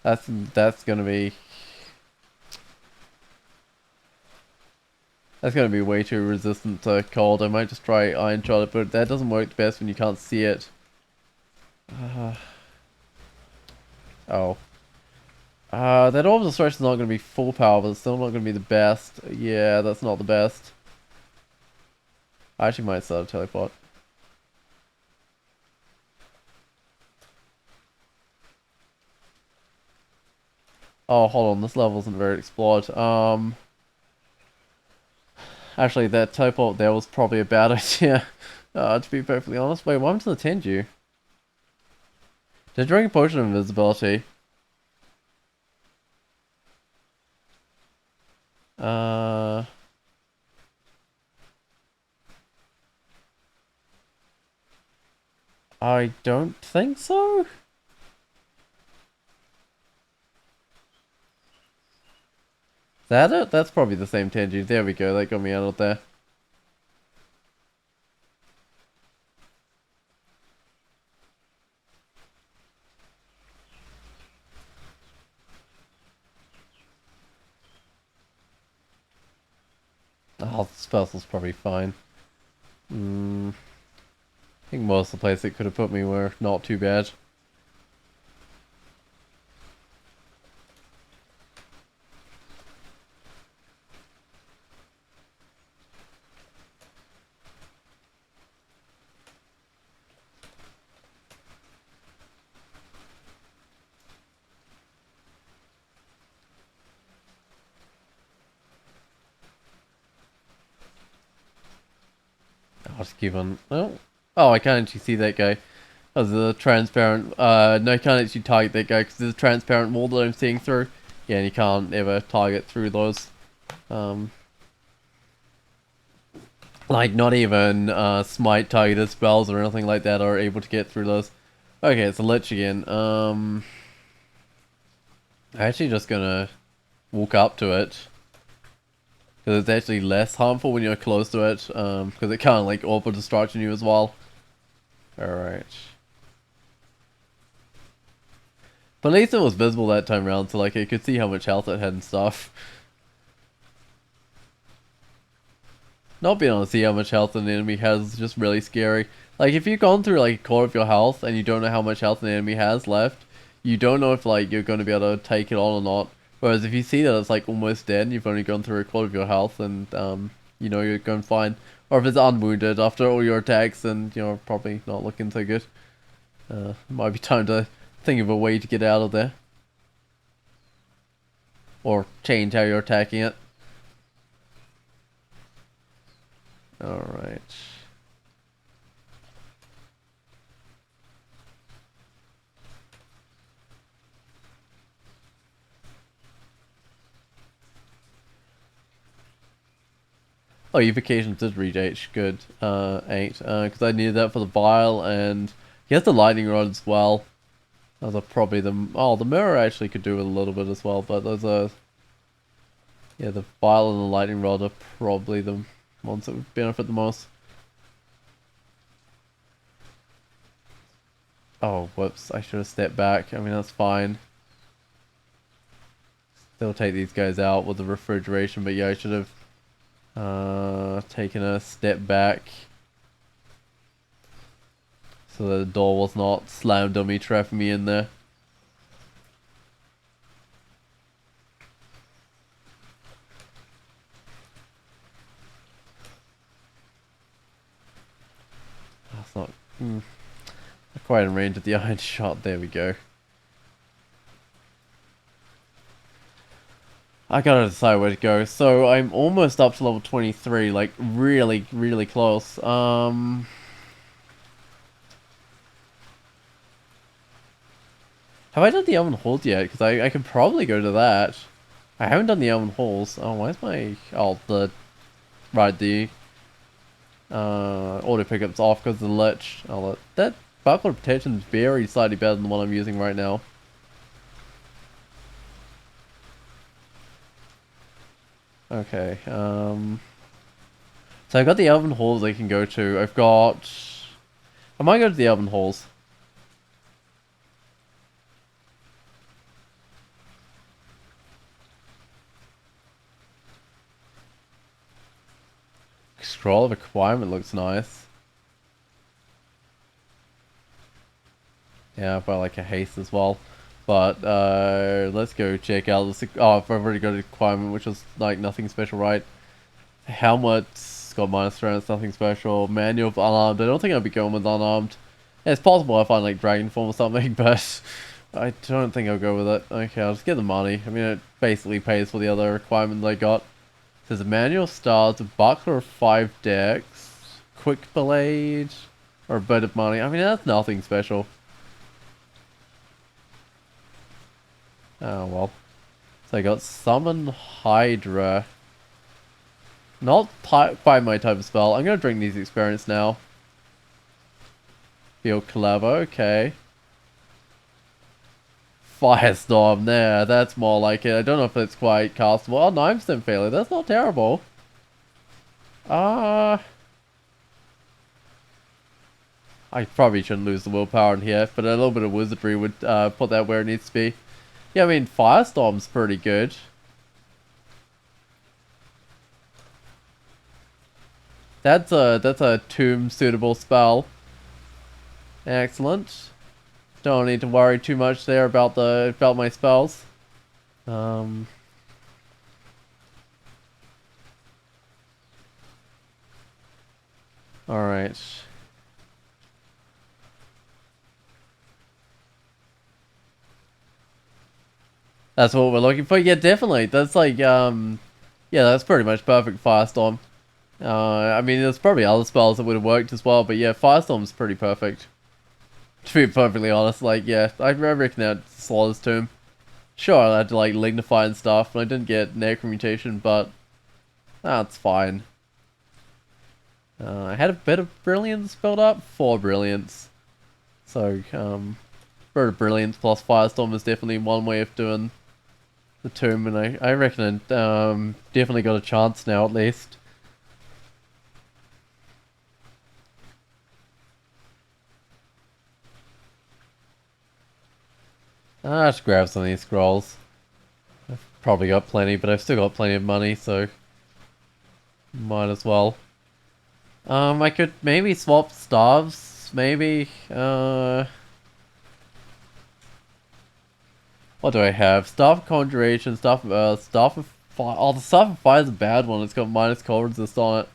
That's gonna be... That's gonna be way too resistant to cold. I might just try Iron Shot it, but that doesn't work the best when you can't see it. Oh. That Orb of Destruction is not gonna be full power, but it's still not gonna be the best. Yeah, that's not the best. I actually might start a teleport. Oh, hold on, this level isn't very explored. Actually, that teleport there was probably a bad idea. To be perfectly honest. Wait, what happened to the Tenju? Did I drink a potion of invisibility? Uh... I don't think so? Is that it? That's probably the same Tenju. There we go, that got me out of there. Oh, the spell's probably fine. I think most of the places it could have put me were not too bad. I'll just keep on. Oh, I can't actually see that guy. There's a transparent. No, I can't actually target that guy because there's a transparent wall that I'm seeing through. Yeah, and you can't ever target through those. Like, not even smite targeted spells or anything like that are able to get through those. Okay, it's a lich again. I'm actually just gonna walk up to it. Because it's actually less harmful when you're close to it. Because it can't, like, auto-destruction you as well. Alright. But at least it was visible that time around, so, like, I could see how much health it had and stuff. Not being able to see how much health an enemy has is just really scary. Like, if you've gone through, like, a quarter of your health and you don't know how much health an enemy has left, you don't know if, like, you're going to be able to take it on or not. Whereas if you see that it's, like, almost dead and you've only gone through a quarter of your health and, you know you're going fine. Or if it's unwounded after all your attacks, then you're probably not looking so good. Might be time to think of a way to get out of there. Or change how you're attacking it. Alright. Oh, evocation did reach H. Good. 8. Because I needed that for the vial, and he has the lightning rod as well. Those are probably the... Oh, the mirror actually could do with a little bit as well, but those are... Yeah, the vial and the lightning rod are probably the ones that would benefit the most. Oh, whoops. I should have stepped back. I mean, that's fine. Still take these guys out with the refrigeration, but yeah, I should have taken a step back so that the door was not slammed on me, trapping me in there. That's not quite in range of the iron shot. There we go. I gotta decide where to go. So I'm almost up to level 23, like really, really close. Have I done the Elven Halls yet? Because I could probably go to that. I haven't done the Elven Halls. Oh, where's my... Oh, the... Right, the... auto pickup's off because of the lich. Oh, that buckler protection is very slightly better than the one I'm using right now. Okay, so I've got the Elven Halls I can go to. I've got... I might go to the Elven Halls. Scroll of Acquirement looks nice. Yeah, I've got like a haste as well. But let's go check out the... Oh, I've already got an Acquirement, which is like nothing special, right? Helmet's got minus strength, nothing special. Manual of Unarmed. I don't think I'll be going with Unarmed. Yeah, it's possible I find like Dragon Form or something, but I don't think I'll go with it. Okay, I'll just get the money. I mean, it basically pays for the other requirements I got. It says manual stars, a buckler of 5 decks, quick blade, or a bit of money. I mean, that's nothing special. Oh well. So I got summon Hydra. Not quite my type of spell. I'm gonna drink these experience now. Feel clever, okay. Firestorm there, that's more like it. I don't know if it's quite castable. Oh, 9% failure, that's not terrible. I probably shouldn't lose the willpower in here, but a little bit of wizardry would put that where it needs to be. Yeah, I mean, Firestorm's pretty good. That's a tomb suitable spell. Excellent. Don't need to worry too much there about my spells. Alright. That's what we're looking for. Yeah, definitely. That's like yeah, that's pretty much perfect Firestorm. I mean, there's probably other spells that would have worked as well, but yeah, Firestorm's pretty perfect. To be perfectly honest, like, yeah, I reckon that Slaughter's Tomb. Sure, I had to, like, Lignify and stuff, and I didn't get Necromutation, but that's fine. I had a bit of Brilliance built up, 4 Brilliance. So, bit of Brilliance plus Firestorm is definitely one way of doing the Tomb, and I reckon it definitely got a chance now, at least. I'll just grab some of these scrolls. I've probably got plenty, but I've still got plenty of money, so might as well. I could maybe swap staves, maybe. What do I have? Staff of Conjuration, Staff of Earth, Staff of Fire. Oh, the Staff of Fire is a bad one. It's got minus cold resist on it.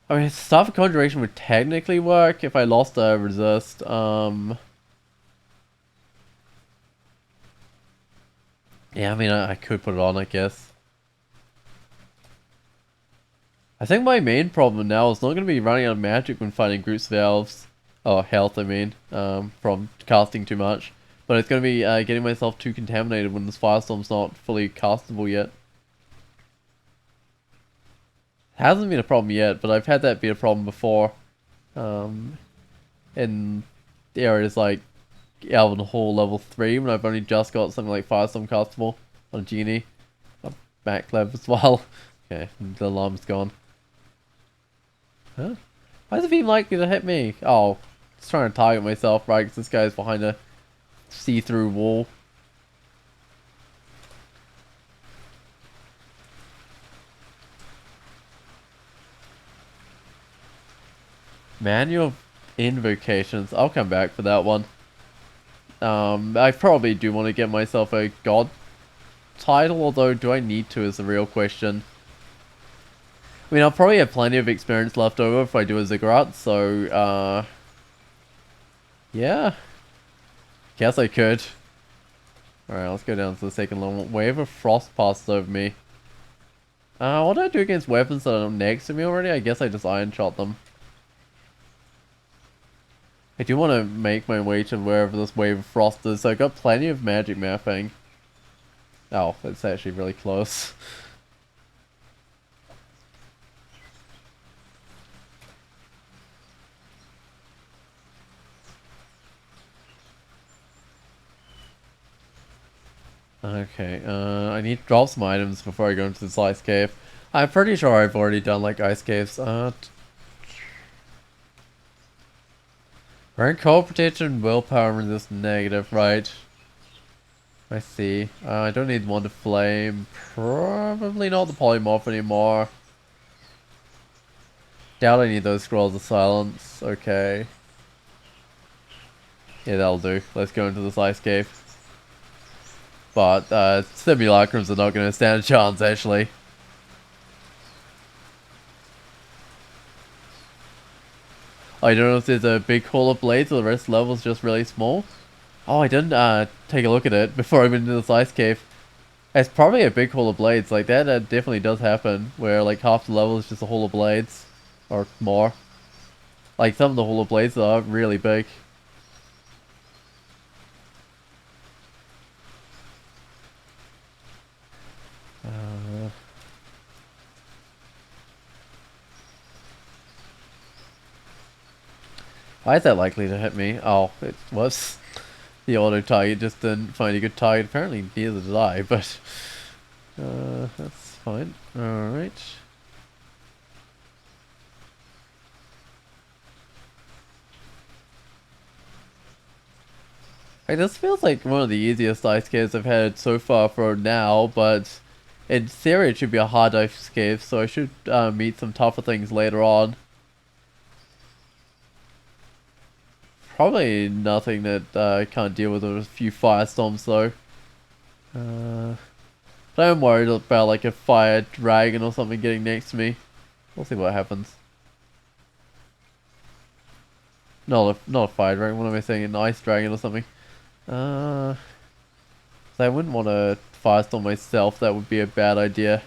I mean, Staff of Conjuration would technically work if I lost a resist. Yeah, I mean, I could put it on, I guess. I think my main problem now is not going to be running out of magic when fighting groups of elves. Oh, health, I mean, from casting too much. But it's going to be getting myself too contaminated when this Firestorm's not fully castable yet. Hasn't been a problem yet, but I've had that be a problem before. In areas like Elven Hall level 3 when I've only just got something like Firestorm castable on a djinni. Back clev as well. Okay, the alarm's gone. Huh? Why does it seem likely to hit me? Oh, just trying to target myself, right? Because this guy's behind a see-through wall. Manual invocations. I'll come back for that one. I probably do want to get myself a god title, although do I need to is the real question. I mean, I'll probably have plenty of experience left over if I do a Ziggurat, so, yeah. Guess I could. Alright, let's go down to the second level. Wave of Frost passes over me. What do I do against weapons that are next to me already? I guess I just Iron Shot them. I do want to make my way to wherever this Wave of Frost is, so I've got plenty of magic mapping. Oh, that's actually really close. Okay, I need to drop some items before I go into this ice cave. I'm pretty sure I've already done like ice caves. Rank cold protection, willpower resist negative, right? I see. I don't need one to flame. Probably not the polymorph anymore. Doubt I need those scrolls of silence. Okay. Yeah, that'll do. Let's go into this ice cave. But simulacrums are not going to stand a chance, actually. I don't know if there's a big hall of blades or the rest of the level's just really small. Oh, I didn't take a look at it before I went into this ice cave. It's probably a big hole of blades. Like that definitely does happen, where like half the level is just a hole of blades, or more. Like some of the hole of blades are really big. Uh, why is that likely to hit me? Oh, it was. The auto target just didn't find a good target. Apparently neither did I, but that's fine. Alright. Hey, this feels like one of the easiest ice caves I've had so far for now, but in theory it should be a hard ice cave, so I should meet some tougher things later on. Probably nothing that I can't deal with a few firestorms though. But I'm worried about like a fire dragon or something getting next to me. We'll see what happens. Not a fire dragon, what am I saying? An ice dragon or something. So I wouldn't want to firestorm myself, that would be a bad idea.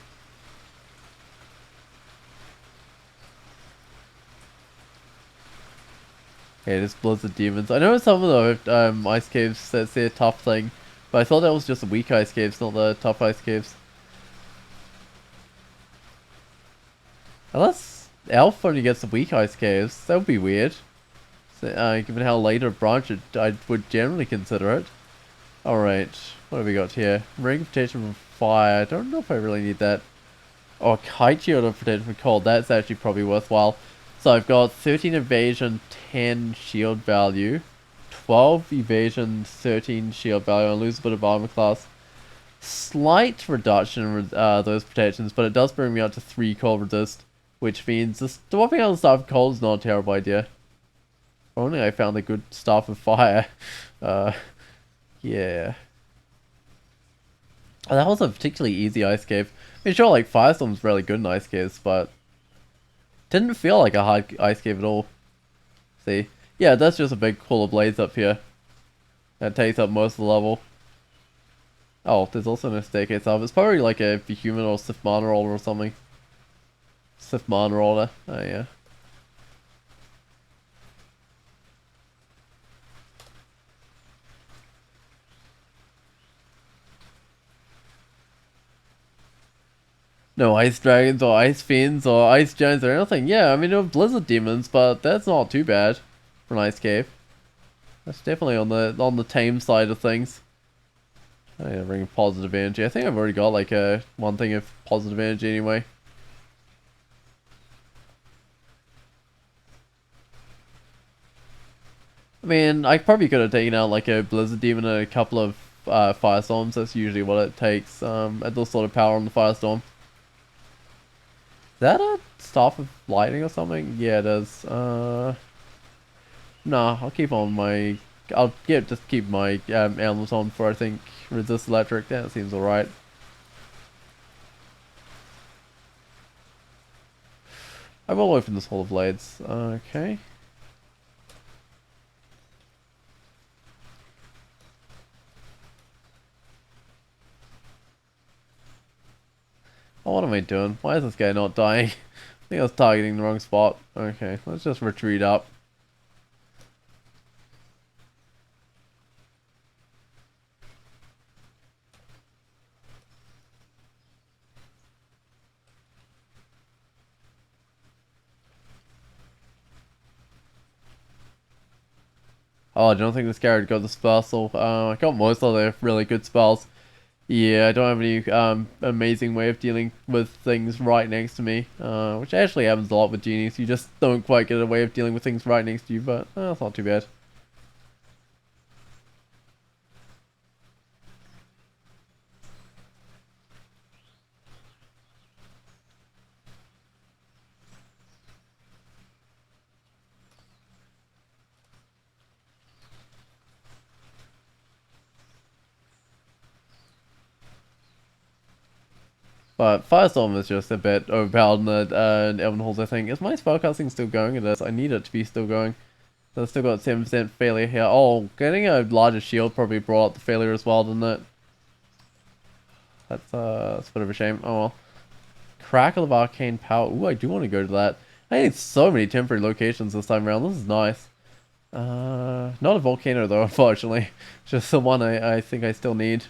Okay, this blizzard demons. I know some of the ice caves that say a tough thing, but I thought that was just the weak ice caves, not the tough ice caves. Unless Elf only gets the weak ice caves, that would be weird. So, given how later branch it, I would generally consider it. Alright, what have we got here? Ring of protection from fire. I don't know if I really need that. Oh, kite shield of protection from cold. That's actually probably worthwhile. So I've got 13 evasion, 10 shield value, 12 evasion, 13 shield value. I lose a bit of armor class. Slight reduction in those protections, but it does bring me up to 3 cold resist, which means just swapping out the Staff of Cold is not a terrible idea. If only I found a good Staff of Fire. Yeah. Oh, that was a particularly easy ice cave. I mean, sure, like, Firestorm's really good in ice caves, but didn't feel like a hard ice cave at all. See? Yeah, that's just a big pool of blades up here. That takes up most of the level. Oh, there's also no staircase up. It's probably like a human or Sith mana roller or something. Sith mana roller. Oh, yeah. No ice dragons or ice fiends or ice giants or anything. Yeah, I mean, there were blizzard demons, but that's not too bad for an ice cave. That's definitely on the tame side of things. Oh yeah, bring positive energy. I think I've already got like a one thing of positive energy anyway. I mean, I probably could have taken out like a blizzard demon and a couple of firestorms. That's usually what it takes at this sort of power on the firestorm. Is that a staff of lightning or something? Yeah, it is. Nah, I'll keep on my. Just keep my elements on for I think resist electric. That seems alright. I will open this Hall of Blades. Okay. Oh, what am I doing? Why is this guy not dying? I think I was targeting the wrong spot. Okay, let's just retreat up. Oh, I don't think this guy got the spell, so I got most of the really good spells. Yeah, I don't have any amazing way of dealing with things right next to me, which actually happens a lot with genies. You just don't quite get a way of dealing with things right next to you, but it's not too bad. But Firestorm is just a bit overpowered in the Elven Halls, I think. Is my spellcasting still going? It is. I need it to be still going. So I've still got 7% failure here. Oh, getting a larger shield probably brought up the failure as well, didn't it? That's a bit of a shame. Oh well. Crackle of Arcane Power. Ooh, I do want to go to that. I need so many temporary locations this time around. This is nice. Not a volcano though, unfortunately. Just the one I think I still need.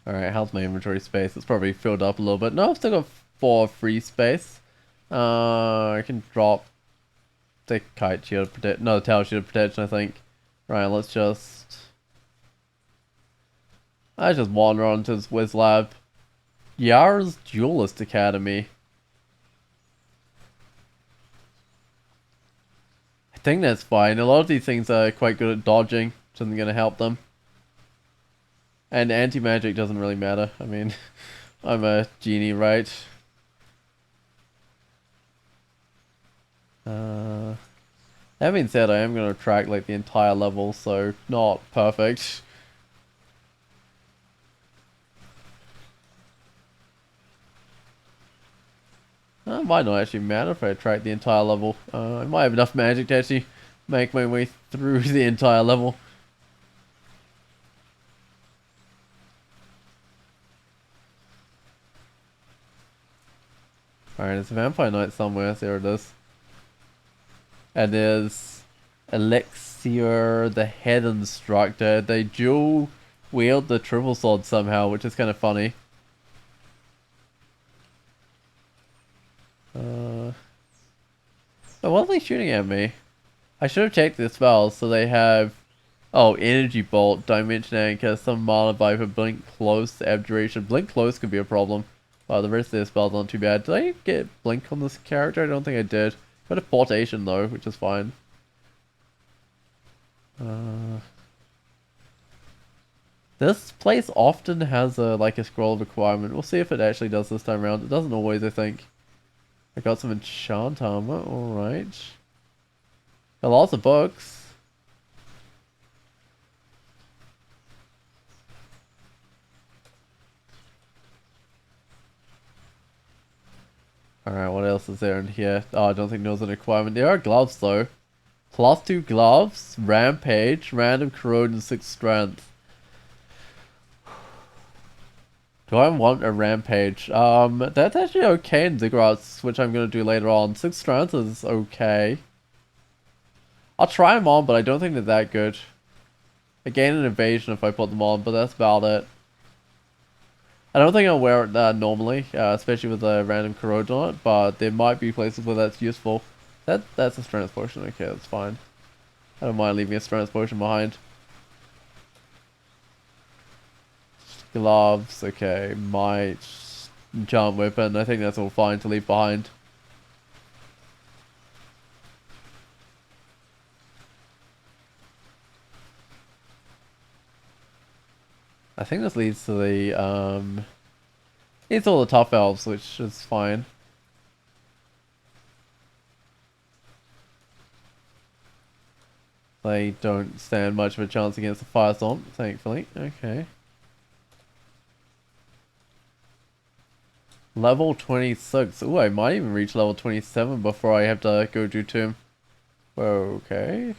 Alright, how's my inventory space? It's probably filled up a little bit. No, I've still got 4 free space. I can drop the kite shield protect. No, the tower shield protection, I think. Right, let's just. I just wander on to this Wiz Lab. Yara's Duelist Academy. I think that's fine. A lot of these things are quite good at dodging, which isn't going to help them. And anti-magic doesn't really matter. I mean, I'm a genie, right? That being said, I am going to track like the entire level, so not perfect. It might not actually matter if I track the entire level. I might have enough magic to actually make my way through the entire level. Alright, there's a vampire knight somewhere. There it is. And there's Elixir, the head instructor. They dual wield the triple sword somehow, which is kind of funny. But what are they shooting at me? I should have checked their spells. So they have, energy bolt, dimension anchor, some mana viper, blink close, abjuration. Blink close could be a problem. Wow, the rest of their spells aren't too bad. Did I get blink on this character? I don't think I did. Got a portation though, which is fine. This place often has a scroll requirement. We'll see if it actually does this time around. It doesn't always, I think. I got some enchant armor. Alright. Got lots of books. Alright, what else is there in here? Oh, I don't think there's a requirement. There are gloves though. +2 gloves, rampage, random corrode, and 6 strength. Do I want a rampage? That's actually okay in Ziggurat, which I'm gonna do later on. 6 strength is okay. I'll try them on, but I don't think they're that good. I gain an evasion if I put them on, but that's about it. I don't think I'll wear it normally, especially with a random corrode on it, but there might be places where that's useful. That's a strength potion, okay, that's fine. I don't mind leaving a strength potion behind. Gloves, okay, might, enchant weapon, I think that's all fine to leave behind. I think this leads to the, it's all the tough elves, which is fine. They don't stand much of a chance against the Firestorm, thankfully. Okay. Level 26. Ooh, I might even reach level 27 before I have to go do Tomb. Okay.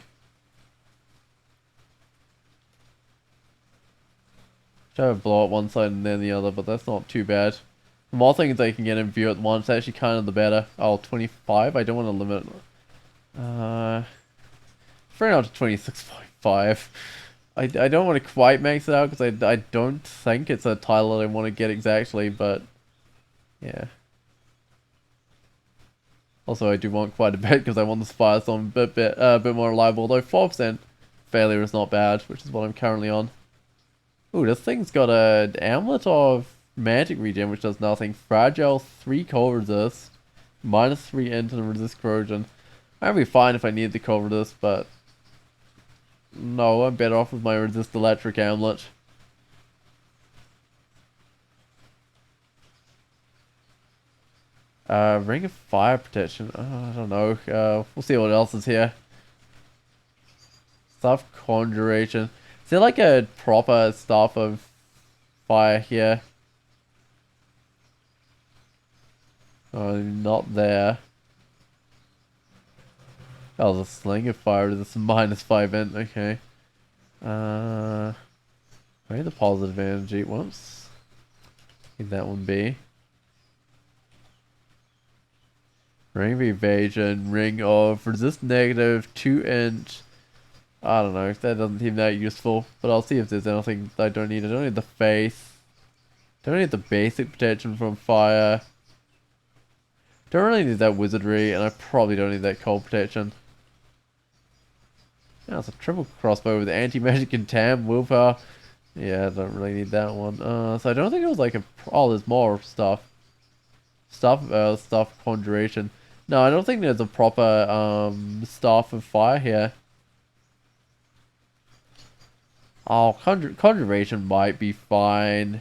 Try to blow up one side and then the other, but that's not too bad. The more things I can get in view at once, actually kind of the better. Oh, 25? I don't want to limit. Bring it out to 26.5. I don't want to quite max it out because I don't think it's a title that I want to get exactly, but yeah. Also, I do want quite a bit because I want the Firestorm a bit more reliable, although 4% failure is not bad, which is what I'm currently on. Ooh, this thing's got an amulet of magic regen, which does nothing. Fragile, 3 cold resist, -3 int and resist corrosion. I'd be fine if I needed the cold resist, but no, I'm better off with my resist electric amulet. Ring of fire protection. I don't know. We'll see what else is here. Stuff conjuration. Is there like a proper staff of fire here? Oh, not there. Oh, the sling of fire. This is -5 int. Okay. Where the positive energy? Whoops. Leave that one be. Ring of evasion. Ring of resist negative 2 int. I don't know. That doesn't seem that useful. But I'll see if there's anything that I don't need. I don't need the faith. Don't need the basic protection from fire. Don't really need that wizardry, and I probably don't need that cold protection. Yeah, it's a triple crossbow with anti-magic and tam willpower. Yeah, I don't really need that one. So I don't think it was like a... Oh, there's more stuff. Stuff conjuration. No, I don't think there's a proper, staff of fire here. Oh, conjuration might be fine.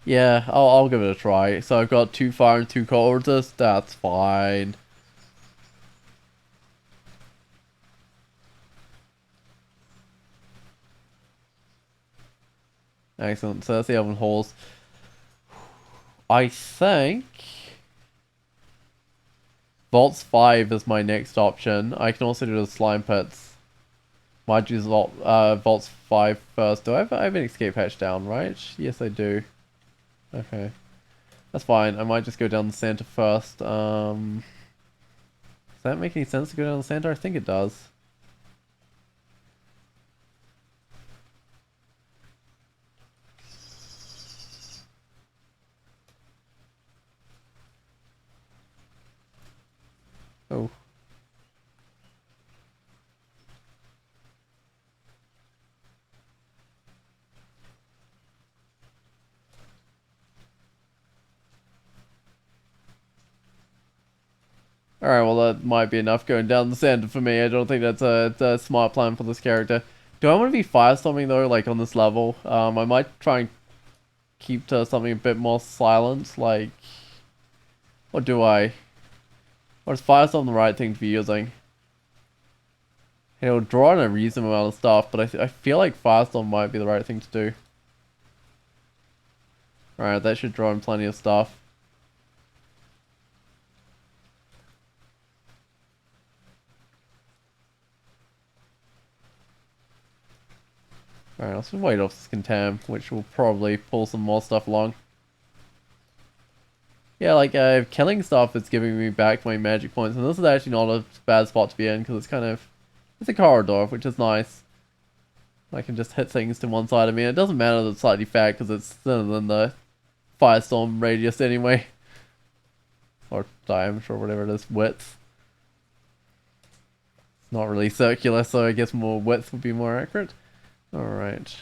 Yeah, I'll give it a try. So I've got 2 fire and 2 cold resist. That's fine. Excellent. So that's the 11 holes. I think Vaults 5 is my next option. I can also do the slime pits. Might use Vaults 5 first. Do I have an escape hatch down, right? Yes, I do. Okay. That's fine. I might just go down the center first. Does that make any sense to go down the center? I think it does. Oh. Alright, well that might be enough going down the center for me. I don't think that's a smart plan for this character. Do I want to be firestorming though, like on this level? I might try and keep to something a bit more silent, like... Or do I? Or is firestorm the right thing to be using? It'll draw in a reasonable amount of stuff, but I feel like firestorm might be the right thing to do. Alright, that should draw in plenty of stuff. Alright, let's just wait off this contam, which will probably pull some more stuff along. Yeah, like, killing stuff is giving me back my magic points, and this is actually not a bad spot to be in, because it's kind of... It's a corridor, which is nice. I can just hit things to one side of me. It doesn't matter that it's slightly fat, because it's thinner than the firestorm radius anyway. Or diameter, or whatever it is, width. It's not really circular, so I guess more width would be more accurate. Alright.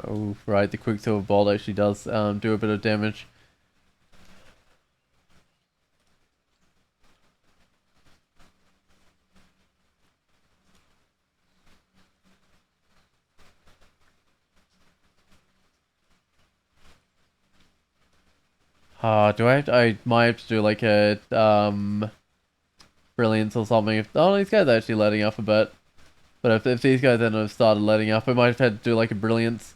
Oh, right, the Quicksilver Bolt actually does do a bit of damage. I might have to do like a brilliance or something. Oh, these guys are actually letting up a bit. But if these guys hadn't have started letting up, I might have had to do like a brilliance.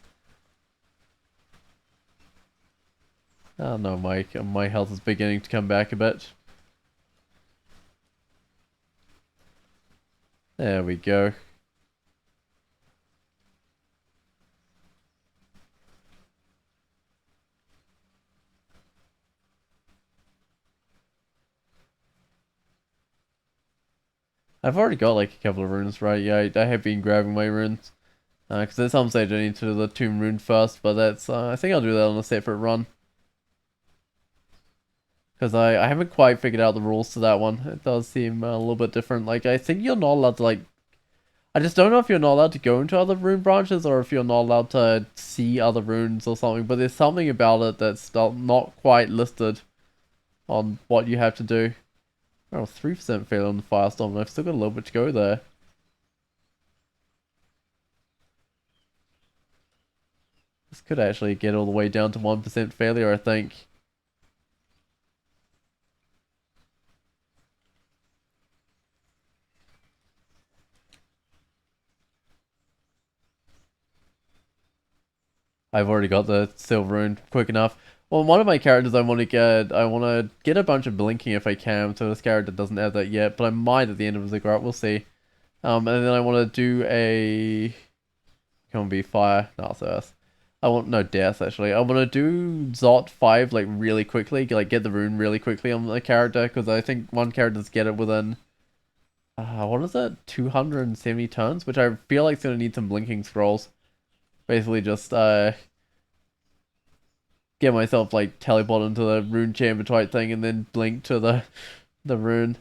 Oh no, my health is beginning to come back a bit. There we go. I've already got like a couple of runes, right? Yeah, I have been grabbing my runes. Because at some stage I need to do the tomb rune first, but that's, I think I'll do that on a separate run. Because I haven't quite figured out the rules to that one. It does seem a little bit different. Like, I think you're not allowed to, like... I just don't know if you're not allowed to go into other rune branches, or if you're not allowed to see other runes or something, but there's something about it that's not quite listed. on what you have to do. Oh, 3% failure on the Firestorm, and I've still got a little bit to go there. This could actually get all the way down to 1% failure, I think. I've already got the silver rune quick enough. Well, one of my characters I want to get a bunch of blinking if I can, so this character doesn't have that yet, but I might at the end of Ziggurat, we'll see. And then I want to do a... Can be fire? No, it's earth. I want, no, death actually. I want to do Zot 5 like really quickly, like get the rune really quickly on the character, because I think one character's get it within, what is it? 270 turns, which I feel like it's going to need some blinking scrolls. Basically just, get myself like teleport into the rune chamber type thing and then blink to the rune.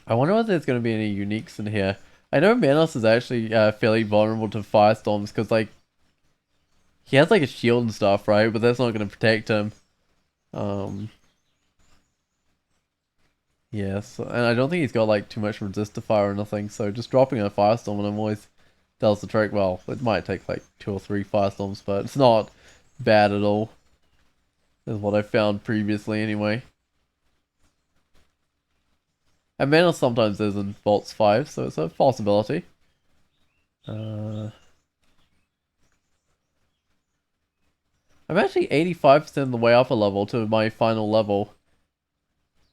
I wonder if there's going to be any uniques in here. I know Manos is actually fairly vulnerable to firestorms because like he has like a shield and stuff, right? But that's not going to protect him. Yes, and I don't think he's got like too much resist to fire or nothing. So just dropping a firestorm on him always does the trick. Well, it might take like 2 or 3 firestorms, but it's not bad at all. Is what I found previously anyway. And Manos sometimes is in Vaults 5, so it's a possibility. I'm actually 85% of the way up a level to my final level.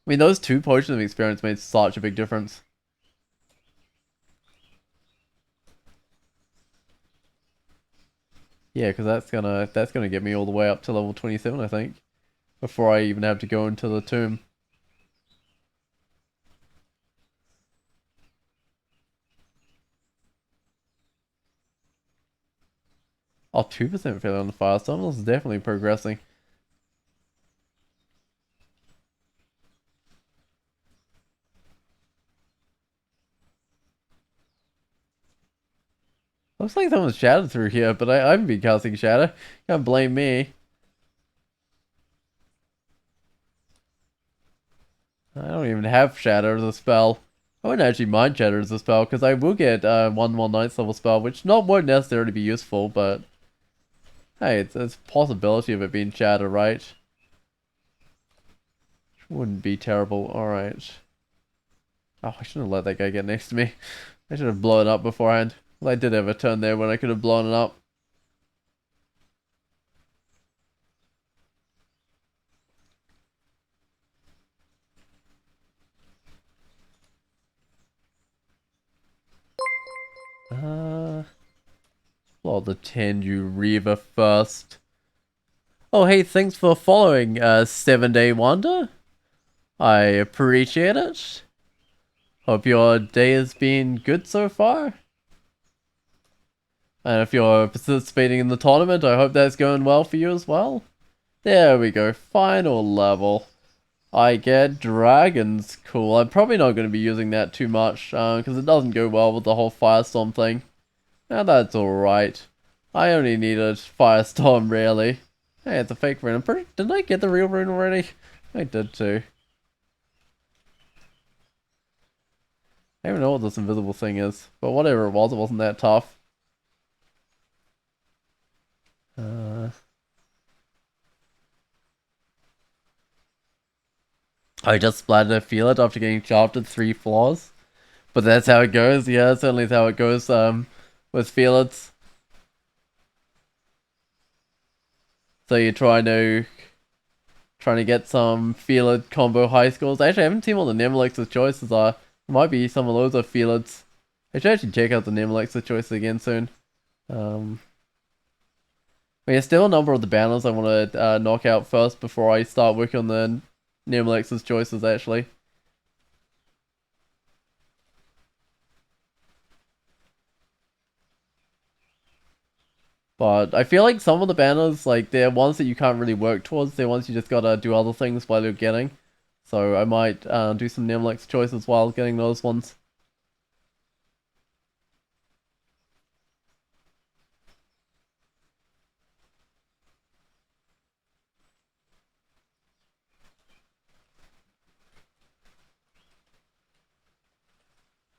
I mean, those 2 potions of experience made such a big difference. Yeah, because that's gonna get me all the way up to level 27, I think, before I even have to go into the tomb. Oh, 2% failure on the firestorm. This is definitely progressing. Looks like someone's shattered through here, but I haven't been casting shatter. Can't blame me. I don't even have shatter as a spell. I wouldn't actually mind shatter as a spell, because I will get one more ninth level spell, which won't necessarily be useful, but hey, it's a possibility of it being shatter, right? Wouldn't be terrible. Alright. Oh, I shouldn't have let that guy get next to me. I should have blown it up beforehand. Well, I did have a turn there when I could have blown it up. Well, the Tenju Reaver first. Oh, hey, thanks for following, 7 Day Wonder. I appreciate it. Hope your day has been good so far. And if you're participating in the tournament, I hope that's going well for you as well. There we go, final level. I get dragons, cool. I'm probably not going to be using that too much, because it doesn't go well with the whole firestorm thing. Now that's alright. I only needed firestorm, really. Hey, it's a fake rune. Didn't I get the real rune already? I did too. I don't even know what this invisible thing is, but whatever it wasn't that tough. I just splattered a feel it after getting shafted 3 floors. But that's how it goes, yeah, certainly is how it goes, with Felix. So you're trying to get some Felix combo high scores. Actually, I haven't seen what the Nemelix's choices are. It might be some of those are Felix. I should actually check out the Nemelix's choices again soon. But yeah, still a number of the banners I want to knock out first before I start working on the Nemelix's choices, actually. But I feel like some of the banners, like, they're ones that you can't really work towards. They're ones you just gotta do other things while you're getting. So I might do some Nimlex choices while getting those ones.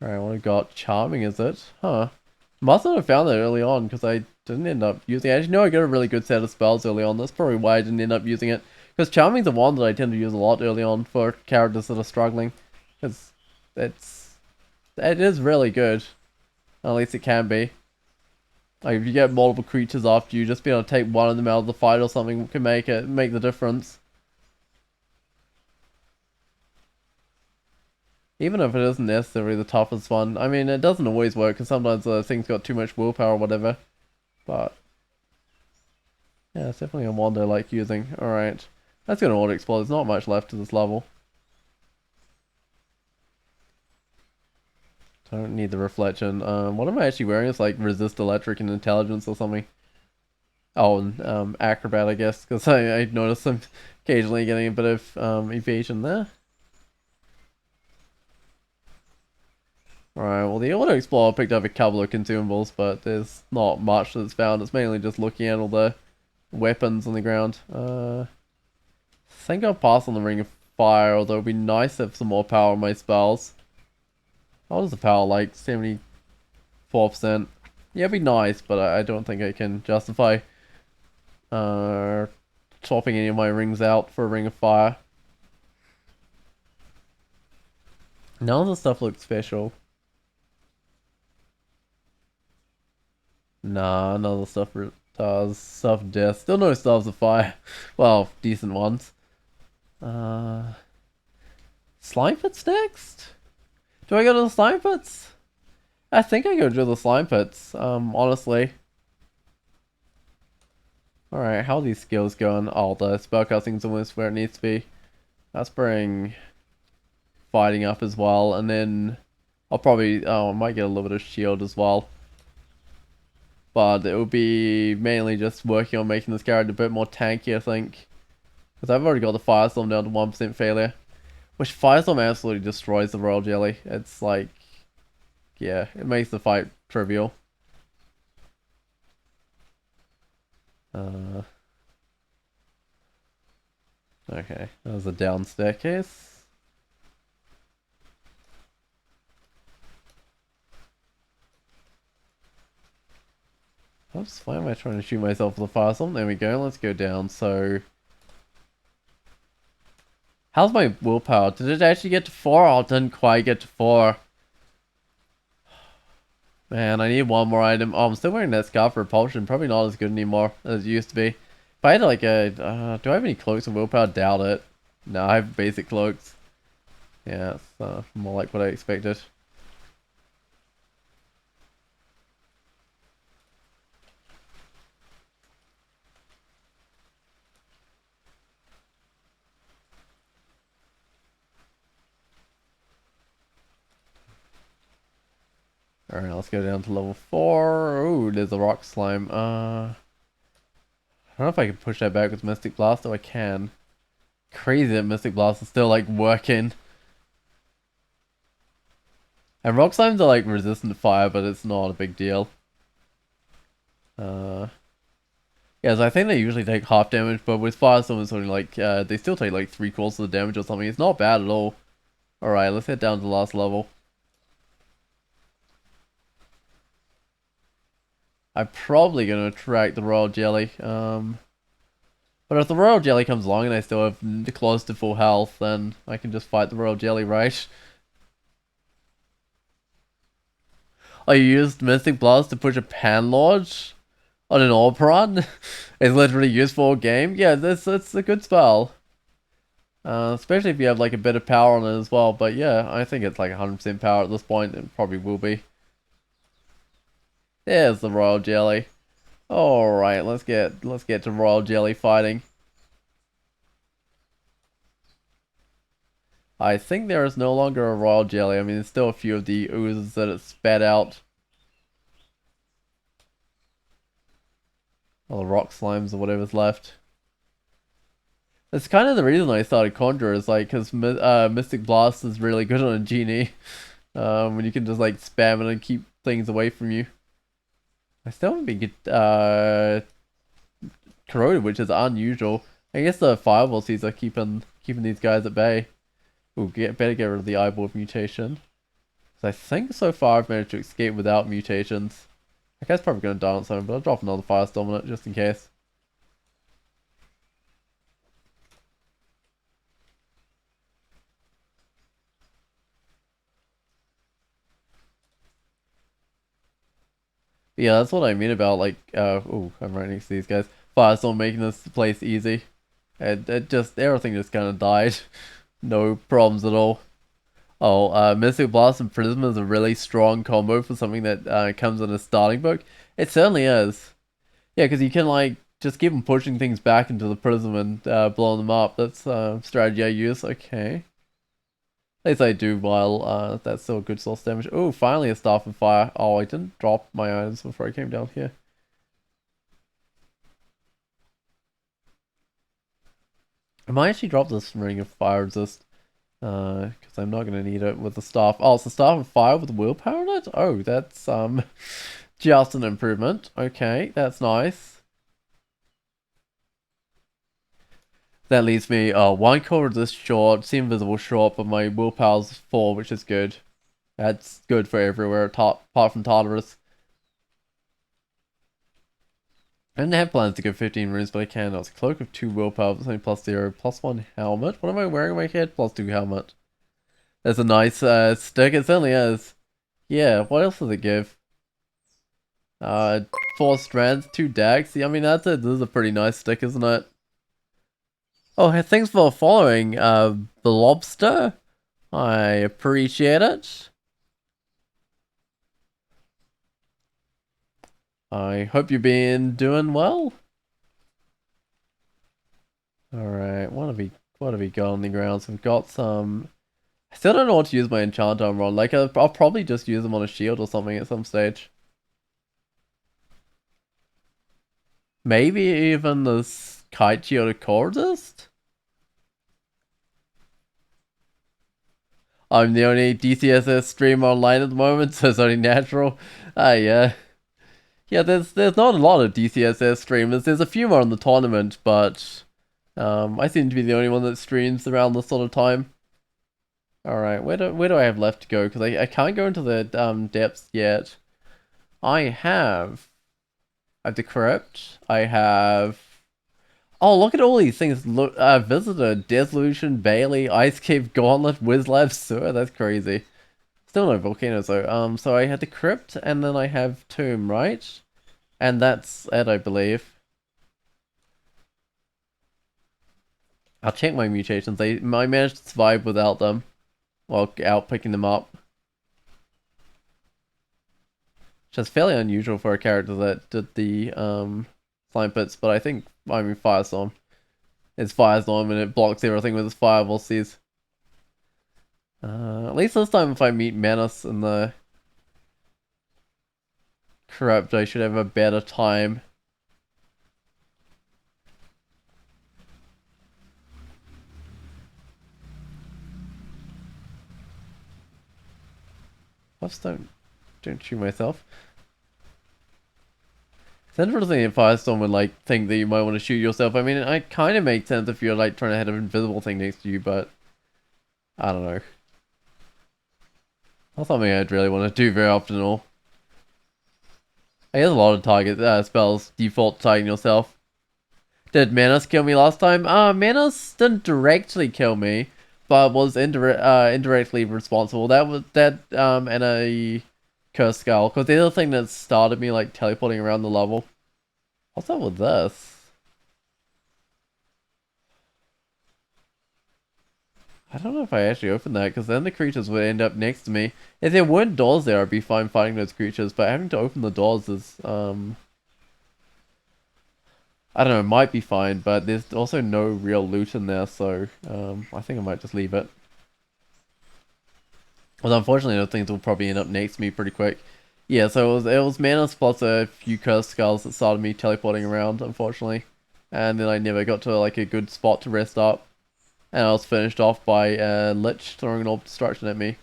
Alright, what I got? Charming, is it? Huh. Must not have found that early on, because I didn't end up using it. I actually know I got a really good set of spells early on. That's probably why I didn't end up using it. Because Charming's the one that I tend to use a lot early on for characters that are struggling. Because it is really good. At least it can be. Like, if you get multiple creatures after you, just being able to take one of them out of the fight or something can make the difference. Even if it isn't necessarily the toughest one. I mean, it doesn't always work, because sometimes the thing's got too much willpower or whatever. But yeah, it's definitely a wand I like using. Alright. That's gonna auto-explode. There's not much left to this level. Don't need the reflection. What am I actually wearing? It's like resist electric and intelligence or something. Oh, and acrobat, I guess, because I noticed I'm occasionally getting a bit of evasion there. Alright, well the Auto Explorer picked up a couple of consumables, but there's not much that's found. It's mainly just looking at all the weapons on the ground. I think I'll pass on the Ring of Fire, although it'd be nice to have some more power on my spells. What was the power, like 74%? Yeah, it'd be nice, but I don't think I can justify swapping any of my rings out for a Ring of Fire. None of the stuff looks special. Nah, none of the stuff does. Stuff death. Still no Stars of Fire. Well, decent ones. Slime Pits next? Do I go to the Slime Pits? I think I go to the Slime Pits, honestly. Alright, how are these skills going? Oh, the spellcasting's almost where it needs to be. Let's bring fighting up as well, and then I'll probably, I might get a little bit of shield as well. But it will be mainly just working on making this character a bit more tanky, I think. Because I've already got the Firestorm down to 1% failure. Which Firestorm absolutely destroys the Royal Jelly. It's like, yeah, it makes the fight trivial. Okay, that was a down staircase. Oops, why am I trying to shoot myself with a Firestorm? There we go, let's go down. So, how's my willpower? Did it actually get to 4? Oh, it didn't quite get to 4. Man, I need one more item. Oh, I'm still wearing that Scarf for Repulsion. Probably not as good anymore as it used to be. If I had like a... do I have any cloaks of willpower? Doubt it. No, I have basic cloaks. Yeah, it's more like what I expected. Alright, let's go down to level 4. Ooh, there's a rock slime. I don't know if I can push that back with Mystic Blast, though I can. Crazy that Mystic Blast is still, like, working. And rock slimes are, like, resistant to fire, but it's not a big deal. Yeah, so I think they usually take half damage, but with Firestorm it's only like, they still take, like, 3/4 of the damage or something. It's not bad at all. Alright, let's head down to the last level. I'm probably going to attract the Royal Jelly. But if the Royal Jelly comes along and I still have close to full health, then I can just fight the Royal Jelly, right? I used Mystic Blast to push a Panlord on an Operon. It's literally used for a game. Yeah, that's a good spell. Especially if you have like a bit of power on it as well. But yeah, I think it's like 100% power at this point. It probably will be. There's the Royal Jelly. Alright, let's get to Royal Jelly fighting. I think there is no longer a Royal Jelly. I mean, there's still a few of the oozes that it spat out. All the rock slimes or whatever's left. That's kind of the reason I started Conjurer, is like, because Mystic Blast is really good on a genie. When you can just like spam it and keep things away from you. I still haven't been corroded, which is unusual. I guess the fireball seeds are keeping these guys at bay. Ooh, better get rid of the eyeball mutation. So I think so far I've managed to escape without mutations. I guess probably gonna die on something, but I'll drop another firestorm on it just in case. But yeah, that's what I mean about like ooh, I'm right next to these guys. Firestorm making this place easy. It just everything just kinda died. No problems at all. Oh, Mystic Blast and Prism is a really strong combo for something that comes in a starting book. It certainly is. Yeah, because you can like just keep on pushing things back into the Prism and blowing them up. That's strategy I use. Okay. At least I do while that's still a good source damage. Oh, finally a Staff of Fire. Oh, I didn't drop my items before I came down here. I might actually drop this Ring of Fire Resist. Because I'm not going to need it with the staff. Oh, it's the Staff of Fire with willpower on it? Oh, that's just an improvement. Okay, that's nice. That leaves me one core resist short, see invisible short, but my willpower's 4, which is good. That's good for everywhere, apart from Tartarus. I didn't have plans to go 15 runes, but I can. It's a cloak of 2 willpower, it's only +0, +1 helmet. What am I wearing on my head? +2 helmet. That's a nice stick, it certainly is. Yeah, what else does it give? 4 strands, 2 dags. I mean, this is a pretty nice stick, isn't it? Oh, hey, thanks for following, the lobster. I appreciate it. I hope you've been doing well. Alright, what have we got on the ground? So we've got some... I still don't know what to use my enchanter on. Like, I'll probably just use them on a shield or something at some stage. Maybe even this kite shield of Cordist? I'm the only DCSS streamer online at the moment, so it's only natural. Yeah. Yeah, there's not a lot of DCSS streamers. There's a few more on the tournament, but I seem to be the only one that streams around this sort of time. Alright, where do I have left to go? Because I can't go into the depths yet. I have the crypt. I have... Oh, look at all these things. Look, Visitor, Dissolution, Bailey, Ice Cave, Gauntlet, Wizlab, Sewer. That's crazy. Still no volcanoes though. So I had the crypt, and then I have Tomb, right? And that's it, I believe. I'll check my mutations. I managed to survive without them. While out picking them up. Which is fairly unusual for a character that did the slime pits, but I think, I mean, Firestorm. It's Firestorm and it blocks everything with its fireball seas. At least this time if I meet Menace in the crypt, I should have a better time. Plus, don't shoot myself. It's interesting if Firestorm would like think that you might want to shoot yourself. I mean, it kind of makes sense if you're like trying to hit an invisible thing next to you, but I don't know. Not something I'd really want to do very often at all. I guess a lot of target spells default targeting yourself. Did Menace kill me last time? Menace didn't directly kill me, but was indirectly responsible. And a Cursed Skull, because the other thing that started me like teleporting around the level. What's up with this? I don't know if I actually opened that, because then the creatures would end up next to me. If there weren't doors there, I'd be fine fighting those creatures, but having to open the doors is, I don't know, it might be fine, but there's also no real loot in there, so, I think I might just leave it. Well, unfortunately, those things will probably end up next to me pretty quick. Yeah, so it was Manus plus a few cursed skulls that started me teleporting around, unfortunately. And then I never got to like a good spot to rest up. And I was finished off by a Lich throwing an orb of destruction at me.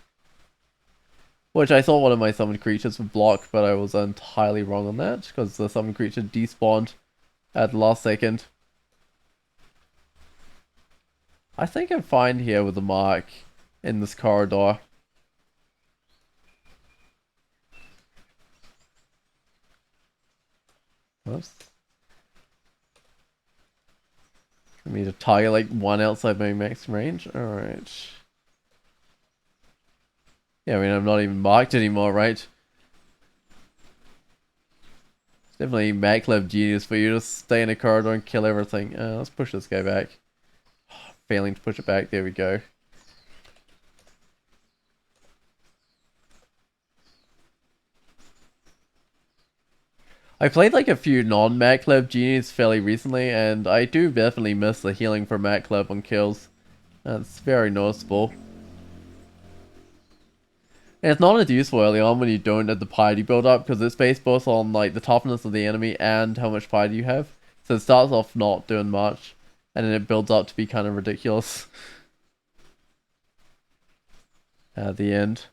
Which I thought one of my summoned creatures would block, but I was entirely wrong on that, because the summoned creature despawned at the last second. I think I'm fine here with the mark in this corridor. Oops. I need to target like one outside my max range. Alright. Yeah, I mean, I'm not even marked anymore, right? It's definitely Maclab genius for you to stay in a corridor and kill everything. Let's push this guy back. Failing to push it back. There we go. I played like a few non-Maclab genies fairly recently, and I do definitely miss the healing from Maclab on kills. That's very noticeable. And it's not as useful early on when you don't have the piety build up, because it's based both on like the toughness of the enemy and how much piety you have. So it starts off not doing much, and then it builds up to be kind of ridiculous at the end.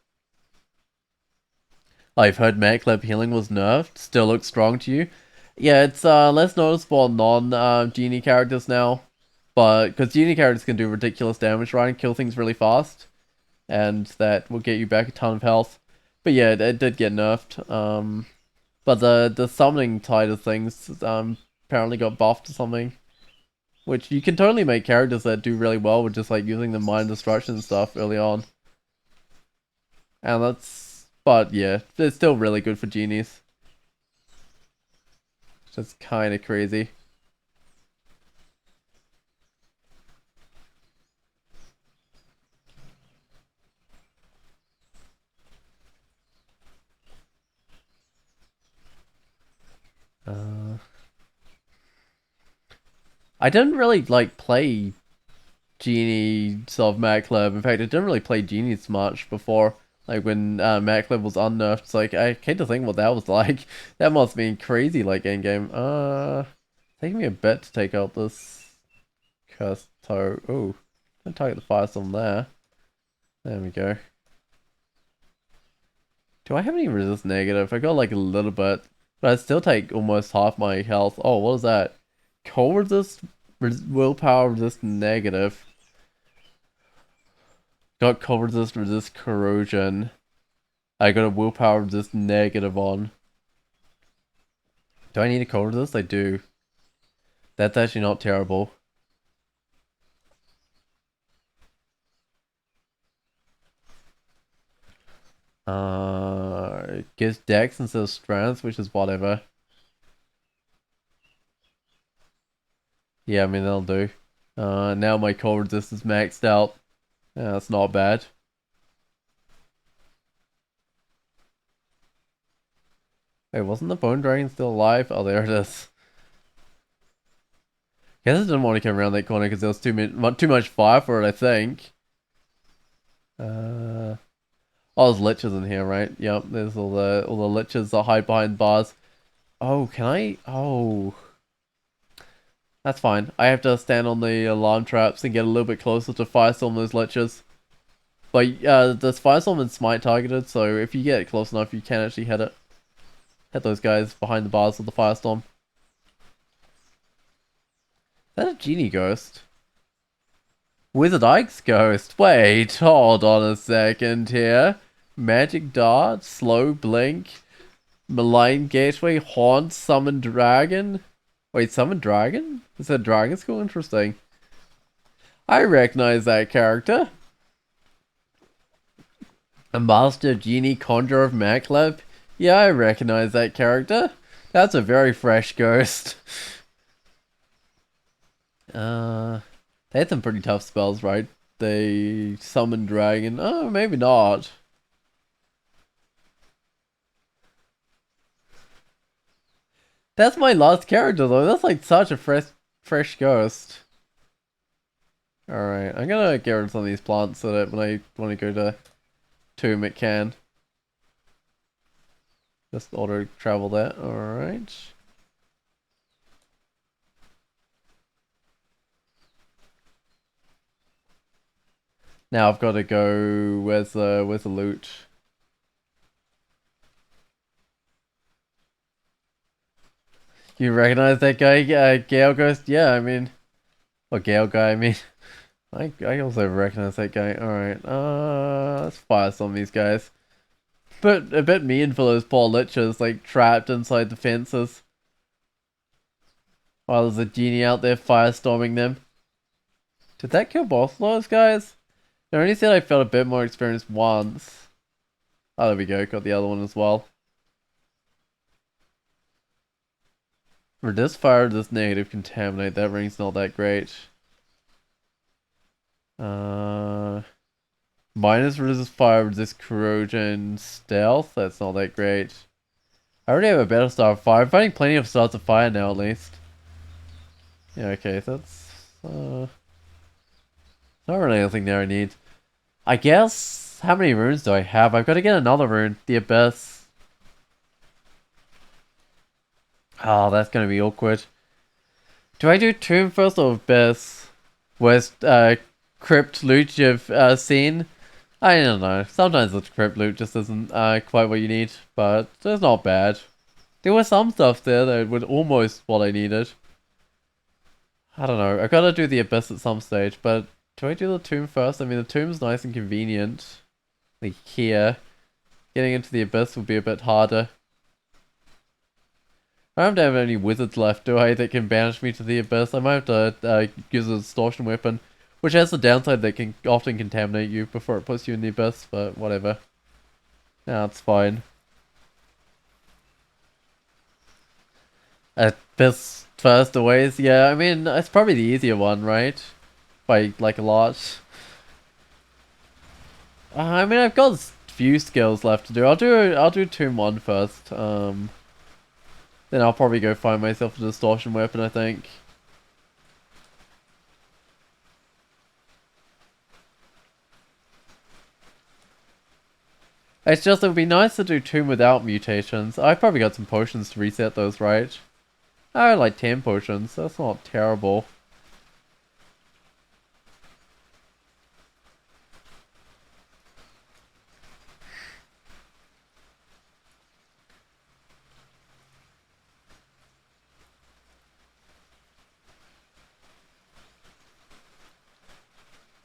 I've heard Maclab healing was nerfed, still looks strong to you. Yeah, it's less noticeable on non-genie characters now, but because genie characters can do ridiculous damage, right, and kill things really fast, and that will get you back a ton of health. But yeah, it did get nerfed. But the summoning side of things apparently got buffed or something, which you can totally make characters that do really well with just like using the mind destruction and stuff early on. And but yeah, it's still really good for genies. It's just kind of crazy. I didn't really like play Genie sort of Maclab. In fact, I didn't really play Genies much before. Like when Maclab was unnerfed, it's like I can't to think what that was like. That must have been crazy, like in game. Taking me a bit to take out this cursed toe. Oh, don't target the firestorm there. There we go. Do I have any resist negative? I got like a little bit, but I still take almost half my health. Oh, what is that? Cold resist, willpower resist negative. Got cold resist corrosion. I got a willpower resist negative on. Do I need a cold resist? I do. That's actually not terrible. It gives dex instead of strength, which is whatever. Yeah, I mean, that'll do. Now my cold resist is maxed out. Yeah, that's not bad. Wait, wasn't the bone dragon still alive? Oh, there it is. Guess I didn't want to come around that corner because there was too much fire for it, I think. Oh, there's liches in here, right? Yep, there's all the liches that hide behind bars. Oh, can I? Oh, that's fine. I have to stand on the alarm traps and get a little bit closer to firestorm those liches. But this firestorm and smite targeted, so if you get close enough, you can actually hit it. Hit those guys behind the bars of the firestorm. Is that a genie ghost? Wizard Ike's ghost. Wait, hold on a second here. Magic dart, slow blink, malign gateway, haunt, summon dragon. Wait, summon dragon? Is that dragon school? Interesting. I recognize that character. A master genie conjurer of Maclab. Yeah, I recognize that character. That's a very fresh ghost. They had some pretty tough spells, right? They summoned dragon. Oh, maybe not. That's my last character though. That's like such a fresh ghost. Alright, I'm gonna get rid of some of these plants so that when I want to go to Tomb it can. Just auto travel that. Alright. Now I've got to go. Where's the loot? You recognize that guy, Gale Ghost? Yeah, I mean, or Gale guy. I mean, I also recognize that guy. All right, let's fire some of these guys. But a bit mean for those poor lichens, like trapped inside the fences, while there's a genie out there firestorming them. Did that kill both of those guys? I only said I felt a bit more experience once. Oh, there we go. Got the other one as well. For this fire, this negative contaminate, that ring's not that great. Minus resist fire, resist corrosion, stealth, that's not that great. I already have a better start of fire. I'm finding plenty of starts of fire now at least. Yeah, okay, so that's not really anything there I need. I guess, how many runes do I have? I've got to get another rune, the Abyss. Oh, that's gonna be awkward. Do I do Tomb first or Abyss? Worst crypt loot you've seen? I don't know. Sometimes the crypt loot just isn't quite what you need, but it's not bad. There was some stuff there that was almost what I needed. I don't know. I gotta do the Abyss at some stage, but do I do the Tomb first? I mean, the Tomb's nice and convenient. Like here. Getting into the Abyss will be a bit harder. I don't have any wizards left, do I, that can banish me to the Abyss? I might have to use a distortion weapon, which has the downside that can often contaminate you before it puts you in the Abyss, but whatever. Nah, it's fine. Abyss first always, yeah, I mean, it's probably the easier one, right? By, like, a lot. I mean, I've got few skills left to do. I'll do Tomb 1 first. Then I'll probably go find myself a distortion weapon, I think. It's just, it would be nice to do Tomb without mutations. I've probably got some potions to reset those, right? I have like 10 potions, that's not terrible.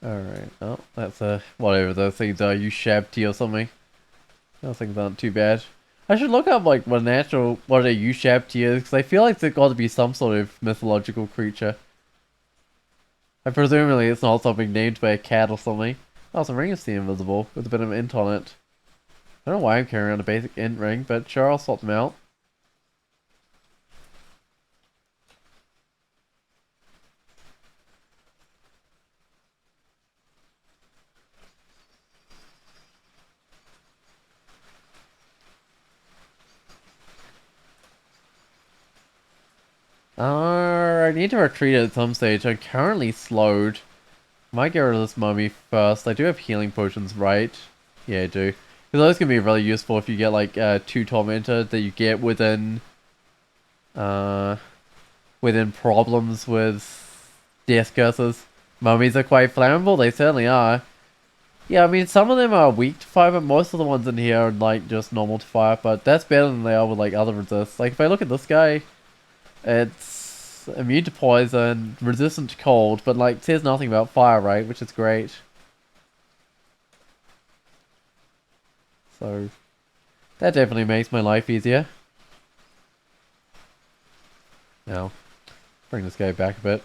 Alright, oh, that's whatever those things are, you Shabti or something. Those things aren't too bad. I should look up like what a Ushabti is, because I feel like there's got to be some sort of mythological creature. And presumably it's not something named by a cat or something. Oh, some ring is the invisible, with a bit of int on it. I don't know why I'm carrying around a basic int ring, but sure, I'll swap them out. I need to retreat at some stage. I'm currently slowed. Might get rid of this mummy first. I do have healing potions, right? Yeah, I do. Because those can be really useful if you get like 2 tormentor that you get within problems with death curses. Mummies are quite flammable, they certainly are. Yeah, I mean some of them are weak to fire, but most of the ones in here are like just normal to fire, but that's better than they are with like other resists. Like if I look at this guy, it's immune to poison, resistant to cold, but like says nothing about fire, right? Which is great. So that definitely makes my life easier. Now, bring this guy back a bit.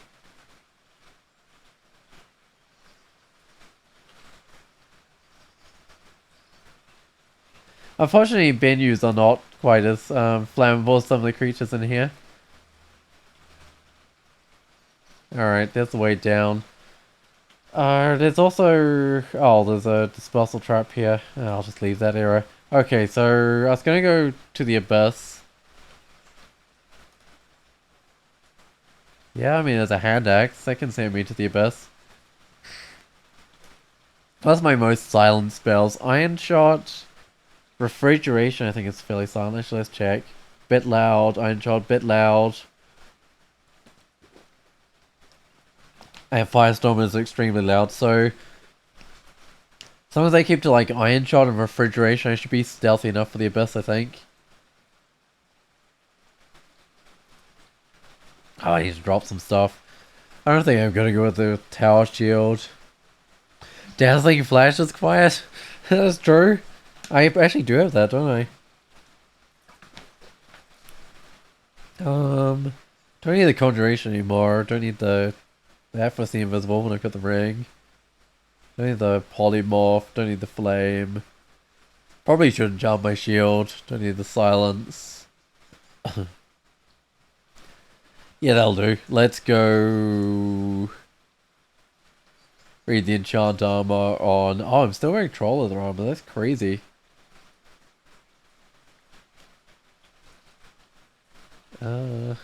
Unfortunately, Benus are not quite as flammable as some of the creatures in here. Alright, there's the way down. There's also... Oh, there's a dispersal trap here. I'll just leave that arrow. Okay, so I was going to go to the Abyss. Yeah, I mean, there's a hand axe. That can send me to the Abyss. Plus my most silent spells. Iron Shot, Refrigeration, I think it's fairly silent. Actually, let's check. Bit loud. Iron Shot, bit loud. And Firestorm is extremely loud, so as long as they keep to like Iron Shot and Refrigeration, I should be stealthy enough for the Abyss, I think. Oh, I need to drop some stuff. I don't think I'm gonna go with the Tower Shield. Dazzling Flash is quiet. That's true. I actually do have that, don't I? Don't need the Conjuration anymore. Don't need the Effortlessly Invisible when I've got the ring. Don't need the Polymorph. Don't need the Flame. Probably shouldn't jump my shield. Don't need the Silence. Yeah, that'll do. Let's go... read the Enchant Armor on... Oh, I'm still wearing Troll Leather Armor. That's crazy. Do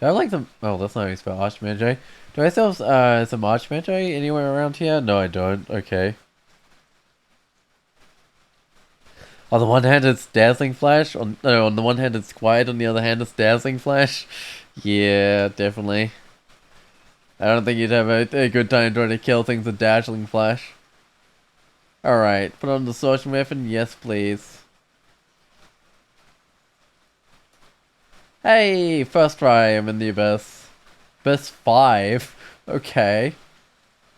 I like them? Oh, that's not used for Archmage. Do I still have some Archmage anywhere around here? No, I don't. Okay. On the one hand, it's Dazzling Flash. On the one hand, it's Quiet. On the other hand, it's Dazzling Flash. Yeah, definitely. I don't think you'd have a good time trying to kill things with Dazzling Flash. Alright, put on the Distortion Weapon. Yes, please. Hey, first try, I'm in the Abyss. Abyss 5. Okay.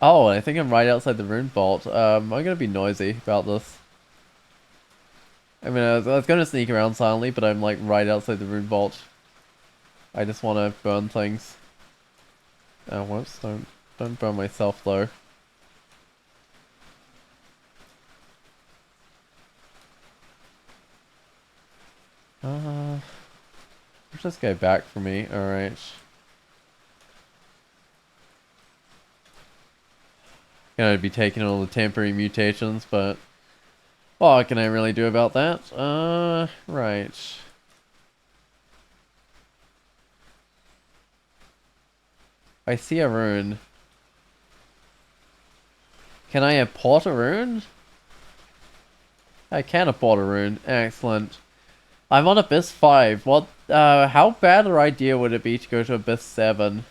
Oh, I think I'm right outside the Rune Vault. I'm gonna be noisy about this. I mean, I was gonna sneak around silently, but I'm like right outside the Rune Vault. I just wanna burn things. Oh, whoops, don't burn myself though. Let's just go back for me, alright. Gonna be taking all the temporary mutations, but what can I really do about that? Right. I see a rune. Can I import a rune? I can import a rune. Excellent. I'm on Abyss 5. What? How bad an idea would it be to go to Abyss 7?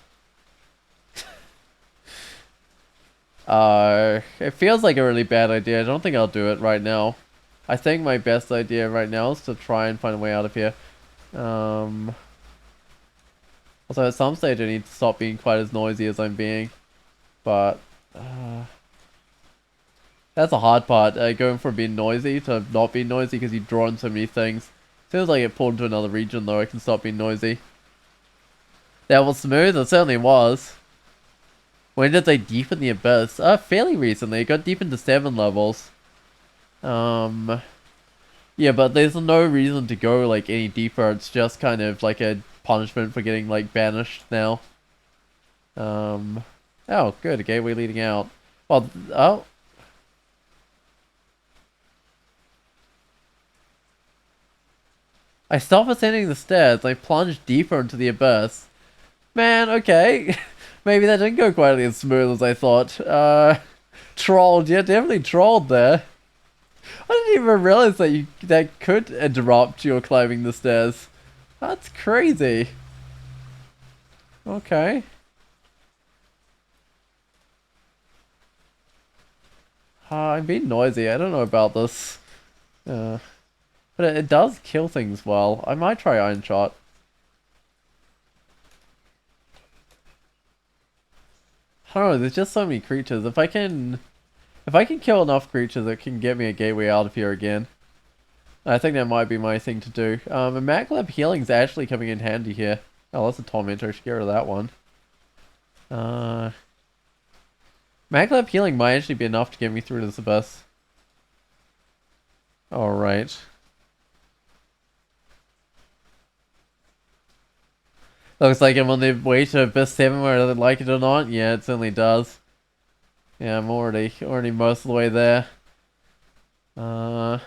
It feels like a really bad idea. I don't think I'll do it right now. I think my best idea right now is to try and find a way out of here. Also, at some stage I need to stop being quite as noisy as I'm being. But, that's the hard part, going from being noisy to not being noisy because you draw in so many things. As soon as I get pulled into another region though, I can stop being noisy. That was smooth, it certainly was. When did they deepen the Abyss? Fairly recently, it got deepened to 7 levels. Yeah, but there's no reason to go like any deeper, it's just kind of like a punishment for getting like banished now. Oh, good, a gateway leading out. Well, oh. I stopped ascending the stairs, I plunged deeper into the Abyss. Man, okay. Maybe that didn't go quite as smooth as I thought. Trolled, yeah, definitely trolled there. I didn't even realize that that could interrupt your climbing the stairs. That's crazy. Okay. I'm being noisy, I don't know about this. But it does kill things well. I might try Iron Shot. I don't know, there's just so many creatures. If I can kill enough creatures, it can get me a gateway out of here again. I think that might be my thing to do. And Maglab Healing's actually coming in handy here. Oh, that's a Tormentor. I should get rid of that one. Maglab Healing might actually be enough to get me through to this Abyss. Alright. Looks like I'm on the way to Abyss 7 whether I like it or not. Yeah, it certainly does. Yeah, I'm already most of the way there. Oh,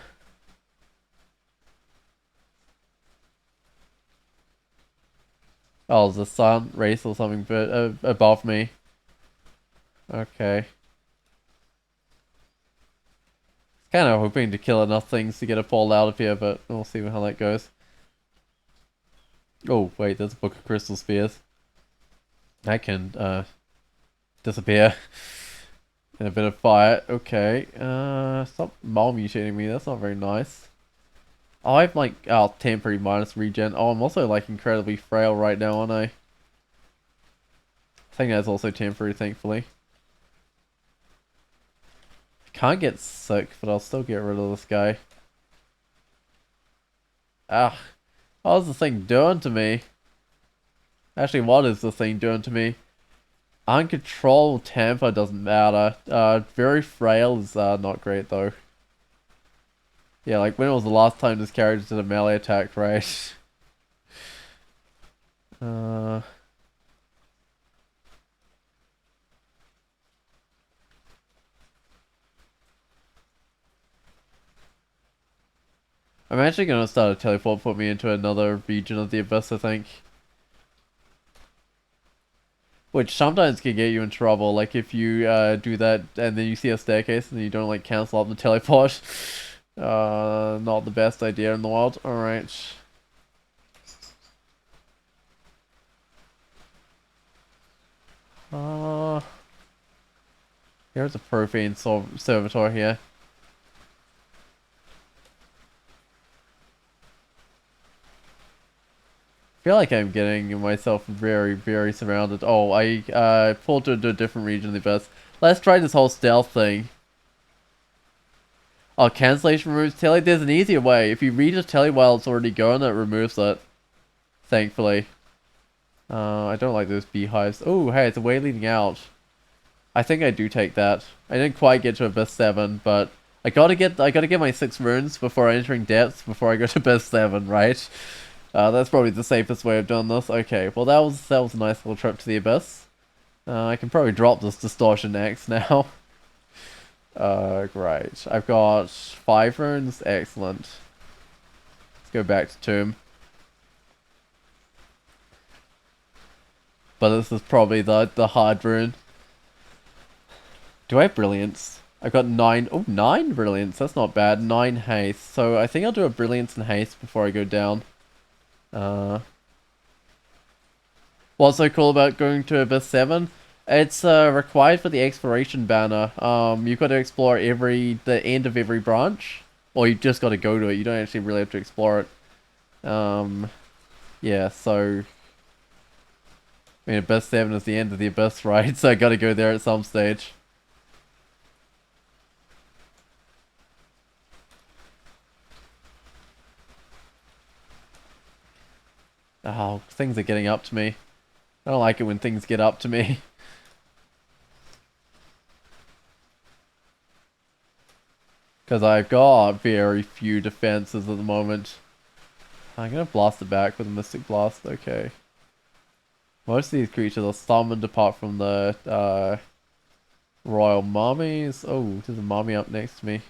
there's a silent race or something above me. Okay. It's Kind of hoping to kill enough things to get a fall out of here, but we'll see how that goes. Oh, wait, there's a book of crystal spears. That can, disappear in a bit of fire. Okay, stop mutating me, that's not very nice. Oh, I have, like, temporary minus regen. Oh, I'm also, like, incredibly frail right now, aren't I? I think that's also temporary, thankfully. I can't get sick, but I'll still get rid of this guy. Ah, what's the thing doing to me? Actually, what is the thing doing to me? Uncontrolled temper doesn't matter. Very frail is not great though. Yeah, like when was the last time this character did a melee attack, right? I'm actually gonna start a teleport, put me into another region of the abyss, I think. Which sometimes can get you in trouble, like if you do that and then you see a staircase and you don't like cancel out the teleport. Not the best idea in the world. Alright. Here's a profane servitor here. I feel like I'm getting myself very, very surrounded. Oh, I pulled to a different region of the abyss. Let's try this whole stealth thing. Oh, cancellation removes tele. There's an easier way. If you read a tele while it's already going, it removes it. Thankfully. I don't like those beehives. Oh, hey, it's a way leading out. I think I do take that. I didn't quite get to Abyss 7, but I gotta get my 6 runes before entering depths before I go to Abyss 7, right? That's probably the safest way of doing this. Okay, well that was a nice little trip to the Abyss. I can probably drop this Distortion X now. Great. I've got 5 runes. Excellent. Let's go back to Tomb. But this is probably the hard rune. Do I have Brilliance? I've got 9. Oh, 9 Brilliance. That's not bad. 9 Haste. So I think I'll do a Brilliance and Haste before I go down. What's so cool about going to Abyss 7? It's required for the exploration banner. You've got to explore the end of every branch. Or you just got to go to it. You don't actually really have to explore it. Yeah, so... I mean, Abyss 7 is the end of the Abyss, right? So I gotta go there at some stage. Oh, things are getting up to me. I don't like it when things get up to me. Because I've got very few defenses at the moment. I'm gonna blast it back with a Mystic Blast, okay. Most of these creatures are summoned apart from the royal mummies. Oh, there's a mummy up next to me.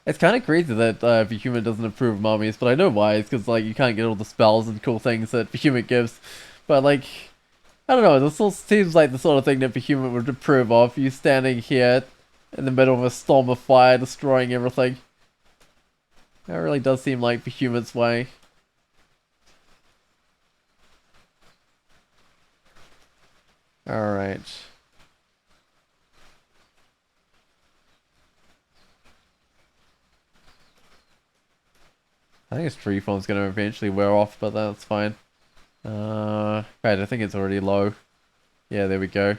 It's kind of crazy that Behemoth doesn't approve mummies, but I know why. It's because like you can't get all the spells and cool things that Behemoth gives. But like, I don't know, this all seems like the sort of thing that Behemoth would approve of. You standing here in the middle of a storm of fire, destroying everything. That really does seem like Behemoth's way. Alright. I think his tree form's gonna eventually wear off, but that's fine. Right, I think it's already low. Yeah, there we go.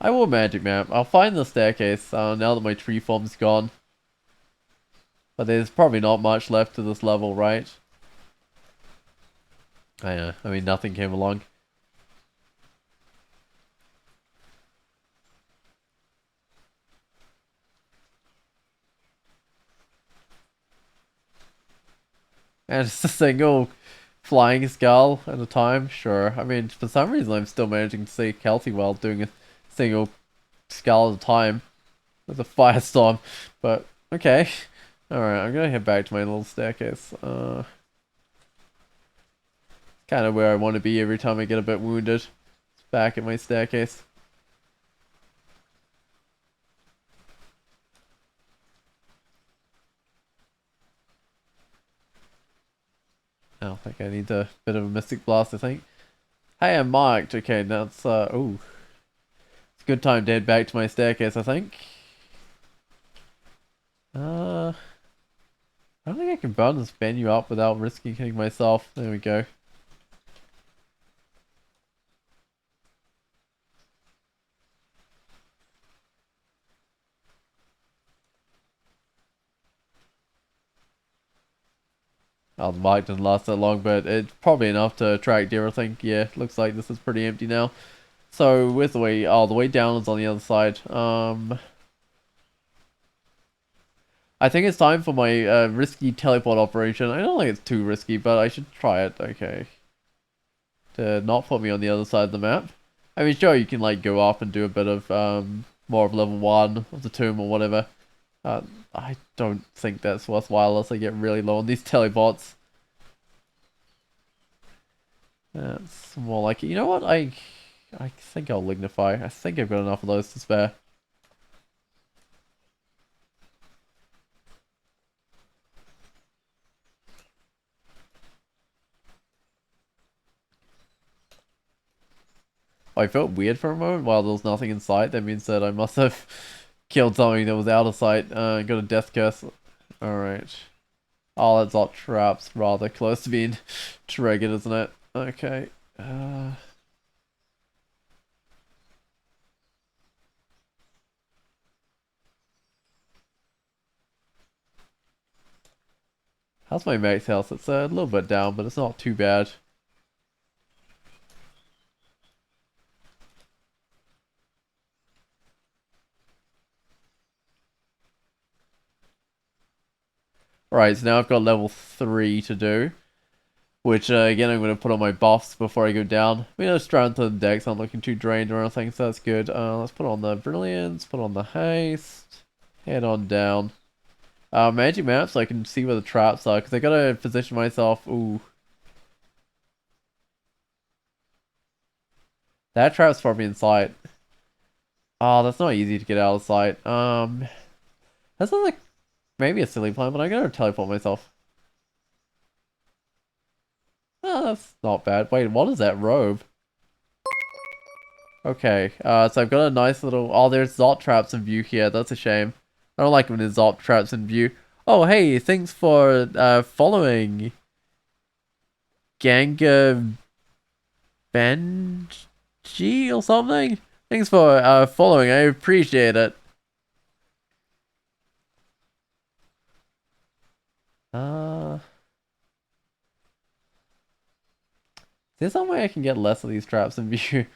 I will magic map. I'll find the staircase now that my tree form's gone. But there's probably not much left to this level, right? I know. I mean, nothing came along. And it's a single flying skull at a time, sure. I mean, for some reason I'm still managing to see Kelty while doing a single skull at a time with a firestorm. But, okay. Alright, I'm gonna head back to my little staircase. Kind of where I want to be every time I get a bit wounded. It's back at my staircase. I think I need a bit of a Mystic Blast, I think. Hey, I'm marked. Okay, now it's, ooh. It's a good time to head back to my staircase, I think. I don't think I can burn this venue up without risking hitting myself. There we go. Oh, the mic didn't last that long, but it's probably enough to attract everything. Yeah, looks like this is pretty empty now. So, where's the way? Oh, the way down is on the other side. I think it's time for my risky teleport operation. I don't think it's too risky, but I should try it. Okay. To not put me on the other side of the map. I mean, sure, you can like go up and do a bit of more of level 1 of the tomb or whatever. I don't think that's worthwhile unless I get really low on these teleports. That's more like it. You know what? I think I'll lignify. I think I've got enough of those to spare. I felt weird for a moment while there was nothing in sight. That means that I must have killed something that was out of sight. Got a death curse. Alright. Oh, that's all traps rather close to being triggered, isn't it? Okay. How's my max health? It's a little bit down, but it's not too bad. Right, so now I've got level 3 to do. Which, again, I'm going to put on my buffs before I go down. I mean, straight into the decks, I'm not looking too drained or anything, so that's good. Let's put on the Brilliance, put on the Haste, head on down. Magic map so I can see where the traps are, because I gotta position myself. Ooh. That trap's probably in sight. Oh, that's not easy to get out of sight. That's not like maybe a silly plan, but I gotta teleport myself. Oh, that's not bad. Wait, what is that robe? Okay, so I've got a nice little... Oh, there's Zot traps in view here. That's a shame. I don't like when there's Zot traps in view. Oh, hey, thanks for following. Ganga Benji or something? Thanks for following. I appreciate it. Is there some way I can get less of these traps in view? If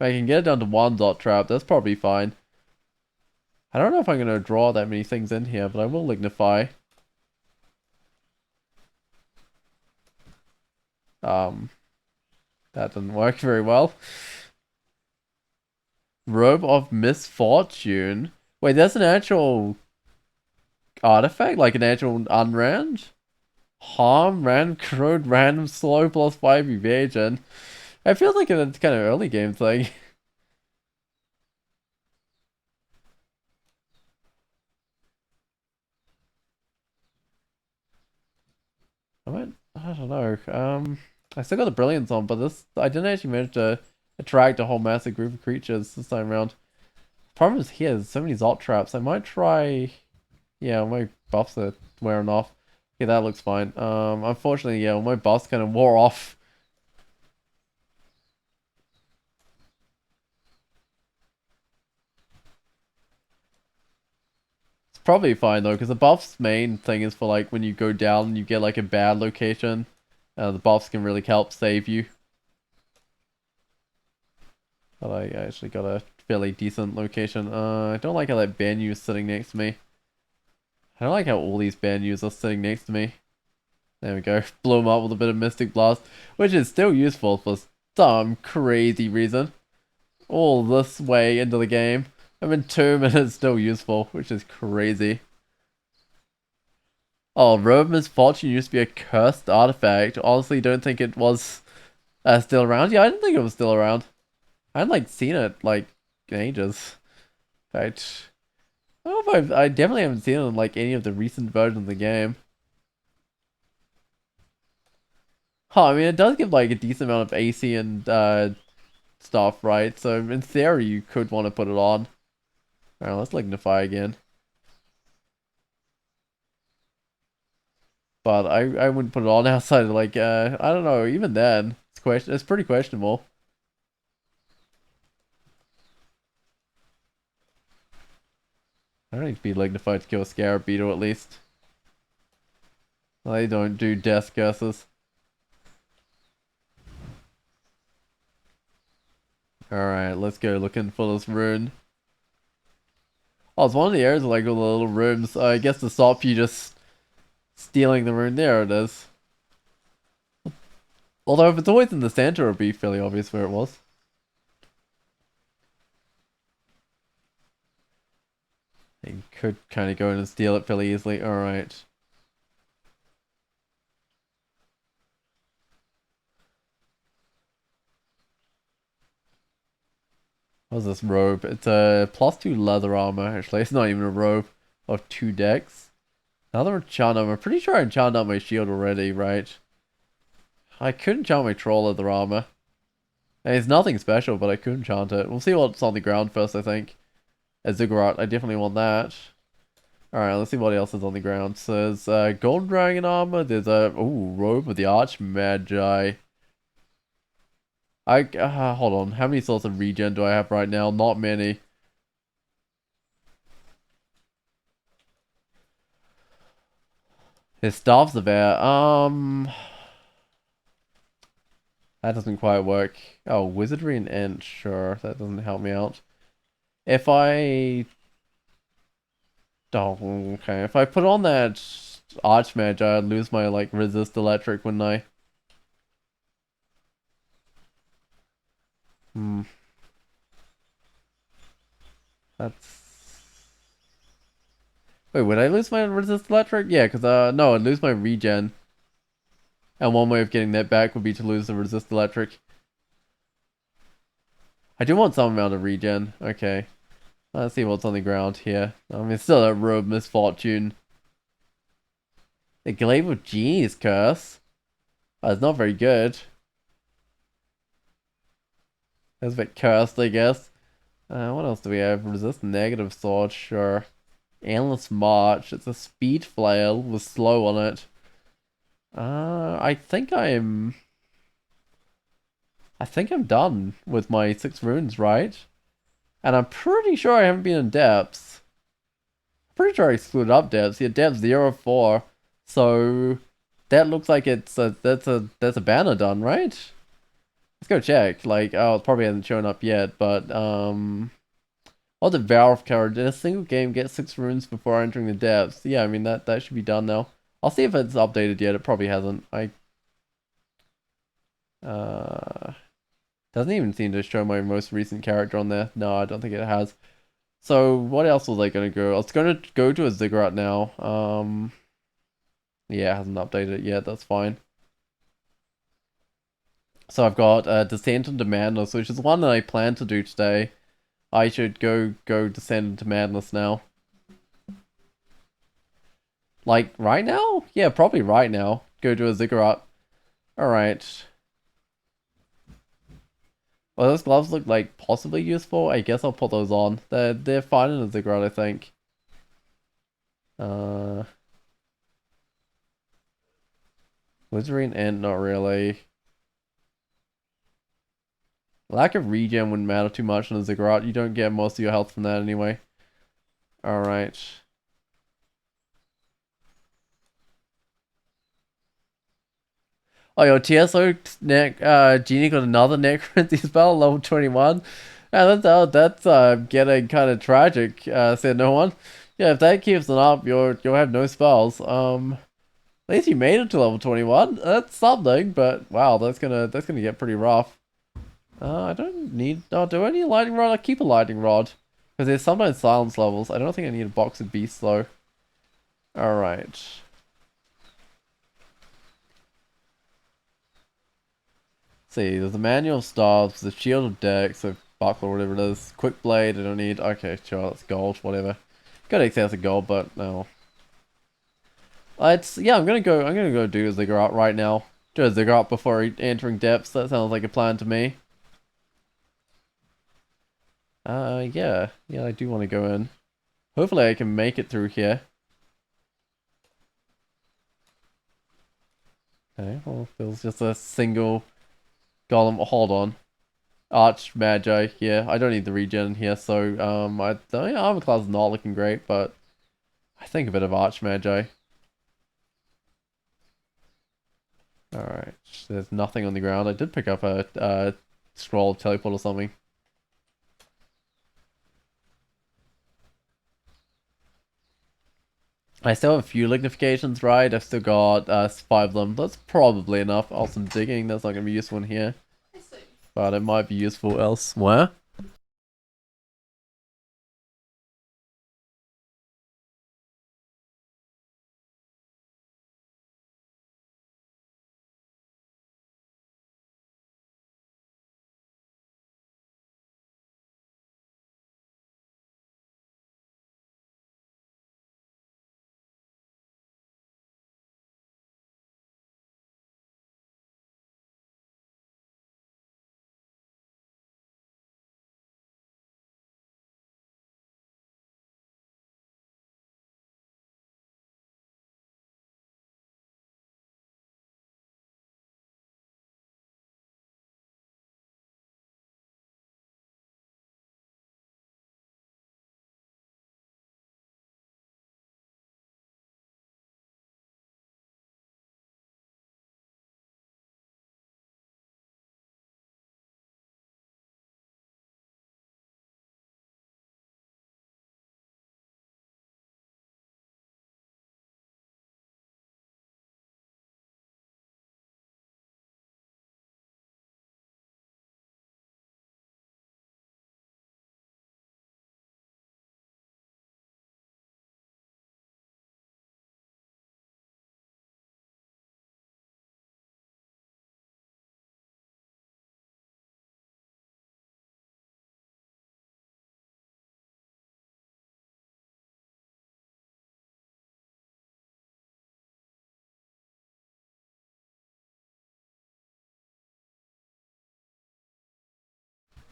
I can get it down to 1 dot trap, that's probably fine. I don't know if I'm going to draw that many things in here, but I will lignify. That didn't work very well. Robe of Misfortune. Wait, that's an actual artifact? Like an actual unrand? Harm, random, corrode, random, slow, +5 evasion. It feels like a kind of early game thing. I don't know. I still got the brilliance on, but this I didn't actually manage to attract a whole massive group of creatures this time around. Problem is here, there's so many Zot traps. I might try. Yeah, my buffs are wearing off. Yeah, that looks fine. Unfortunately, yeah, my buffs kind of wore off. It's probably fine though, because the buffs main thing is for like when you go down and you get like a bad location. The buffs can really help save you. But I actually got a fairly decent location. I don't like how that Banyu is sitting next to me. I don't like how all these Banyus are sitting next to me. There we go. Blow them up with a bit of Mystic Blast, which is still useful for some crazy reason. All this way into the game. I'm in Tomb and it's still useful, which is crazy. Oh, Robe Misfortune used to be a cursed artifact. Honestly, don't think it was still around. Yeah, I didn't think it was still around. I hadn't like seen it like in ages. In fact, I don't know if I definitely haven't seen it in like any of the recent versions of the game. Huh, I mean, it does give like a decent amount of AC and stuff, right? So in theory, you could want to put it on. Alright, let's lignify again. But I wouldn't put it on outside of like I don't know, even then it's pretty questionable. I don't need to be lignified to kill a Scarab Beetle at least. They don't do death curses. Alright, let's go looking for this rune. Oh, it's one of the areas of like all the little rooms. I guess to stop you just stealing the rune. There it is. Although if it's always in the center, it would be fairly obvious where it was. You could kind of go in and steal it fairly easily. Alright. What's this robe? It's a +2 leather armor, actually. It's not even a robe of 2 decks. Another enchant armor. I'm pretty sure I enchanted out my shield already, right? I could enchant my troll leather armor. And it's nothing special, but I could enchant it. We'll see what's on the ground first, I think. A Ziggurat. I definitely want that. Alright, let's see what else is on the ground. So there's Golden Dragon armor. There's a robe of the Archmagi. Hold on. How many sorts of regen do I have right now? Not many. His staff's of air. That doesn't quite work. Oh, wizardry and ent. Sure, that doesn't help me out. If I... Oh, okay. If I put on that Archmage, I'd lose my, like, resist electric, wouldn't I? Hmm. That's... Wait, would I lose my resist electric? Yeah, because, no, I'd lose my regen. And one way of getting that back would be to lose the resist electric. I do want some amount of regen. Okay. Let's see what's on the ground here. I mean, it's still a robe misfortune. The glaive of genius curse. Oh, it's not very good. That's a bit cursed, I guess. What else do we have? Resist negative sword, sure. Endless march. It's a speed flail with slow on it. I think I'm done with my 6 runes, right? And I'm pretty sure I haven't been in depths. Pretty sure I excluded up depths. Yeah, depth 0-4. So that looks like that's a banner done, right? Let's go check. Like, oh, it probably hasn't shown up yet, but oh, the Vow of Courage. In a single game, get 6 runes before entering the depths. Yeah, I mean that should be done now. I'll see if it's updated yet. It probably hasn't. Doesn't even seem to show my most recent character on there. No, I don't think it has. So what else was I gonna go? I was gonna go to a Ziggurat now. Yeah, it hasn't updated it yet. That's fine. So I've got Descent into Madness, which is one that I plan to do today. I should go Descend into Madness now. Like, right now? Yeah, probably right now. Go to a Ziggurat. Alright. Well, those gloves look like possibly useful. I guess I'll put those on. They're fine in a Ziggurat, I think. Wizardry and Ent, not really. Lack of regen wouldn't matter too much in a Ziggurat. You don't get most of your health from that anyway. Alright. Oh, your TSO Genie got another Necromancy spell, level 21. Yeah, that's getting kind of tragic, said no one. Yeah, if that keeps it up, you'll have no spells. At least you made it to level 21. That's something, but wow, that's gonna get pretty rough. I don't need... Oh, do I need a lightning rod? I'll keep a lightning rod. Because there's sometimes silence levels. I don't think I need a box of beasts, though. Alright. see, there's a manual staves, the shield of dex, so buckler, whatever it is. Quick blade, I don't need. Okay, sure, that's gold, whatever. Got excess of gold, but no. It's yeah, I'm gonna go do a Ziggurat right now. Do a Ziggurat before entering depths. That sounds like a plan to me. Yeah, I do want to go in. Hopefully I can make it through here. Okay, well, there's just a single golem. Hold on. Arch Magi, yeah, I don't need the regen here, so, armor class is not looking great, but I think a bit of Arch Magi. Alright, there's nothing on the ground. I did pick up a scroll of teleport or something. I still have a few lignifications, right? I've still got 5 of them. That's probably enough. Awesome digging, that's not going to be useful in here. But it might be useful elsewhere.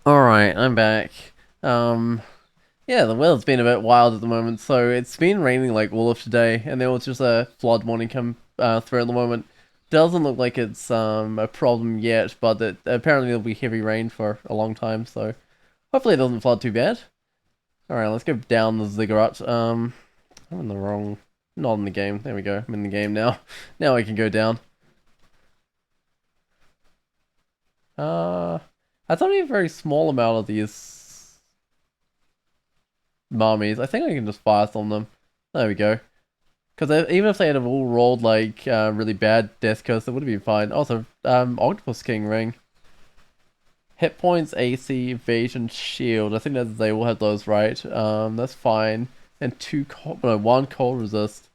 Alright, I'm back. Yeah, the weather's been a bit wild at the moment, so it's been raining like all of today, and there was just a flood warning come through at the moment. Doesn't look like it's a problem yet, but apparently there'll be heavy rain for a long time, so hopefully it doesn't flood too bad. Alright, let's go down the Ziggurat. I'm in the wrong... Not in the game. There we go. I'm in the game now. Now I can go down. That's only a very small amount of these mummies. I think I can just fire on them. There we go. Because even if they had all rolled like really bad death curse, it would have been fine. Also, Octopus King ring. Hit points, AC, evasion, shield. I think that they all have those, right? That's fine. And one cold resist.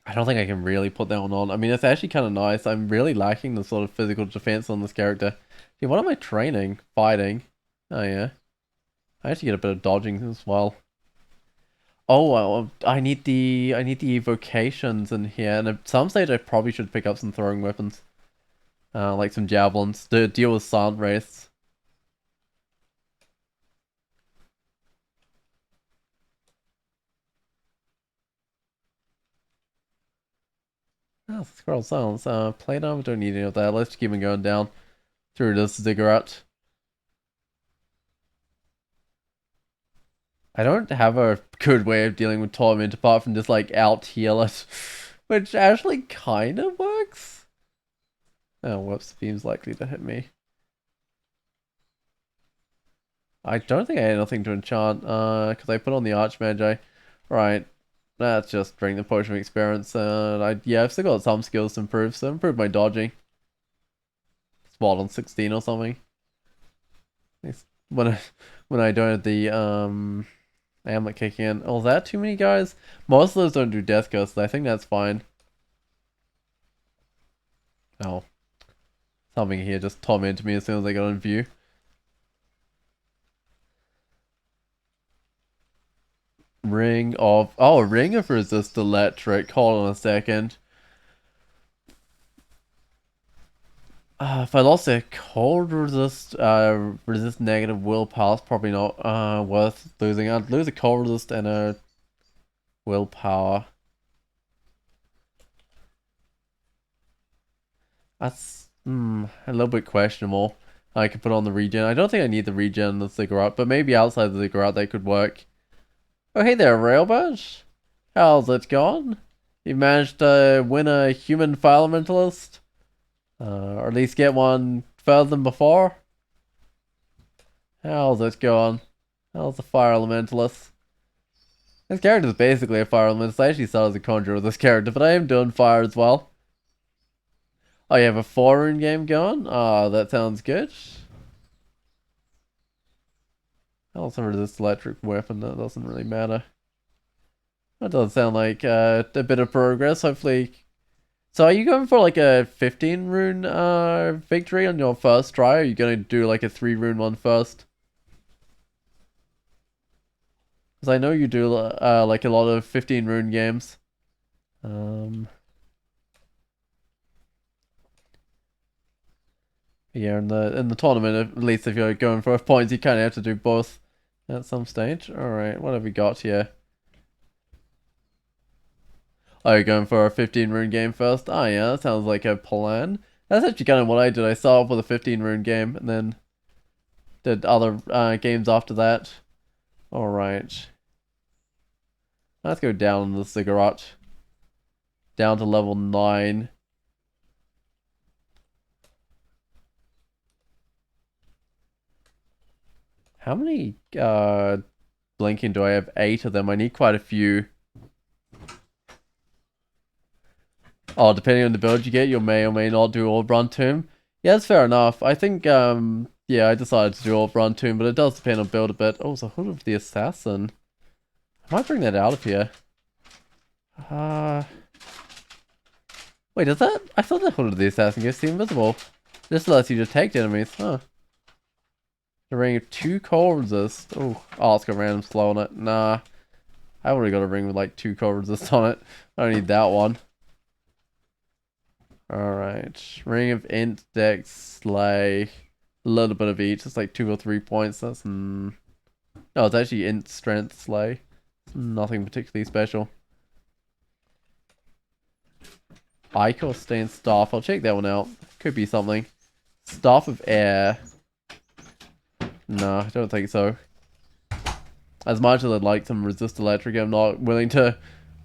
I don't think I can really put that one on. I mean, it's actually kind of nice. I'm really lacking the sort of physical defense on this character. Yeah, what am I training? Fighting. Oh yeah. I actually get a bit of dodging as well. Oh, well, I need the evocations in here, and at some stage I probably should pick up some throwing weapons. Like some javelins to deal with silent wraiths. Oh, scroll silence. Plate armor, don't need any of that. Let's keep on going down through this Ziggurat. I don't have a good way of dealing with torment apart from just like out heal it, which actually kind of works. Oh, whoops! Beam's likely to hit me. I don't think I had anything to enchant, because I put on the Archmagi. Right, let's just drink the potion of experience. Yeah, I've still got some skills to improve, so improve my dodging. Spot on 16 or something. When I don't have the Amulet kicking in. Oh, is that too many guys? Most of those don't do death ghosts. I think that's fine. Oh. Something here just tormented me as soon as I got in view. Ring of... Oh, Ring of Resist Electric. Hold on a second. If I lost a cold resist, resist negative willpower, it's probably not worth losing. I'd lose a cold resist and a willpower. That's a little bit questionable. I could put on the regen. I don't think I need the regen in the Ziggurat, but maybe outside the Ziggurat they could work. Oh, hey there, Railbird. How's it going? You managed to win a human fire elementalist? Or at least get one further than before? How's it going? How's the fire elementalist? This character is basically a fire elementalist. I actually started as a conjurer with this character, but I am doing fire as well. Oh, you have a 4-rune game going? Oh, that sounds good. I also resist electric weapon, that doesn't really matter. That does sound like a bit of progress, hopefully. So are you going for like a 15-rune victory on your first try, or are you going to do like a 3-rune one first? Because I know you do like a lot of 15-rune games. Yeah, in the tournament, at least if you're going for points, you kind of have to do both at some stage. Alright, what have we got here? Oh, you're going for a 15-rune game first? Oh yeah, that sounds like a plan. That's actually kind of what I did. I started off with a 15-rune game, and then did other games after that. Alright. Let's go down the Ziggurat. Down to level 9. How many blinking do I have? 8 of them. I need quite a few. Oh, depending on the build you get, you may or may not do Orbrand Tomb. Yeah, that's fair enough. I think, yeah, I decided to do Orbrand Tomb, but it does depend on build a bit. Oh, it's a Hood of the Assassin. I might bring that out of here. Wait, does that? I thought the Hood of the Assassin gets invisible. This lets you detect enemies, huh? The ring of 2 cold resist. Oh, it's got random slow on it. Nah. I already got a ring with like 2 cold resist on it. I don't need that one. Alright. Ring of Int, Dex, Slay. A little bit of each. It's like 2 or 3 points. That's... No, it's actually Int, Strength, Slay. Nothing particularly special. Ichor Stain Staff. I'll check that one out. Could be something. Staff of Air. No, I don't think so. As much as I'd like some resist electric, I'm not willing to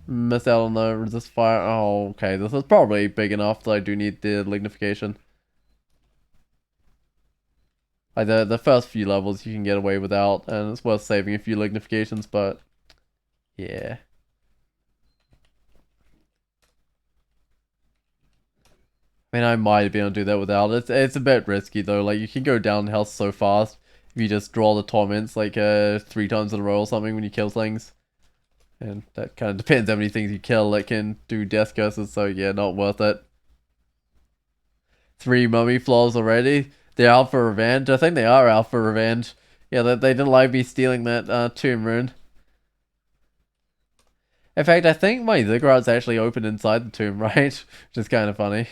miss out on the resist fire. Oh, okay. This is probably big enough that I do need the lignification. Like the first few levels you can get away without, and it's worth saving a few lignifications, but yeah. I mean, I might be able to do that without it. It's a bit risky though. Like you can go down health so fast if you just draw the torments like 3 times in a row or something when you kill things. And that kind of depends how many things you kill that can do death curses, so yeah, not worth it. 3 mummy flaws already? They're out for revenge? I think they are out for revenge. Yeah, they didn't like me stealing that tomb rune. In fact, I think my Ziggurat's actually open inside the tomb, right? Which is kind of funny.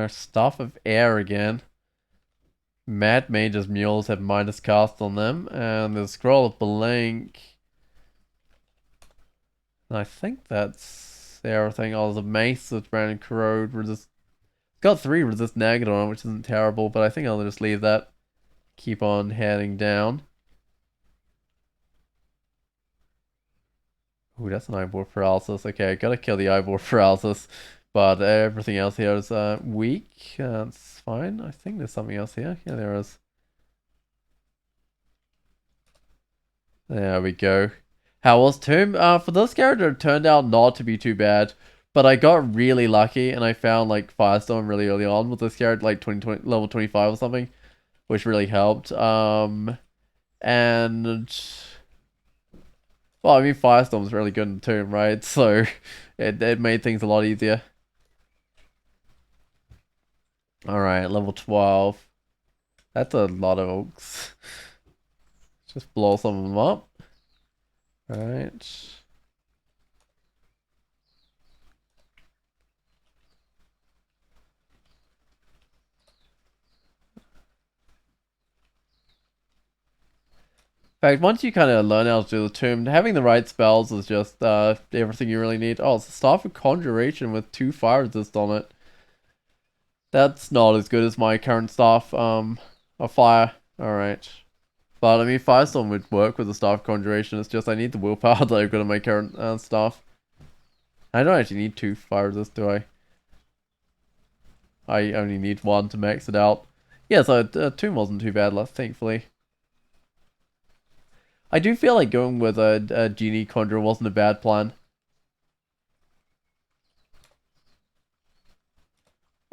Staff of Air again. Mad Mage's mules have minus cast on them, and the Scroll of Blink. And I think that's everything. Oh, there's a mace with Brandon Corrode. Resist. It's got 3 resist negative on it, which isn't terrible, but I think I'll just leave that. Keep on heading down. Ooh, that's an eyeball paralysis. Okay, I gotta kill the eyeball paralysis. But everything else here is weak. That's fine. I think there's something else here. Yeah, there is. There we go. How was Tomb? For this character, it turned out not to be too bad. But I got really lucky and I found like Firestorm really early on with this character, like level 25 or something. Which really helped. And Well, I mean, Firestorm's really good in the tomb, right? So it made things a lot easier. Alright, level 12. That's a lot of oaks. Just blow some of them up. Alright. In fact, once you kind of learn how to do the tomb, having the right spells is just everything you really need. Oh, it's a Staff of Conjuration with 2 fire resist on it. That's not as good as my current staff of fire. Alright. But I mean, Firestorm would work with the Staff of Conjuration. It's just I need the willpower that I've got on my current staff. I don't actually need 2 fire resist, do I? I only need 1 to max it out. Yeah, so tomb wasn't too bad, thankfully. I do feel like going with a djinni conjurer wasn't a bad plan.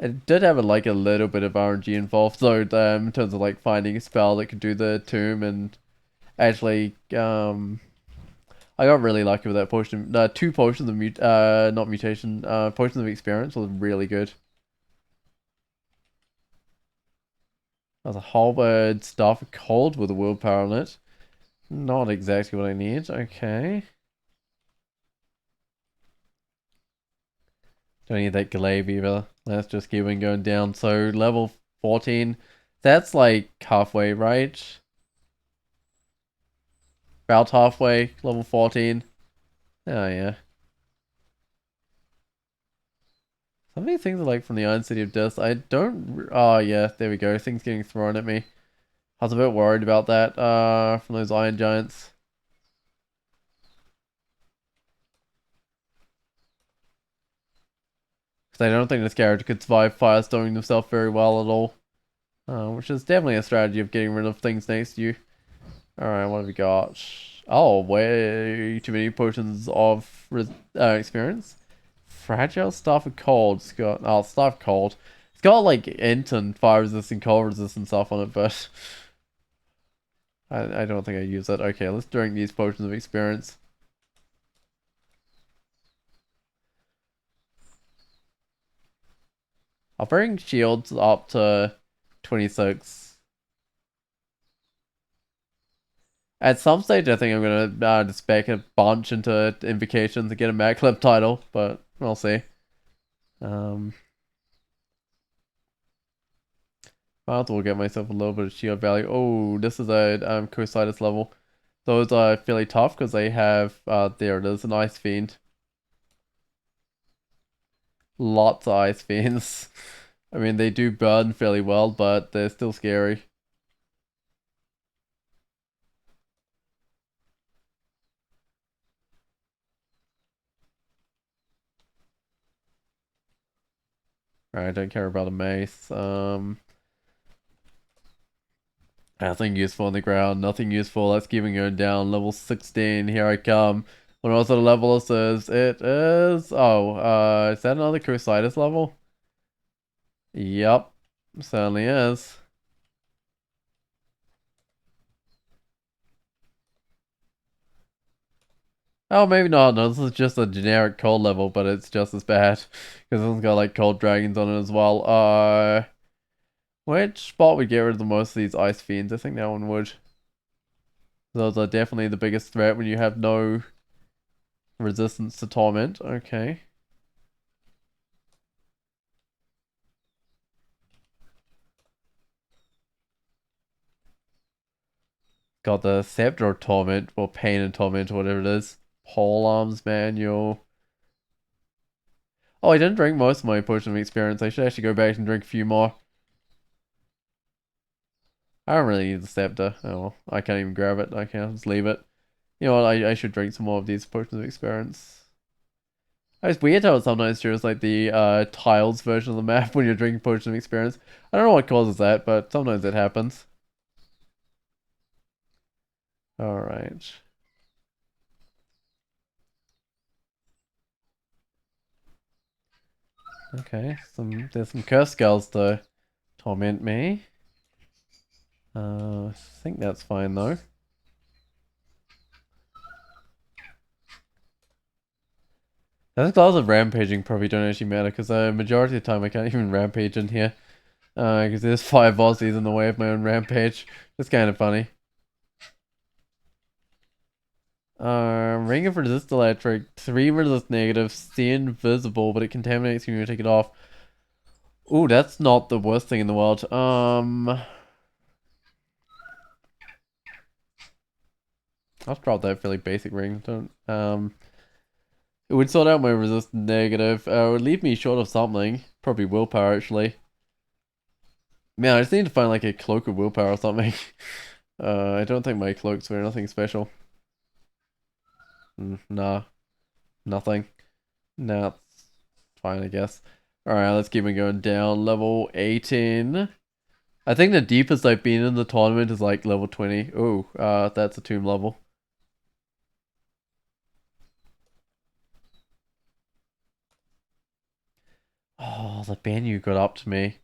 It did have like a little bit of RNG involved though, in terms of like finding a spell that could do the tomb, and actually I got really lucky with that potion. 2 potions of not mutation, potions of experience was really good. That's a halberd, staff of cold with a willpower on it. Not exactly what I need. Okay. Don't need that glaive either. Let's just keep on going down. So level 14. That's like halfway, right? About halfway. Level 14. Oh yeah. Some of these things are like from the Iron City of Dust. I don't... Oh yeah, there we go. Things getting thrown at me. I was a bit worried about that from those Iron Giants. Because I don't think this character could survive firestorming himself very well at all. Which is definitely a strategy of getting rid of things next to you. Alright, what have we got? Oh, way too many potions of experience. Fragile Staff of Cold. It's got... Oh, Staff of Cold. It's got like int and fire resistant, cold resistant stuff on it, but... I don't think I use that. Okay, let's drink these potions of experience. I'll bring shields up to 26. At some stage, I think I'm gonna just spec a bunch into invocations to get a Mac Clip title, but we'll see. Might as well get myself a little bit of shield value. Oh, this is a Crusadus level. Those are fairly tough because they have there it is, an Ice Fiend. Lots of Ice Fiends. I mean, they do burn fairly well, but they're still scary. Alright, I don't care about a mace. Nothing useful on the ground, nothing useful. Let's keep it going down. Level 16, here I come. What else sort of level this is? It is... Oh, is that another Crusadus level? Yep, certainly is. Oh, maybe not. No, this is just a generic cold level, but it's just as bad. Because this one's got like cold dragons on it as well. Which spot would get rid of the most of these ice fiends? I think that one would. Those are definitely the biggest threat when you have no resistance to torment. Okay. Got the Scepter of Torment, or Pain and Torment, or whatever it is. Pole Arms Manual. Oh, I didn't drink most of my potion of experience. I should actually go back and drink a few more. I don't really need the Scepter. Oh well, I can't even grab it. I can't just leave it. You know what, I should drink some more of these potions of experience. It's weird how it sometimes shows like the tiles version of the map when you're drinking potion of experience. I don't know what causes that, but sometimes it happens. Alright. Okay, there's some curse skulls to torment me. I think that's fine though. Those claws of rampaging probably don't actually matter because majority of the time I can't even rampage in here. Because there's 5 Aussies in the way of my own rampage. It's kind of funny. Ring of Resist Electric, 3 resist negative, stay invisible, but it contaminates when you take it off. Ooh, that's not the worst thing in the world. I'll drop that fairly basic ring. Don't it would sort out my resist negative. It would leave me short of something. Probably willpower actually. Man, I just need to find like a cloak of willpower or something. I don't think my cloaks were nothing special. Nah, nothing. Nah, it's fine, I guess. Alright, let's keep it going down. Level 18. I think the deepest I've been in the tournament is like level 20. Oh, that's a tomb level. Oh, the Banyu got up to me.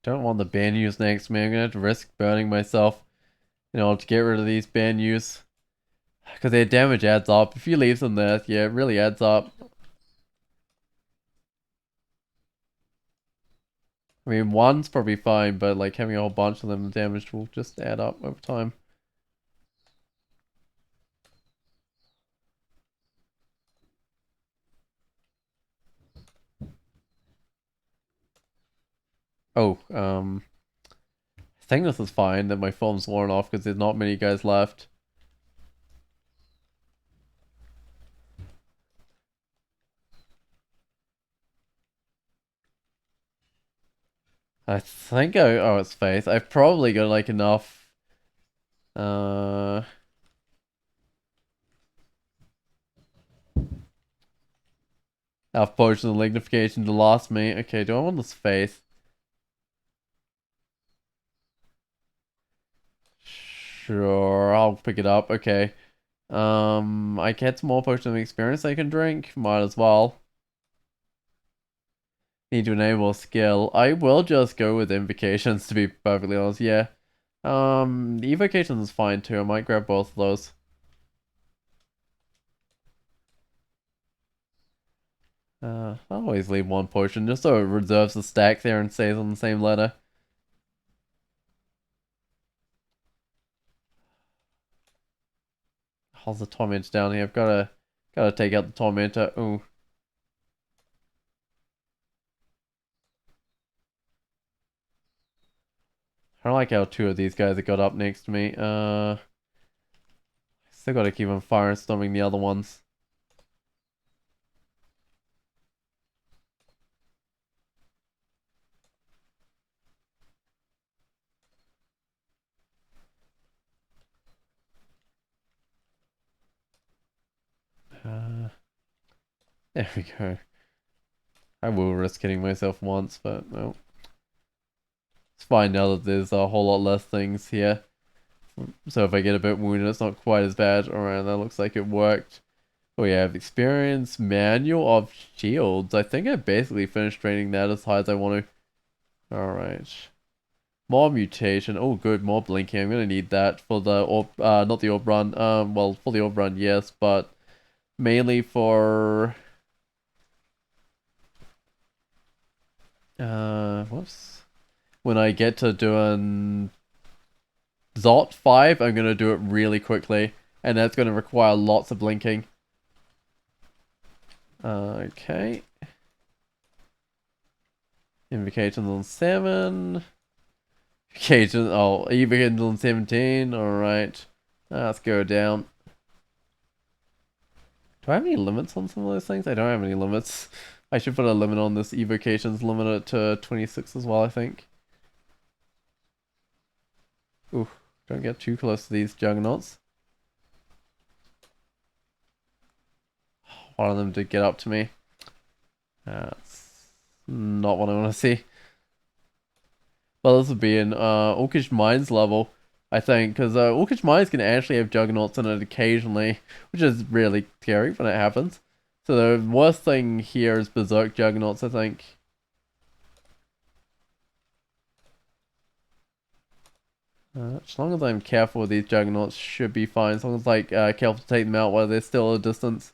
Don't want the Banyus next to me. I'm gonna have to risk burning myself in order to get rid of these Banyus. Because their damage adds up. If you leave them there, yeah, it really adds up. I mean, one's probably fine, but like having a whole bunch of them, the damage will just add up over time. Oh, I think this is fine that my film's worn off because there's not many guys left. I think oh, it's Faith. I've probably got like enough. Enough potion of lignification to last me. Okay, do I want this Faith? Sure, I'll pick it up. Okay. I get some more potion of experience I can drink. Might as well. Need to enable a skill. I will just go with invocations to be perfectly honest. Yeah. The evocations is fine too. I might grab both of those. I'll always leave one potion just so it reserves the stack there and stays on the same letter. How's the torment down here? I've gotta take out the tormentor. Ooh. I don't like how 2 of these guys have got up next to me. Still gotta keep on firestorming the other ones. There we go. I will risk hitting myself once, but no. It's fine now that there's a whole lot less things here. So if I get a bit wounded, it's not quite as bad. Alright, that looks like it worked. We have experience, manual of shields. I think I basically finished training that as high as I want to. Alright. More mutation. Oh, good. More blinking. I'm gonna need that for the orb, not the orb run. Well, for the orb run, yes, but mainly for whoops. When I get to doing Zot 5, I'm gonna do it really quickly, and that's gonna require lots of blinking. Okay. Invocations on 7. Invocations, oh, Invocations on 17. Alright. Let's go down. Do I have any limits on some of those things? I don't have any limits. I should put a limit on this evocations, limit it to 26 as well, I think. Ooh, don't get too close to these juggernauts. One of them did get up to me. That's not what I want to see. Well, this would be an Orcish Mines level, I think, because Orcish Mines can actually have juggernauts in it occasionally, which is really scary when it happens. So the worst thing here is Berserk Juggernauts, I think. As long as I'm careful with these juggernauts, should be fine. As long as like careful to take them out while they're still at a distance.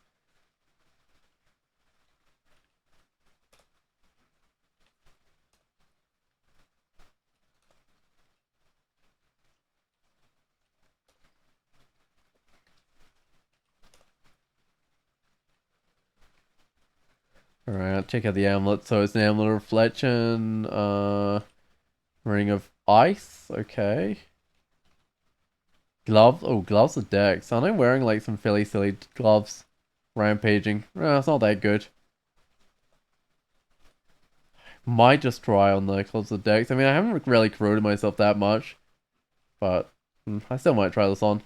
Alright, I'll check out the amulet. So it's an amulet of reflection. Ring of ice. Okay. Gloves. Oh, gloves of dex. Aren't I wearing like some fairly silly gloves? Rampaging. It's not that good. Might just try on the gloves of dex. I mean, I haven't really corroded myself that much. But I still might try this on.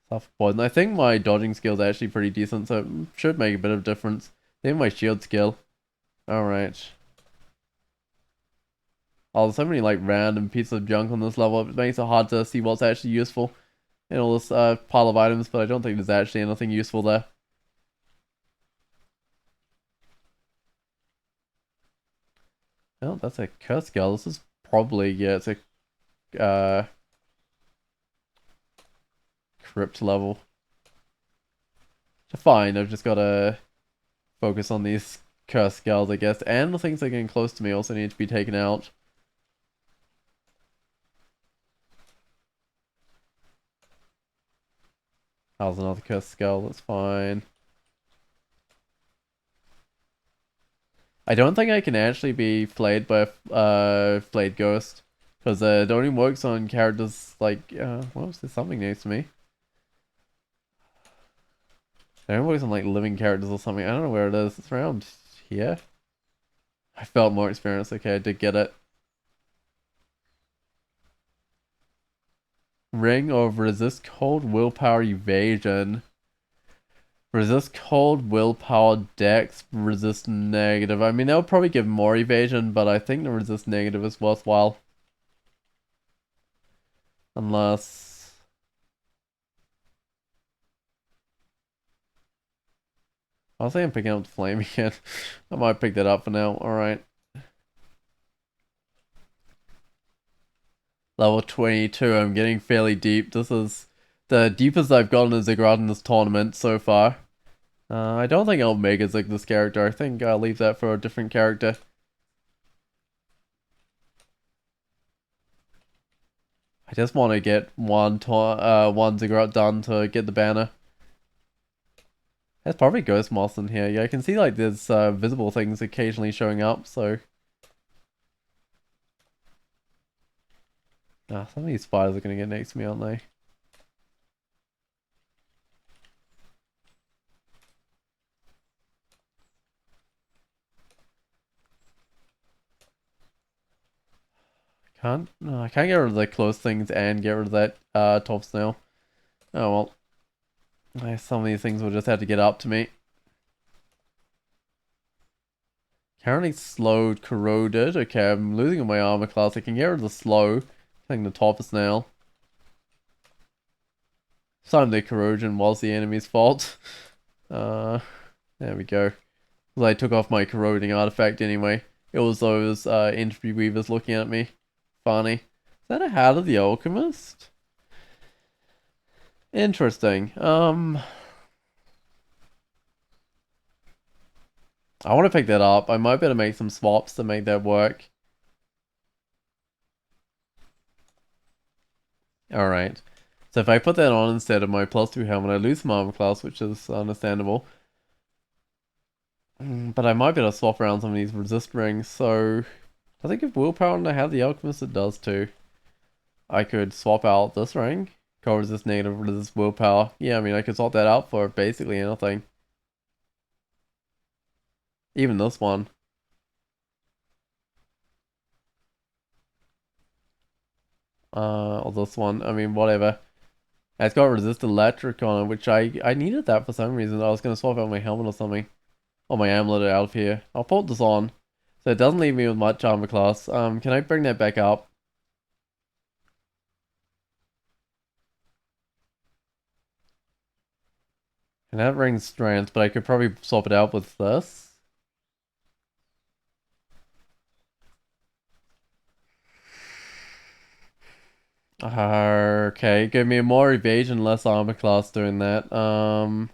Suffer poison. I think my dodging skill is actually pretty decent, so it should make a bit of difference. Even my shield skill. Alright. Oh, there's so many like random pieces of junk on this level. It makes it hard to see what's actually useful in all this pile of items, but I don't think there's actually anything useful there. Oh, that's a curse skull. This is probably, yeah, it's a crypt level. Fine, I've just got to focus on these curse skulls, I guess, and the things that are getting close to me also need to be taken out. How's another cursed skull? That's fine. I don't think I can actually be flayed by a flayed ghost, because it only works on characters like what was there, something next to me? It only works on like living characters or something. I don't know where it is. It's around here. I felt more experience. Okay, I did get it. Ring of resist cold willpower evasion. Resist cold, willpower, dex, resist negative. I mean, that would probably give more evasion, but I think the resist negative is worthwhile. Unless... I'll say I'm picking up the flame again. I might pick that up for now. Alright. Level 22. I'm getting fairly deep. This is the deepest I've gotten in Ziggurat in this tournament so far. I don't think I'll Mega Zig this character. I think I'll leave that for a different character. I just want to get one Ziggurat done to get the banner. There's probably ghost moths in here. Yeah, I can see like there's visible things occasionally showing up, so... some of these spiders are gonna get next to me, aren't they? No, I can't get rid of the close things and get rid of that top snail. Oh well. Some of these things will just have to get up to me. Currently slowed, corroded. Okay, I'm losing on my armor class. I can get rid of the slow. I think the top is now. Some of the corrosion was the enemy's fault. There we go. Well, I took off my corroding artifact anyway. It was those entropy weavers looking at me. Funny. Is that a Hat of the Alchemist? Interesting. I want to pick that up. I might be able to make some swaps to make that work. Alright. So if I put that on instead of my +2 helmet, I lose my armor class, which is understandable. But I might be able to swap around some of these resist rings, so... Does it give willpower and I have the alchemist? It does too. I could swap out this ring. Cold resist negative, resist willpower. Yeah, I mean, I could swap that out for basically anything. Even this one. Or this one. I mean, whatever. It's got resist electric on it, which I needed that for some reason. I was going to swap out my helmet or something. Or my amulet out of here. I'll put this on. So it doesn't leave me with much armor class. Can I bring that back up? And that rings strength, but I could probably swap it out with this. Okay, give me more evasion, less armor class doing that. I'm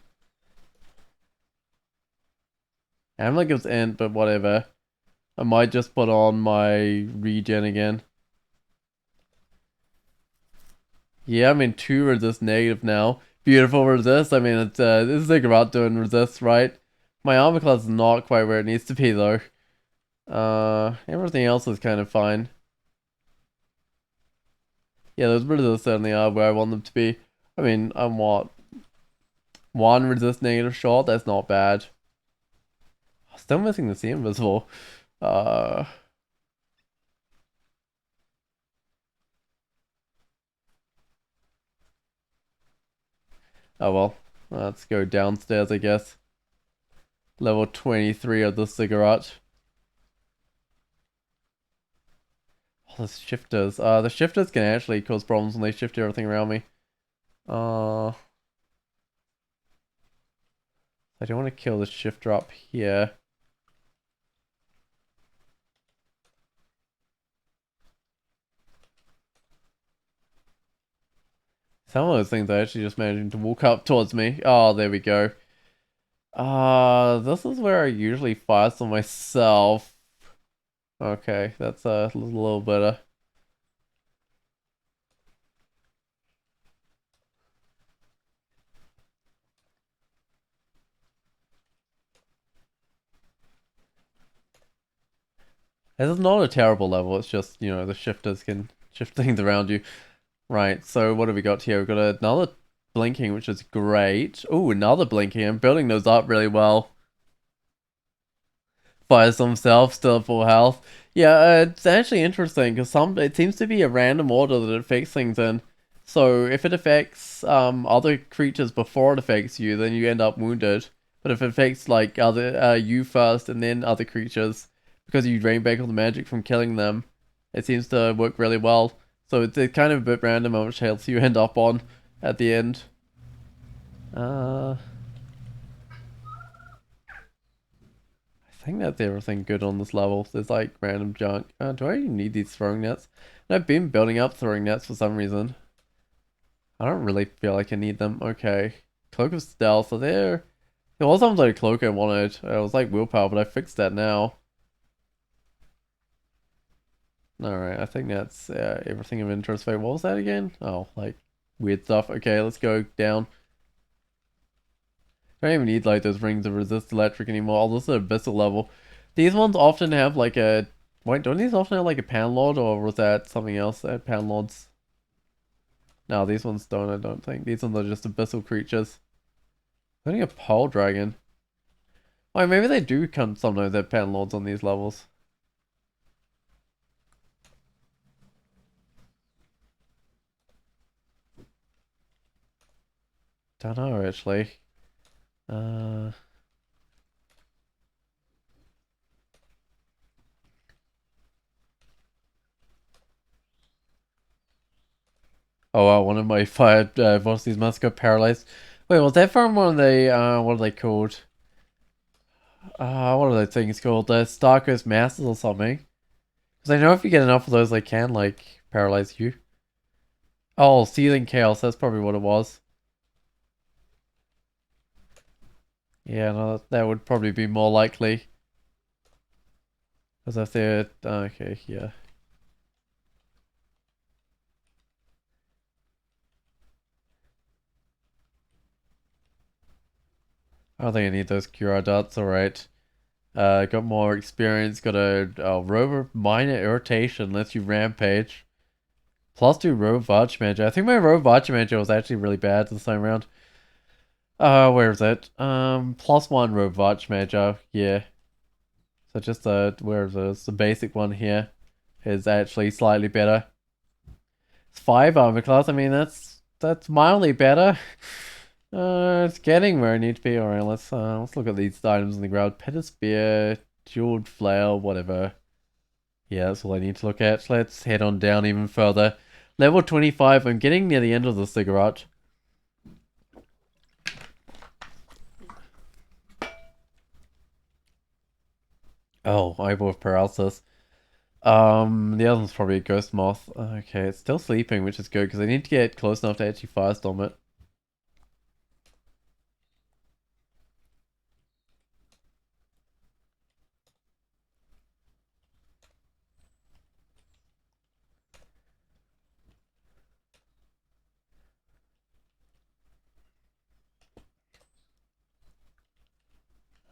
like it's int, but whatever. I might just put on my regen again. Yeah, I mean 2 resist negative now. Beautiful resist. I mean it's this is Ziggurat doing resist, right? My armor class is not quite where it needs to be though. Everything else is kind of fine. Yeah, those resists certainly are where I want them to be. I mean, I'm what? 1 resist negative shot? That's not bad. Still missing the sea invisible. Uh, oh well. Let's go downstairs, I guess. Level 23 of the Ziggurat. Oh, the shifters. The shifters can actually cause problems when they shift everything around me. I don't want to kill the shifter up here. Some of those things are actually just managing to walk up towards me. Oh, there we go. This is where I usually fire on myself. Okay, that's a little better. This is not a terrible level, it's just, you know, the shifters can shift things around you. Right, so what have we got here? We've got another blinking, which is great. Oh, another blinking. I'm building those up really well. Fires himself, still at full health. Yeah, it's actually interesting because it seems to be a random order that it affects things in. So if it affects other creatures before it affects you, then you end up wounded. But if it affects like other you first and then other creatures, because you drain back all the magic from killing them, it seems to work really well. So it's kind of a bit random how much health you end up on at the end. I think that's everything good on this level. There's like random junk. Do I even need these throwing nets? I've been building up throwing nets for some reason. I don't really feel like I need them. Okay. Cloak of Stealth. So there was something like a cloak I wanted. It was like willpower, but I fixed that now. Alright, I think that's everything of interest. Wait, what was that again? Oh, like weird stuff. Okay, let's go down. I don't even need like those rings of resist electric anymore. Oh, this is an abyssal level. These ones often have like a... Wait, don't these often have like a panlord, or was that something else? Panlords? No, these ones don't, I don't think. These ones are just abyssal creatures. Including a pole dragon. Oh, maybe they do come sometimes have panlords on these levels. Don't know, actually. Uh... Oh wow, one of my fire velocities must got paralyzed. Wait, was that from one of the what are they called? What are those things called? The Starco's Masters or something? Because I know if you get enough of those, they can like paralyze you. Oh, Seething Chaos. That's probably what it was. Yeah, no, that would probably be more likely. Because if they're okay, yeah. I don't think I need those Cura dots. All right. Got more experience. Got a rover minor irritation. Lets you rampage. +2 rogue Arch Manager. I think my rogue Arch Manager was actually really bad this time around. Where is it? +1 rogue Arch Manager. Yeah. So just where is it? It's the basic one here is actually slightly better. It's 5 armor class. I mean that's mildly better. It's getting where I need to be. Alright, let's look at these items in the ground. Petter Spear, Jeweled Flail, whatever. Yeah, that's all I need to look at. Let's head on down even further. Level 25. I'm getting near the end of the Ziggurat. Oh, Eyeball of Paralysis. The other one's probably a ghost moth. Okay, it's still sleeping, which is good because I need to get close enough to actually firestorm it.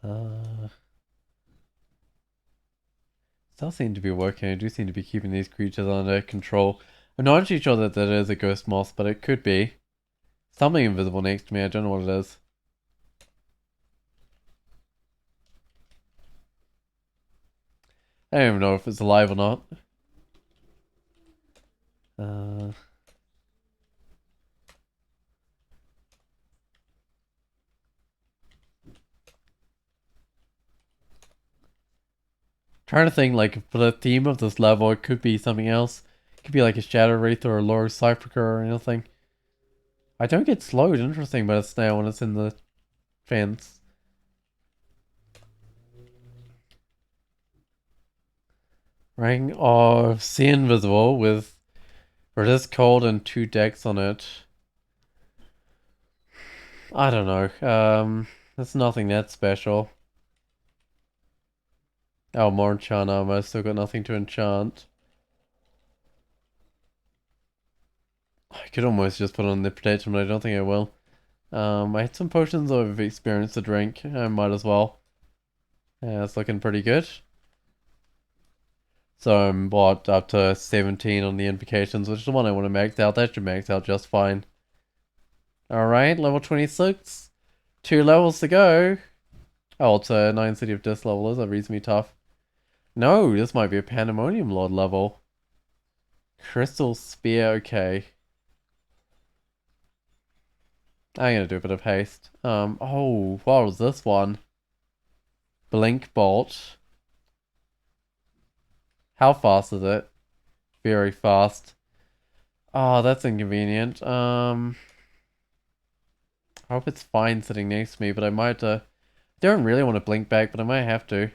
Uh, Still seem to be working. I do seem to be keeping these creatures under control. I'm not actually sure that that is a ghost moth, but it could be. Something invisible next to me. I don't know what it is. I don't even know if it's alive or not. Uh, Trying to think, like, for the theme of this level, it could be something else. It could be like a Shadow Wraith or a Lord Cyprica or anything. I don't get slowed, interesting, by a snail when it's in the fence. Ring of See Invisible with Resist Cold and 2 decks on it. I don't know. It's nothing that special. Oh, more enchant armor. Still got nothing to enchant. I could almost just put on the protection, but I don't think I will. I had some potions of experience to drink. I might as well. Yeah, it's looking pretty good. So I'm what, up to 17 on the invocations, which is the one I want to max out. That should max out just fine. Alright, level 26. 2 levels to go. Oh, it's a 9 City of Disc level. That reasonably tough. No, this might be a Pandemonium Lord level. Crystal Spear, okay. I'm gonna do a bit of haste. Oh, what was this one? Blink Bolt. How fast is it? Very fast. Oh, that's inconvenient. I hope it's fine sitting next to me, but I might, don't really want to blink back, but I might have to.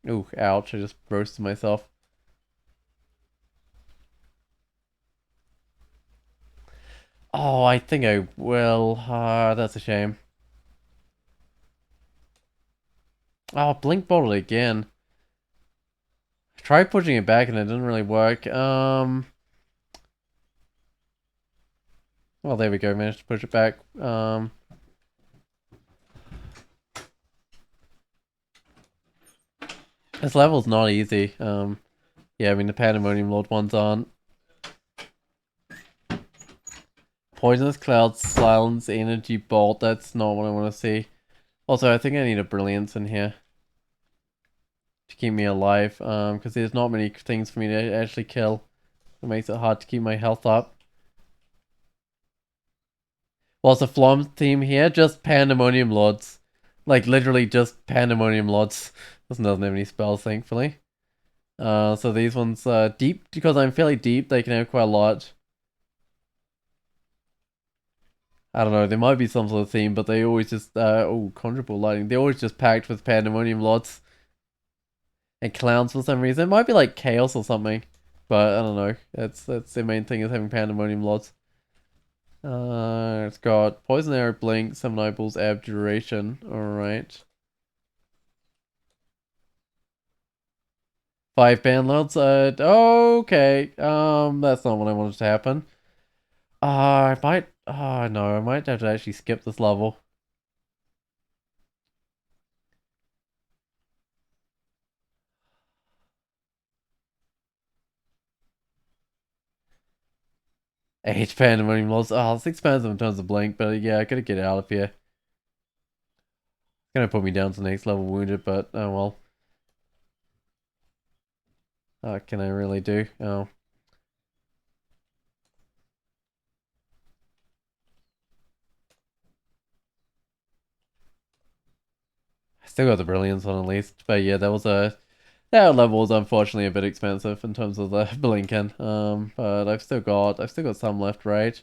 Ooh, ouch, I just roasted myself. Oh, I think I will. That's a shame. Oh, blink bolted again. I tried pushing it back and it didn't really work. Well, there we go, managed to push it back. This level's not easy. Yeah, I mean, the Pandemonium Lord ones aren't. Poisonous Cloud, Silence, Energy Bolt. That's not what I want to see. Also, I think I need a Brilliance in here to keep me alive. Because there's not many things for me to actually kill. It makes it hard to keep my health up. What's the Flom theme here? Just Pandemonium Lords. Like, literally just Pandemonium Lords. This one doesn't have any spells, thankfully. So these ones, deep, because I'm fairly deep, they can have quite a lot. I don't know, there might be some sort of theme, but they always just, oh, Conjurable Lighting. They're always just packed with Pandemonium Lords. And Clowns for some reason. It might be like Chaos or something. But, I don't know. That's the main thing, is having Pandemonium Lords. It's got Poison Arrow, Blink, Summon Eyeballs, Abjuration. Alright. 5 Bandlords. Okay. That's not what I wanted to happen. I might. Oh, no. I might have to actually skip this level. H Pandemonium Lords. Oh, it's expensive in terms of Blink, but yeah, I gotta get out of here. It's gonna put me down to next level wounded, but oh well. What can I really do? Oh. I still got the Brilliance one at least. But yeah, that level was unfortunately a bit expensive in terms of the blinking. But I've still got some left, right?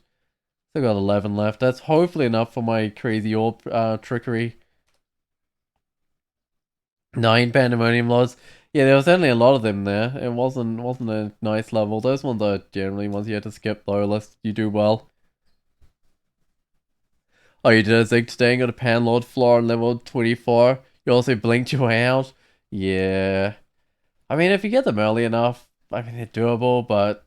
Still got 11 left. That's hopefully enough for my crazy orb trickery. 9 Pandemonium Lords. Yeah, there was only a lot of them there. It wasn't a nice level. Those ones are generally ones you had to skip though, unless you do well. Oh, you did a Zig today and got a Panlord floor on level 24. You also blinked your way out. Yeah. I mean, if you get them early enough, I mean, they're doable, but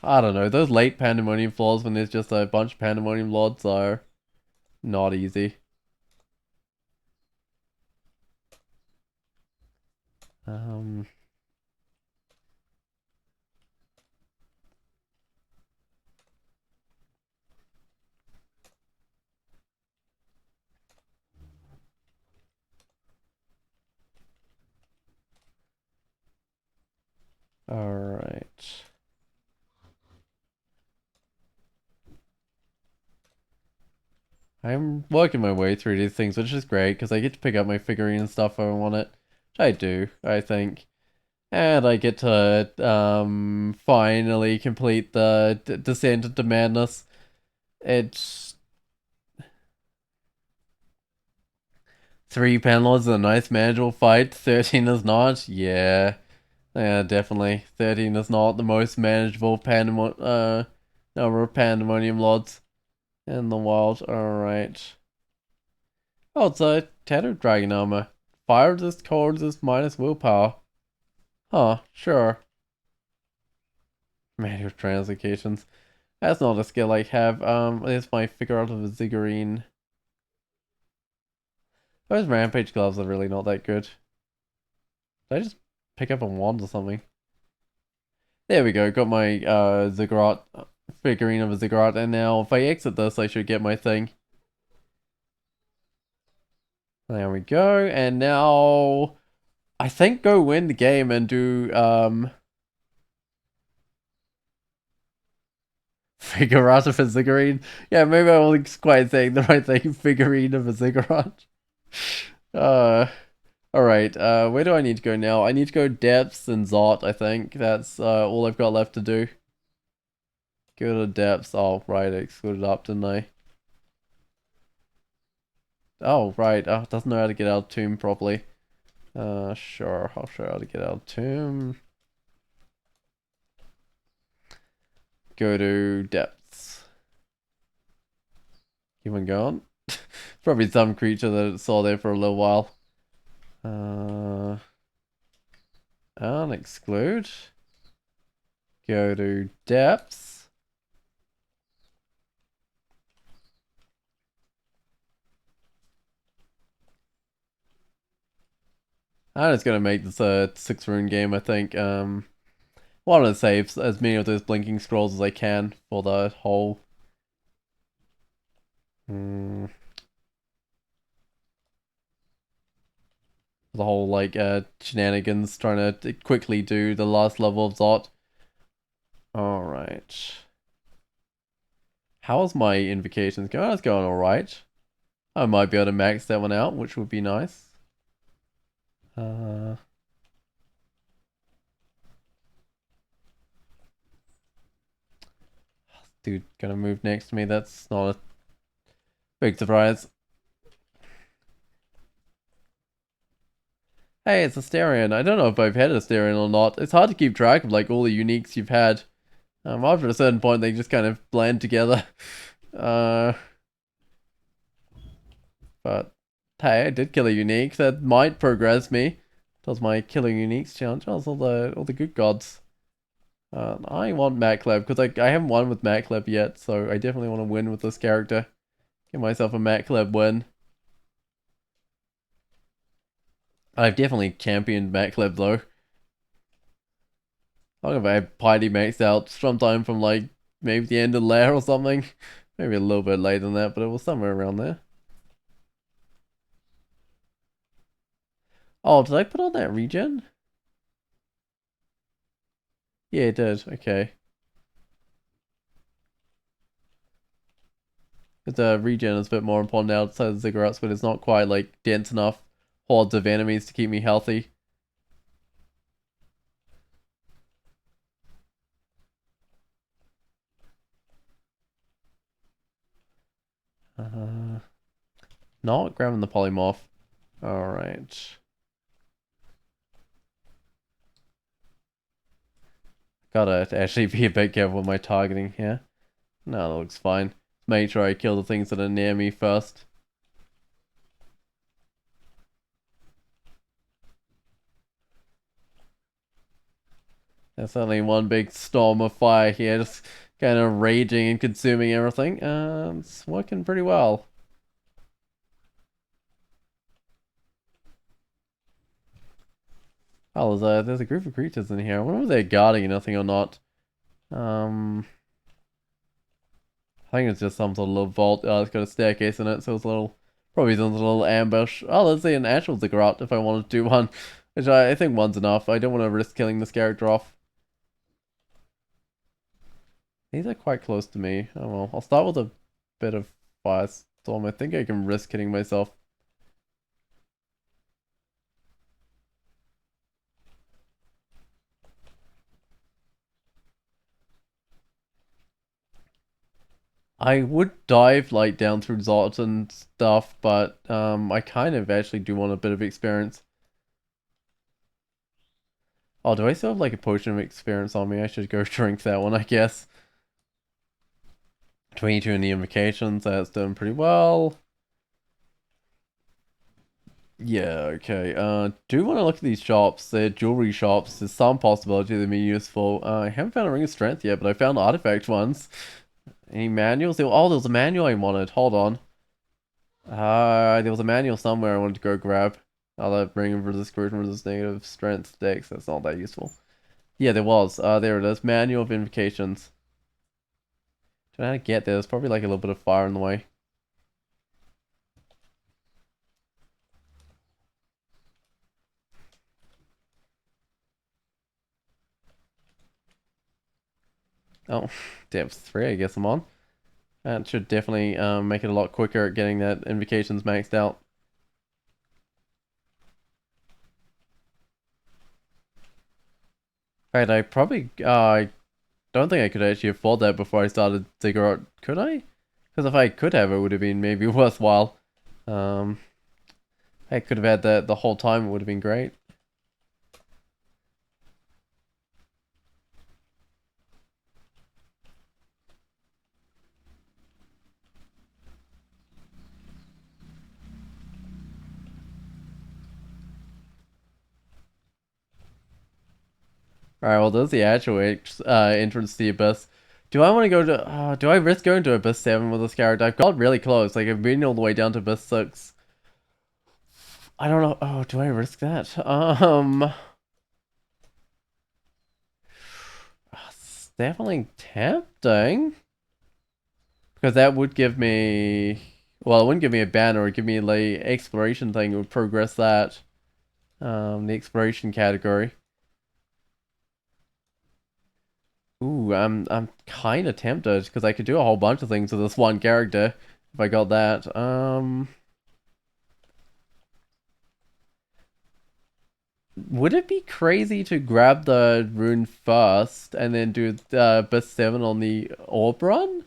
I don't know. Those late Pandemonium floors when there's just a bunch of Pandemonium Lords are not easy. Um, Alright. I'm working my way through these things, which is great, because I get to pick up my figurine and stuff if I want it. Which I do, I think. And I get to, finally complete the Descent into Madness. It's 3 panels, a nice manageable fight. 13 is not. Yeah. Yeah, definitely. 13 is not the most manageable number of Pandemonium Lords in the wild. Alright. Oh, it's a Tattered Dragon Armor. Fire resist, cold resist, minus willpower. Huh, sure. Manual translocations. That's not a skill I have. There's my figure out of a Ziggurat. Those Rampage gloves are really not that good. Did I just pick up a wand or something? There we go, got my Ziggurat figurine of a Ziggurat, and now if I exit this I should get my thing. There we go, and now I think go win the game and do Figurine of a Ziggurat. Yeah, maybe I wasn't quite saying the right thing. Figurine of a Ziggurat. Alright, where do I need to go now? I need to go Depths and Zot, I think. That's all I've got left to do. Go to Depths. Oh, right, I excluded up, didn't I? Oh, right. Oh, doesn't know how to get out of Tomb properly. Sure, I'll show you how to get out of Tomb. Go to Depths. Keep on going. Probably some creature that saw there for a little while. Exclude. Go to Depths. I'm just gonna make this a 6-rune game, I think. Want to save as many of those blinking scrolls as I can for the whole. The whole like shenanigans trying to quickly do the last level of Zot. Alright. How's my invocations going? It's going alright. I might be able to max that one out, which would be nice. Dude gonna move next to me, that's not a big surprise. Hey, it's Asterion. I don't know if I've had Asterion or not. It's hard to keep track of like all the uniques you've had. After a certain point they just kind of blend together. But hey, I did kill a unique. That might progress me. Does my killing uniques challenge? Oh, all the good gods. I want Macleb because I haven't won with Macleb yet, so I definitely want to win with this character. Get myself a Macleb win. I've definitely championed Macleb though. I don't know if I had Piety maxed out sometime from like maybe the end of Lair or something. Maybe a little bit later than that, but it was somewhere around there. Oh, did I put on that regen? Yeah, it did. Okay. The regen is a bit more important outside of Ziggurats, but it's not quite like dense enough hordes of enemies to keep me healthy. Not grabbing the polymorph. Alright. Gotta actually be a bit careful with my targeting here. No, that looks fine. Make sure I kill the things that are near me first. There's certainly one big storm of fire here, just kind of raging and consuming everything. It's working pretty well. Oh, there's a group of creatures in here. I wonder if they're guarding anything or not. I think it's just some sort of little vault. Oh, it's got a staircase in it, so it's a little, probably some little ambush. Oh, let's see an actual Ziggurat if I want to do one. Which I think one's enough. I don't want to risk killing this character off. These are quite close to me. Oh well, I'll start with a bit of firestorm. I think I can risk hitting myself. I would dive like down through Zot and stuff, but I kind of actually do want a bit of experience. Oh, do I still have like a potion of experience on me? I should go drink that one, I guess. 22 in the invocations, that's doing pretty well. Yeah, okay. Do want to look at these shops. They're jewelry shops. There's some possibility they may be useful. I haven't found a ring of strength yet, but I found artifact ones. Any manuals? Oh, there was a manual I wanted. Hold on. There was a manual somewhere I wanted to go grab. Oh, that ring of resist corrosion, resist negative strength decks. That's not that useful. Yeah, there was. There it is. Manual of invocations. Don't know how to get there. There's probably like a little bit of fire in the way. Oh, depth 3, I guess I'm on. That should definitely make it a lot quicker at getting that invocations maxed out. Right, I probably I don't think I could actually afford that before I started Ziggurat. Could I? Because if I could have, it would have been maybe worthwhile. Um, I could have had that the whole time. It would have been great. Alright, well, there's the actual entrance to the Abyss. Do I want to go to... do I risk going to Abyss 7 with this character? I've got really close. Like, I've been all the way down to Abyss 6. I don't know. Oh, do I risk that? It's definitely tempting. Because that would give me... Well, it wouldn't give me a banner. It would give me, like, exploration thing. It would progress that. The exploration category. Ooh, I'm kind of tempted because I could do a whole bunch of things with this one character if I got that. Would it be crazy to grab the rune first and then do the Abyss 7 on the orb run?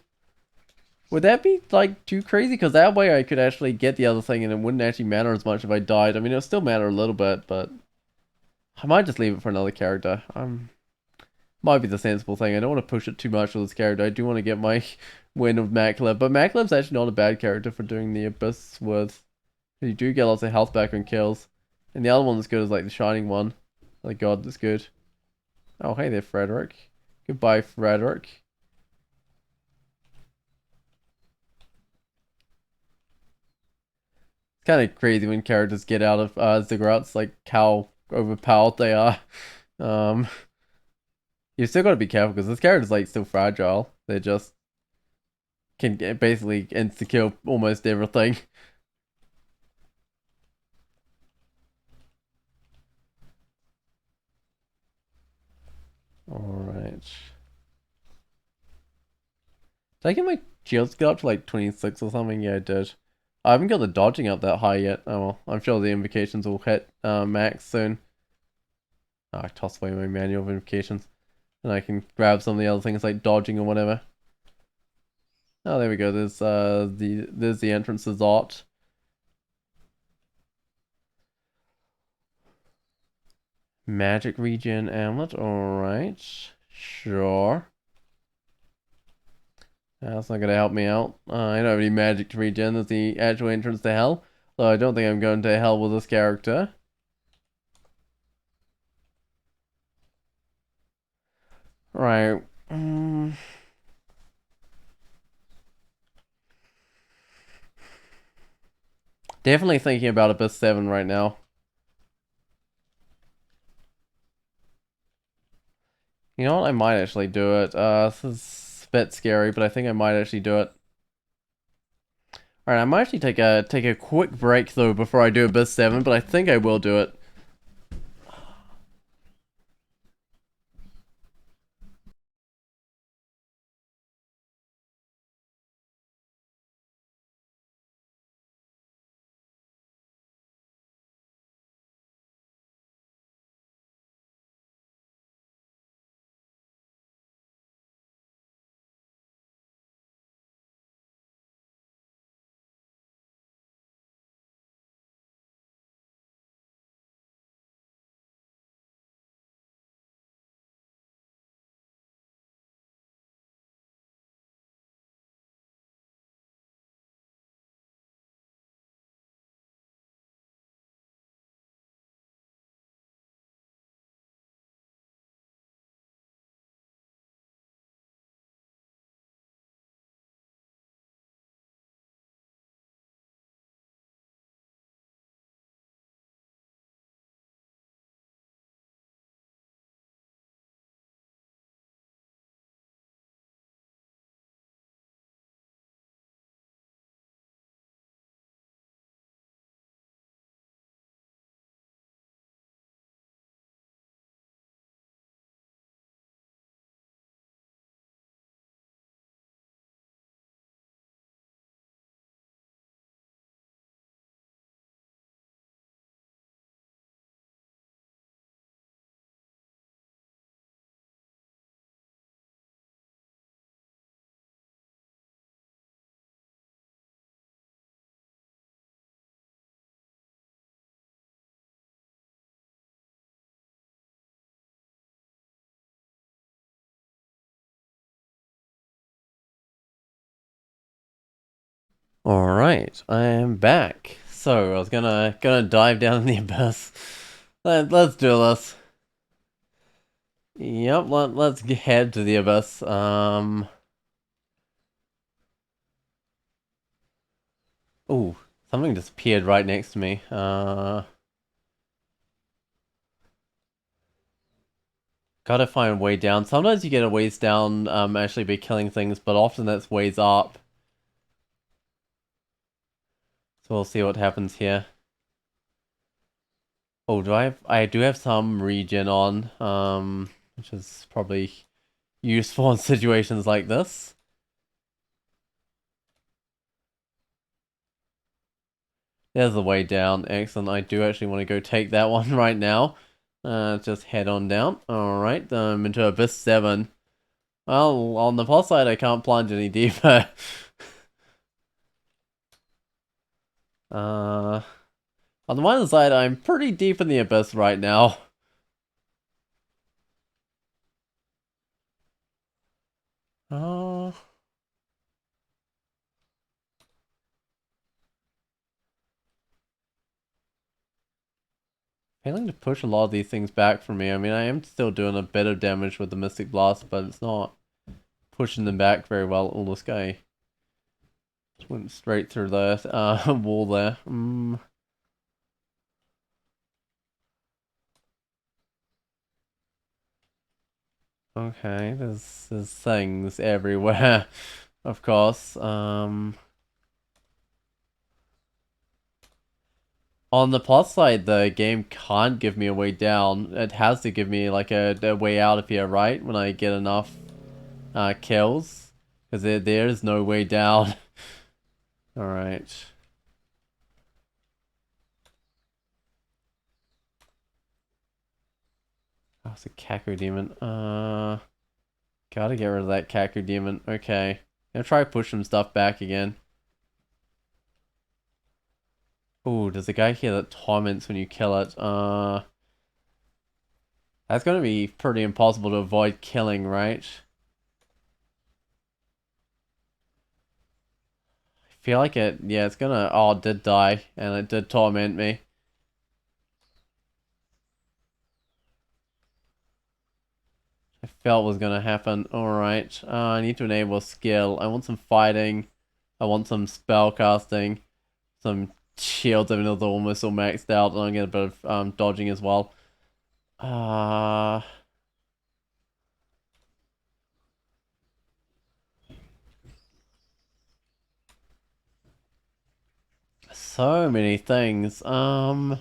Would that be like too crazy? Because that way I could actually get the other thing and it wouldn't actually matter as much if I died. I mean, it'll still matter a little bit, but I might just leave it for another character. Might be the sensible thing. I don't want to push it too much with this character. I do want to get my win of Maclib, but Maclib's actually not a bad character for doing the Abyss with. You do get lots of health back on kills. And the other one that's good is like the Shining one. Like God, that's good. Oh, hey there, Frederick. Goodbye, Frederick. It's kind of crazy when characters get out of Ziggurats, like how overpowered they are. Um, you still gotta be careful because this character's like still fragile. They just can basically insta-kill almost everything. Alright. Did I get my shields go up to like 26 or something? Yeah, I did. I haven't got the dodging up that high yet. Oh well, I'm sure the invocations will hit max soon. Oh, I tossed away my manual of invocations. And I can grab some of the other things like dodging or whatever. Oh, there we go. There's the entrance to Zot. Magic regen amulet. Alright. Sure. That's not gonna help me out. I don't have any magic to regen. That's the actual entrance to hell. So I don't think I'm going to hell with this character. Right. Definitely thinking about Abyss 7 right now. You know what? I might actually do it. This is a bit scary, but I think I might actually do it. Alright, I might actually take a quick break though before I do Abyss 7, but I think I will do it. Alright, I am back. So, I was gonna dive down in the abyss. Let's do this. Yep, let's head to the abyss. Ooh, something just appeared right next to me. Gotta find a way down. Sometimes you get a ways down, actually by killing things, but often that's ways up. So we'll see what happens here. Oh, I do have some regen on, which is probably useful in situations like this. There's the way down. Excellent. I do actually want to go take that one right now. Just head on down. Alright, into Abyss 7. Well, on the plus side, I can't plunge any deeper. On the minus side, I'm pretty deep in the Abyss right now. Uh, Failing to push a lot of these things back for me. I mean, I am still doing a bit of damage with the Mystic Blast, but it's not pushing them back very well. Oh, this guy just went straight through the wall there. Okay, there's things everywhere, of course. On the plus side, the game can't give me a way down. It has to give me like a way out of here, right? When I get enough kills, because there is no way down. All right. Oh, it's a Kaku demon. Gotta get rid of that Kaku demon. Okay. Gonna try push some stuff back again. Ooh, there's a guy here that torments when you kill it. That's gonna be pretty impossible to avoid killing, right? I feel like it, yeah, it's gonna, oh, it did die, and it did torment me. I felt was gonna happen. Alright, I need to enable skill. I want some fighting. I want some spell casting. Some shields, even though they're almost all maxed out, and I get a bit of dodging as well. Uh, so many things. I'm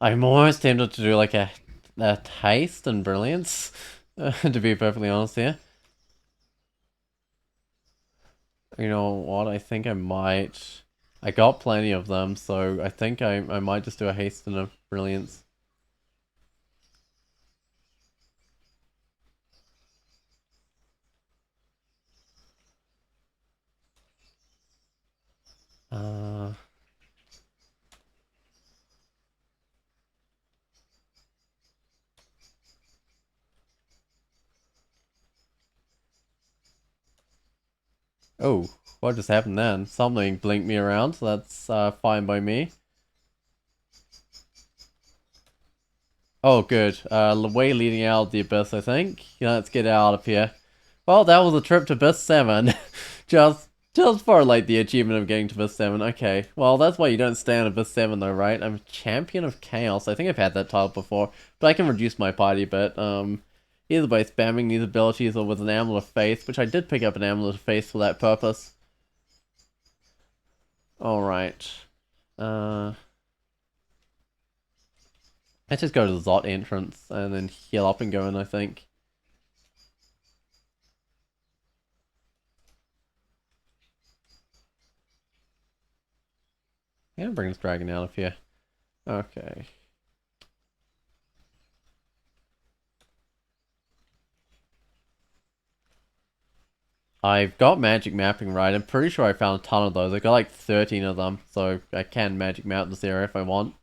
almost tempted to do like a taste and brilliance, to be perfectly honest here. You know what? I think I might. I got plenty of them, so I think I might just do a haste and a brilliance. Uh, oh, what just happened then? Something blinked me around, so that's fine by me. Oh, good. The way leading out of the abyss, I think. Yeah, let's get out of here. Well, that was a trip to Abyss 7. just for, like, the achievement of getting to Abyss 7. Okay, well, that's why you don't stay on Abyss 7, though, right? I'm Champion of Chaos. I think I've had that title before, but I can reduce my party a bit. Either by spamming these abilities or with an Amulet of Faith, which I did pick up an Amulet of Faith for that purpose. Alright. Let's just go to the Zot entrance and then heal up and go in, I think. Yeah, bring this dragon out of here. Okay. I've got magic mapping right. I'm pretty sure I found a ton of those. I got like 13 of them, so I can magic map this area if I want.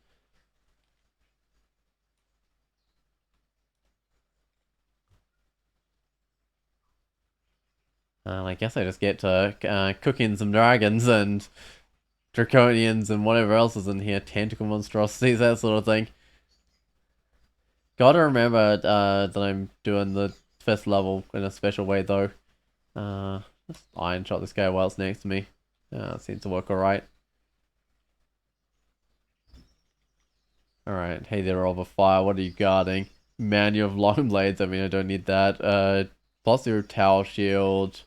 I guess I just get to cook in some dragons and draconians and whatever else is in here. Tentacle monstrosities, that sort of thing. Gotta remember that I'm doing the first level in a special way though. Just iron shot this guy while it's next to me. Seems to work alright. Alright, hey there, Over Fire, what are you guarding? Man, you have long blades, I mean, I don't need that. Plus your Tower Shield.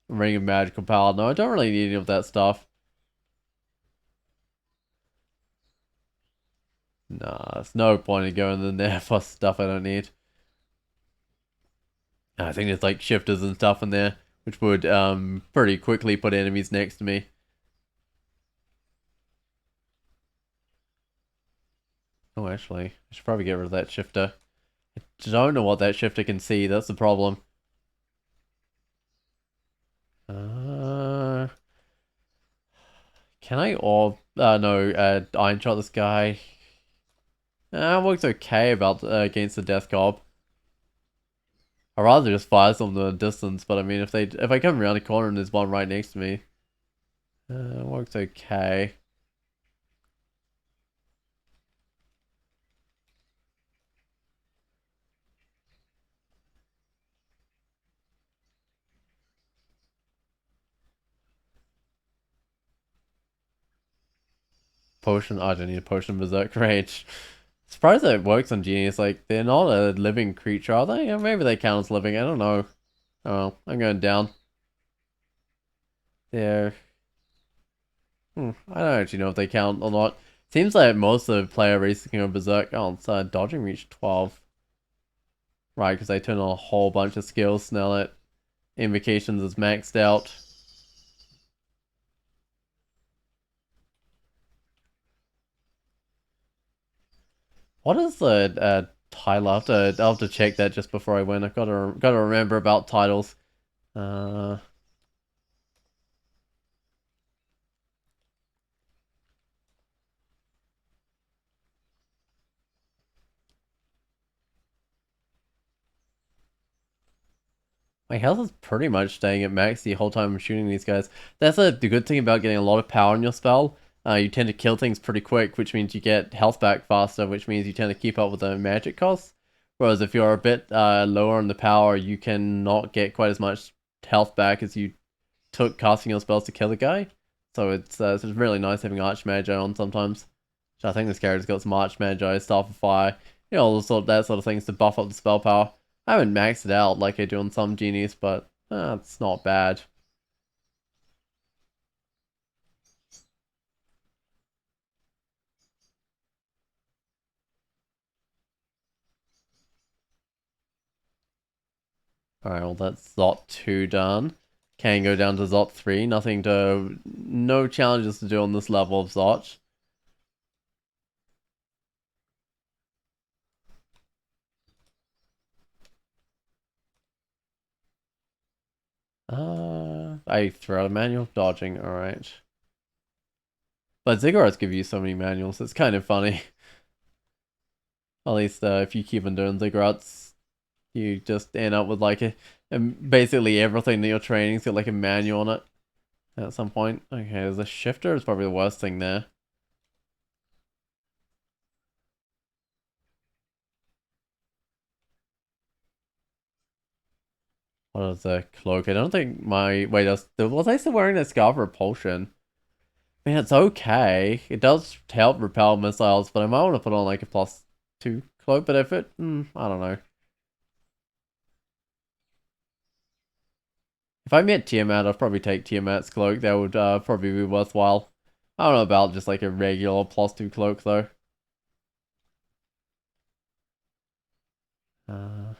Ring of Magical Power. No, I don't really need any of that stuff. Nah, there's no point in going in there for stuff I don't need. I think there's like shifters and stuff in there, which would pretty quickly put enemies next to me. Oh, actually, I should probably get rid of that shifter. I don't know what that shifter can see, that's the problem. Can I orb? No, Iron Shot this guy. Works okay about against the Death Cob. I'd rather just fire some from the distance, but I mean, if I come around the corner and there's one right next to me, works okay. Potion, I don't need a potion berserk rage. Surprised that it works on genius. Like, they're not a living creature, are they? Maybe they count as living, I don't know. Oh, I'm going down. They're... I don't actually know if they count or not. Seems like most of the player races can go berserk. Oh, it's dodging reach 12. Right, because I turn on a whole bunch of skills now that Invocations is maxed out. What is the title? I'll have to check that just before I win. I've gotta remember about titles. Uh, My health is pretty much staying at max the whole time I'm shooting these guys. That's the good thing about getting a lot of power in your spell. You tend to kill things pretty quick, which means you get health back faster, which means you tend to keep up with the magic costs. Whereas if you're a bit lower on the power, you can not get quite as much health back as you took casting your spells to kill the guy. So it's really nice having Archmagi on sometimes. So I think this character's got some Archmagi, Staff of Fire, all that sort of things to buff up the spell power. I haven't maxed it out like I do on some genies, but it's not bad. Alright, well that's Zot 2 done. Can go down to Zot 3. No challenges to do on this level of Zot. I throw out a manual dodging, alright. But Ziggurats give you so many manuals, it's kind of funny. At least if you keep on doing Ziggurats, you just end up with like basically everything that you're training's got like a manual on it at some point. Okay, there's a shifter is probably the worst thing there. What is a cloak? I don't think my wait, was I still wearing that scarf repulsion? I mean, it's okay. It does help repel missiles, but I might want to put on like a +2 cloak. But if it, I don't know. If I met Tiamat, I'd probably take Tiamat's cloak. That would probably be worthwhile. I don't know about just like a regular +2 cloak though. Uh,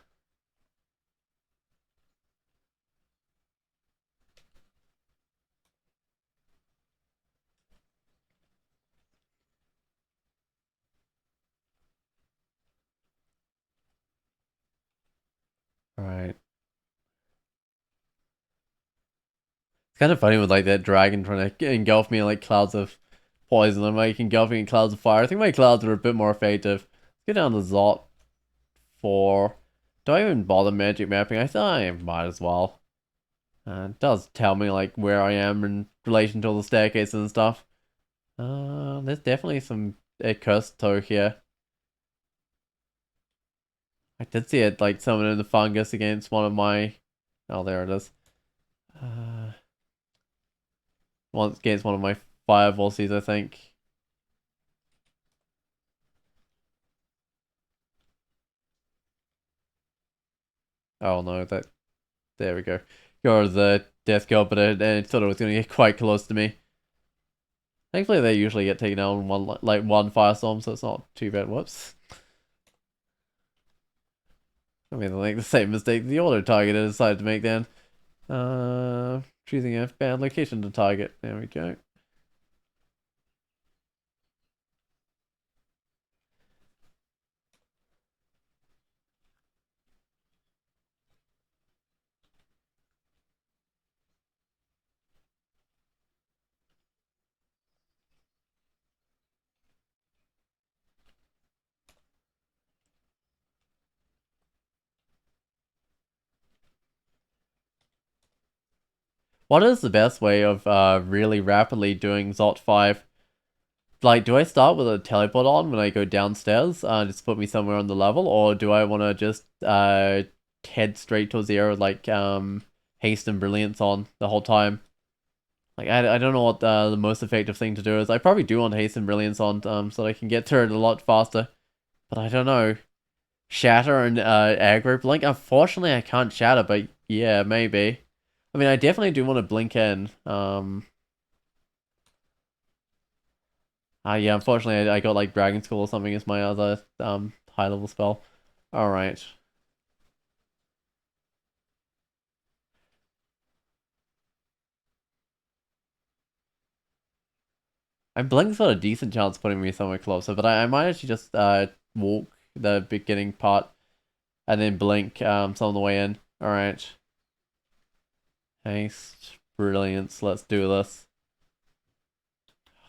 all right. It's kind of funny with like that dragon trying to engulf me in like clouds of poison. I'm like engulfing in clouds of fire. I think my clouds are a bit more effective. Let's get down to Zot 4. Do I even bother magic mapping? I thought I might as well. It does tell me like where I am in relation to all the staircases and stuff. There's definitely some cursed toe here. I did see it like summoning the fungus against one of my. Oh, there it is. Uh, Once against one of my fire bosses, I think. Oh no, that. There we go. You're the death girl, but it thought it was gonna get quite close to me. Thankfully, they usually get taken out in one firestorm, so it's not too bad. Whoops. I mean, I think the same mistake the auto targeter decided to make then. Choosing a bad location to target. There we go. What is the best way of really rapidly doing Zot 5? Like, do I start with a teleport on when I go downstairs, just put me somewhere on the level, or do I want to just head straight to 0, like haste and brilliance on the whole time? Like, I don't know what the most effective thing to do is. I probably do want haste and brilliance on so that I can get through it a lot faster, but I don't know. Shatter and aggro blink. Unfortunately, I can't shatter, but yeah, maybe. I mean, I definitely do want to blink in. Yeah, unfortunately, I got like Dragon School or something as my other high level spell. All right. I blink's got a decent chance of putting me somewhere closer, but I might actually just walk the beginning part and then blink some of the way in. All right. Haste, brilliance. Let's do this.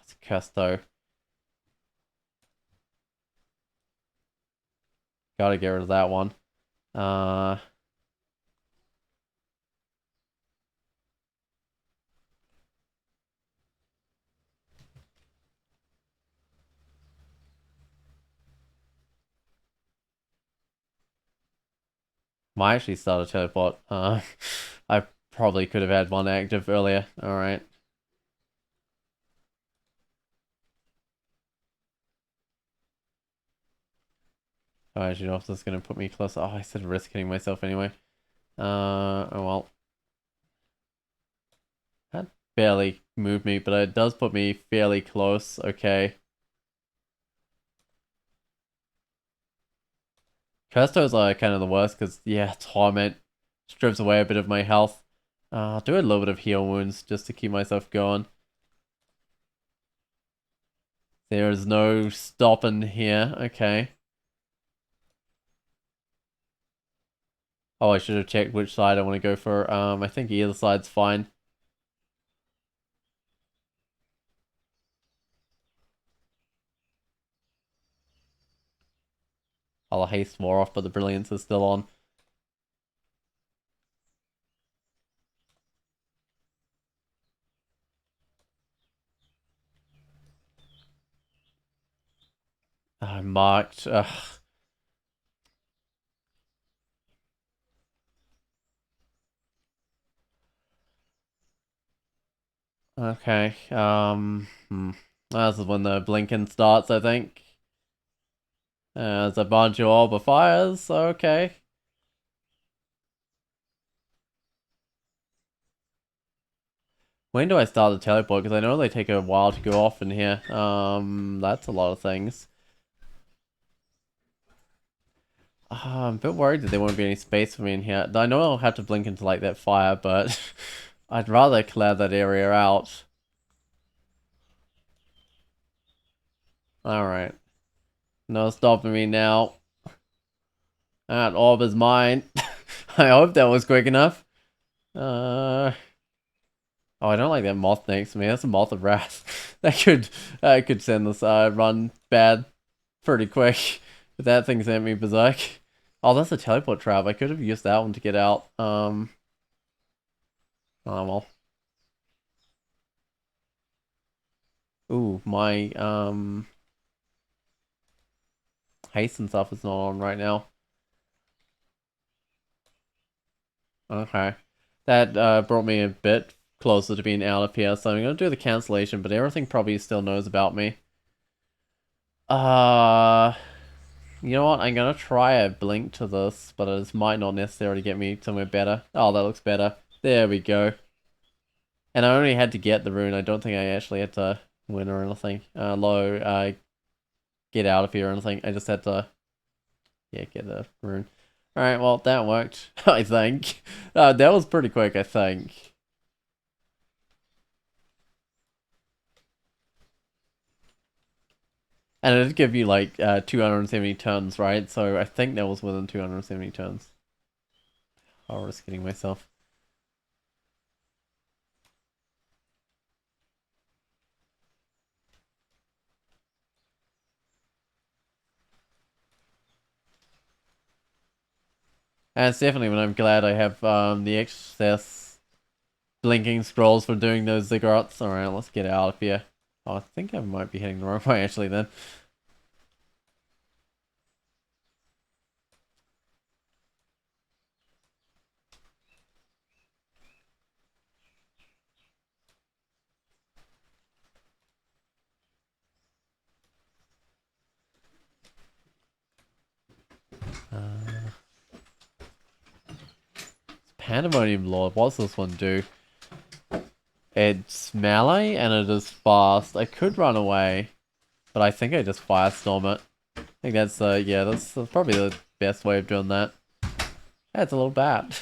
It's a curse though. Gotta get rid of that one. Uh, Might actually start a teleport. I probably could have had one active earlier. Alright. Oh, I don't know if this is going to put me close. Oh, I said risk hitting myself anyway. Oh well. That barely moved me, but it does put me fairly close. Okay. Curstos are kind of the worst because, yeah, Torment strips away a bit of my health. I'll do a little bit of heal wounds just to keep myself going. There's no stopping here. Okay. Oh, I should have checked which side I want to go for. I think either side's fine. I'll haste more off, but the brilliance is still on. I marked. Ugh. Okay. This is when the blinking starts, I think. There's a bunch of orb of fires. Okay. When do I start the teleport? Because I know they take a while to go off in here. That's a lot of things. I'm a bit worried that there won't be any space for me in here. I know I'll have to blink into like that fire, but I'd rather clear that area out. Alright. No stopping me now. That orb is mine. I hope that was quick enough. Oh, I don't like that moth next to me. That's a moth of wrath. That could send this run bad pretty quick. If that thing sent me berserk. Oh, that's a teleport trap. I could have used that one to get out. Oh well. Ooh, my haste and stuff is not on right now. Okay. That brought me a bit closer to being out of here, so I'm gonna do the cancellation, but everything probably still knows about me. You know what? I'm gonna try a blink to this, but it might not necessarily get me somewhere better. Oh, that looks better. There we go. And I only had to get the rune. I don't think I actually had to win or anything. Get out of here or anything. I just had to, yeah, get the rune. Alright, well, that worked, I think. That was pretty quick, I think. And it did give you, like, 270 turns, right? So I think that was within 270 turns. I'll risk hitting myself. And it's definitely when I'm glad I have the excess blinking scrolls for doing those ziggurats. Alright, let's get out of here. Oh, I think I might be heading the wrong way actually then. Pandemonium Lord, what's this one do? It's melee and it is fast. I could run away, but I think I just firestorm it. I think that's yeah, that's probably the best way of doing that. That's a little bat.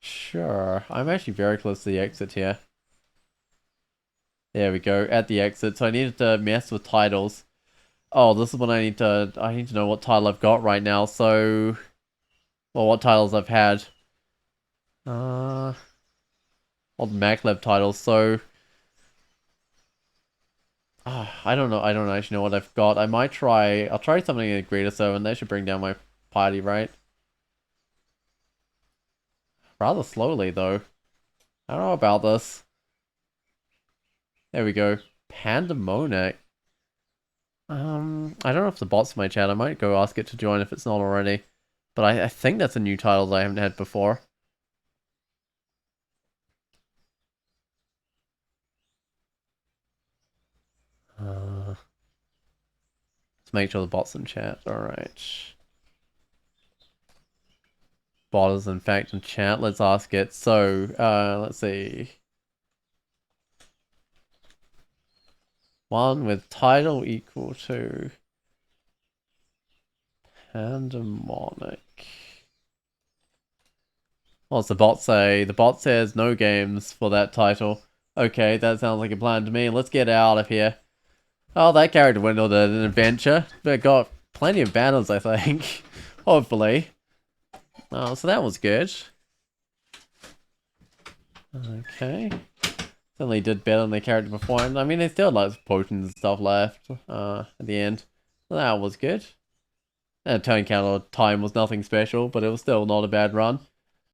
Sure. I'm actually very close to the exit here. There we go, at the exit. So I needed to mess with titles. Oh, this is what I need to know what title I've got right now, so well, what titles I've had. All the MacLab titles, so I don't know. I don't actually know what I've got. I'll try something in a greater servant. That should bring down my party, right? Rather slowly, though. I don't know about this. There we go. Pandemonic. I don't know if the bot's in my chat. I might go ask it to join if it's not already. But I think that's a new title that I haven't had before. Let's make sure the bot's in chat. Alright. Bot is in fact in chat. Let's ask it. So, let's see. One with title equal to Pandemonic. What's the bot say? The bot says no games for that title. Okay, that sounds like a plan to me. Let's get out of here. Oh, that character went on an adventure. But got plenty of banners, I think. Hopefully. Oh, so that was good. Okay. Certainly did better than the character before. And I mean, they still had lots of potions and stuff left at the end. So that was good. And turn counter time was nothing special, but it was still not a bad run.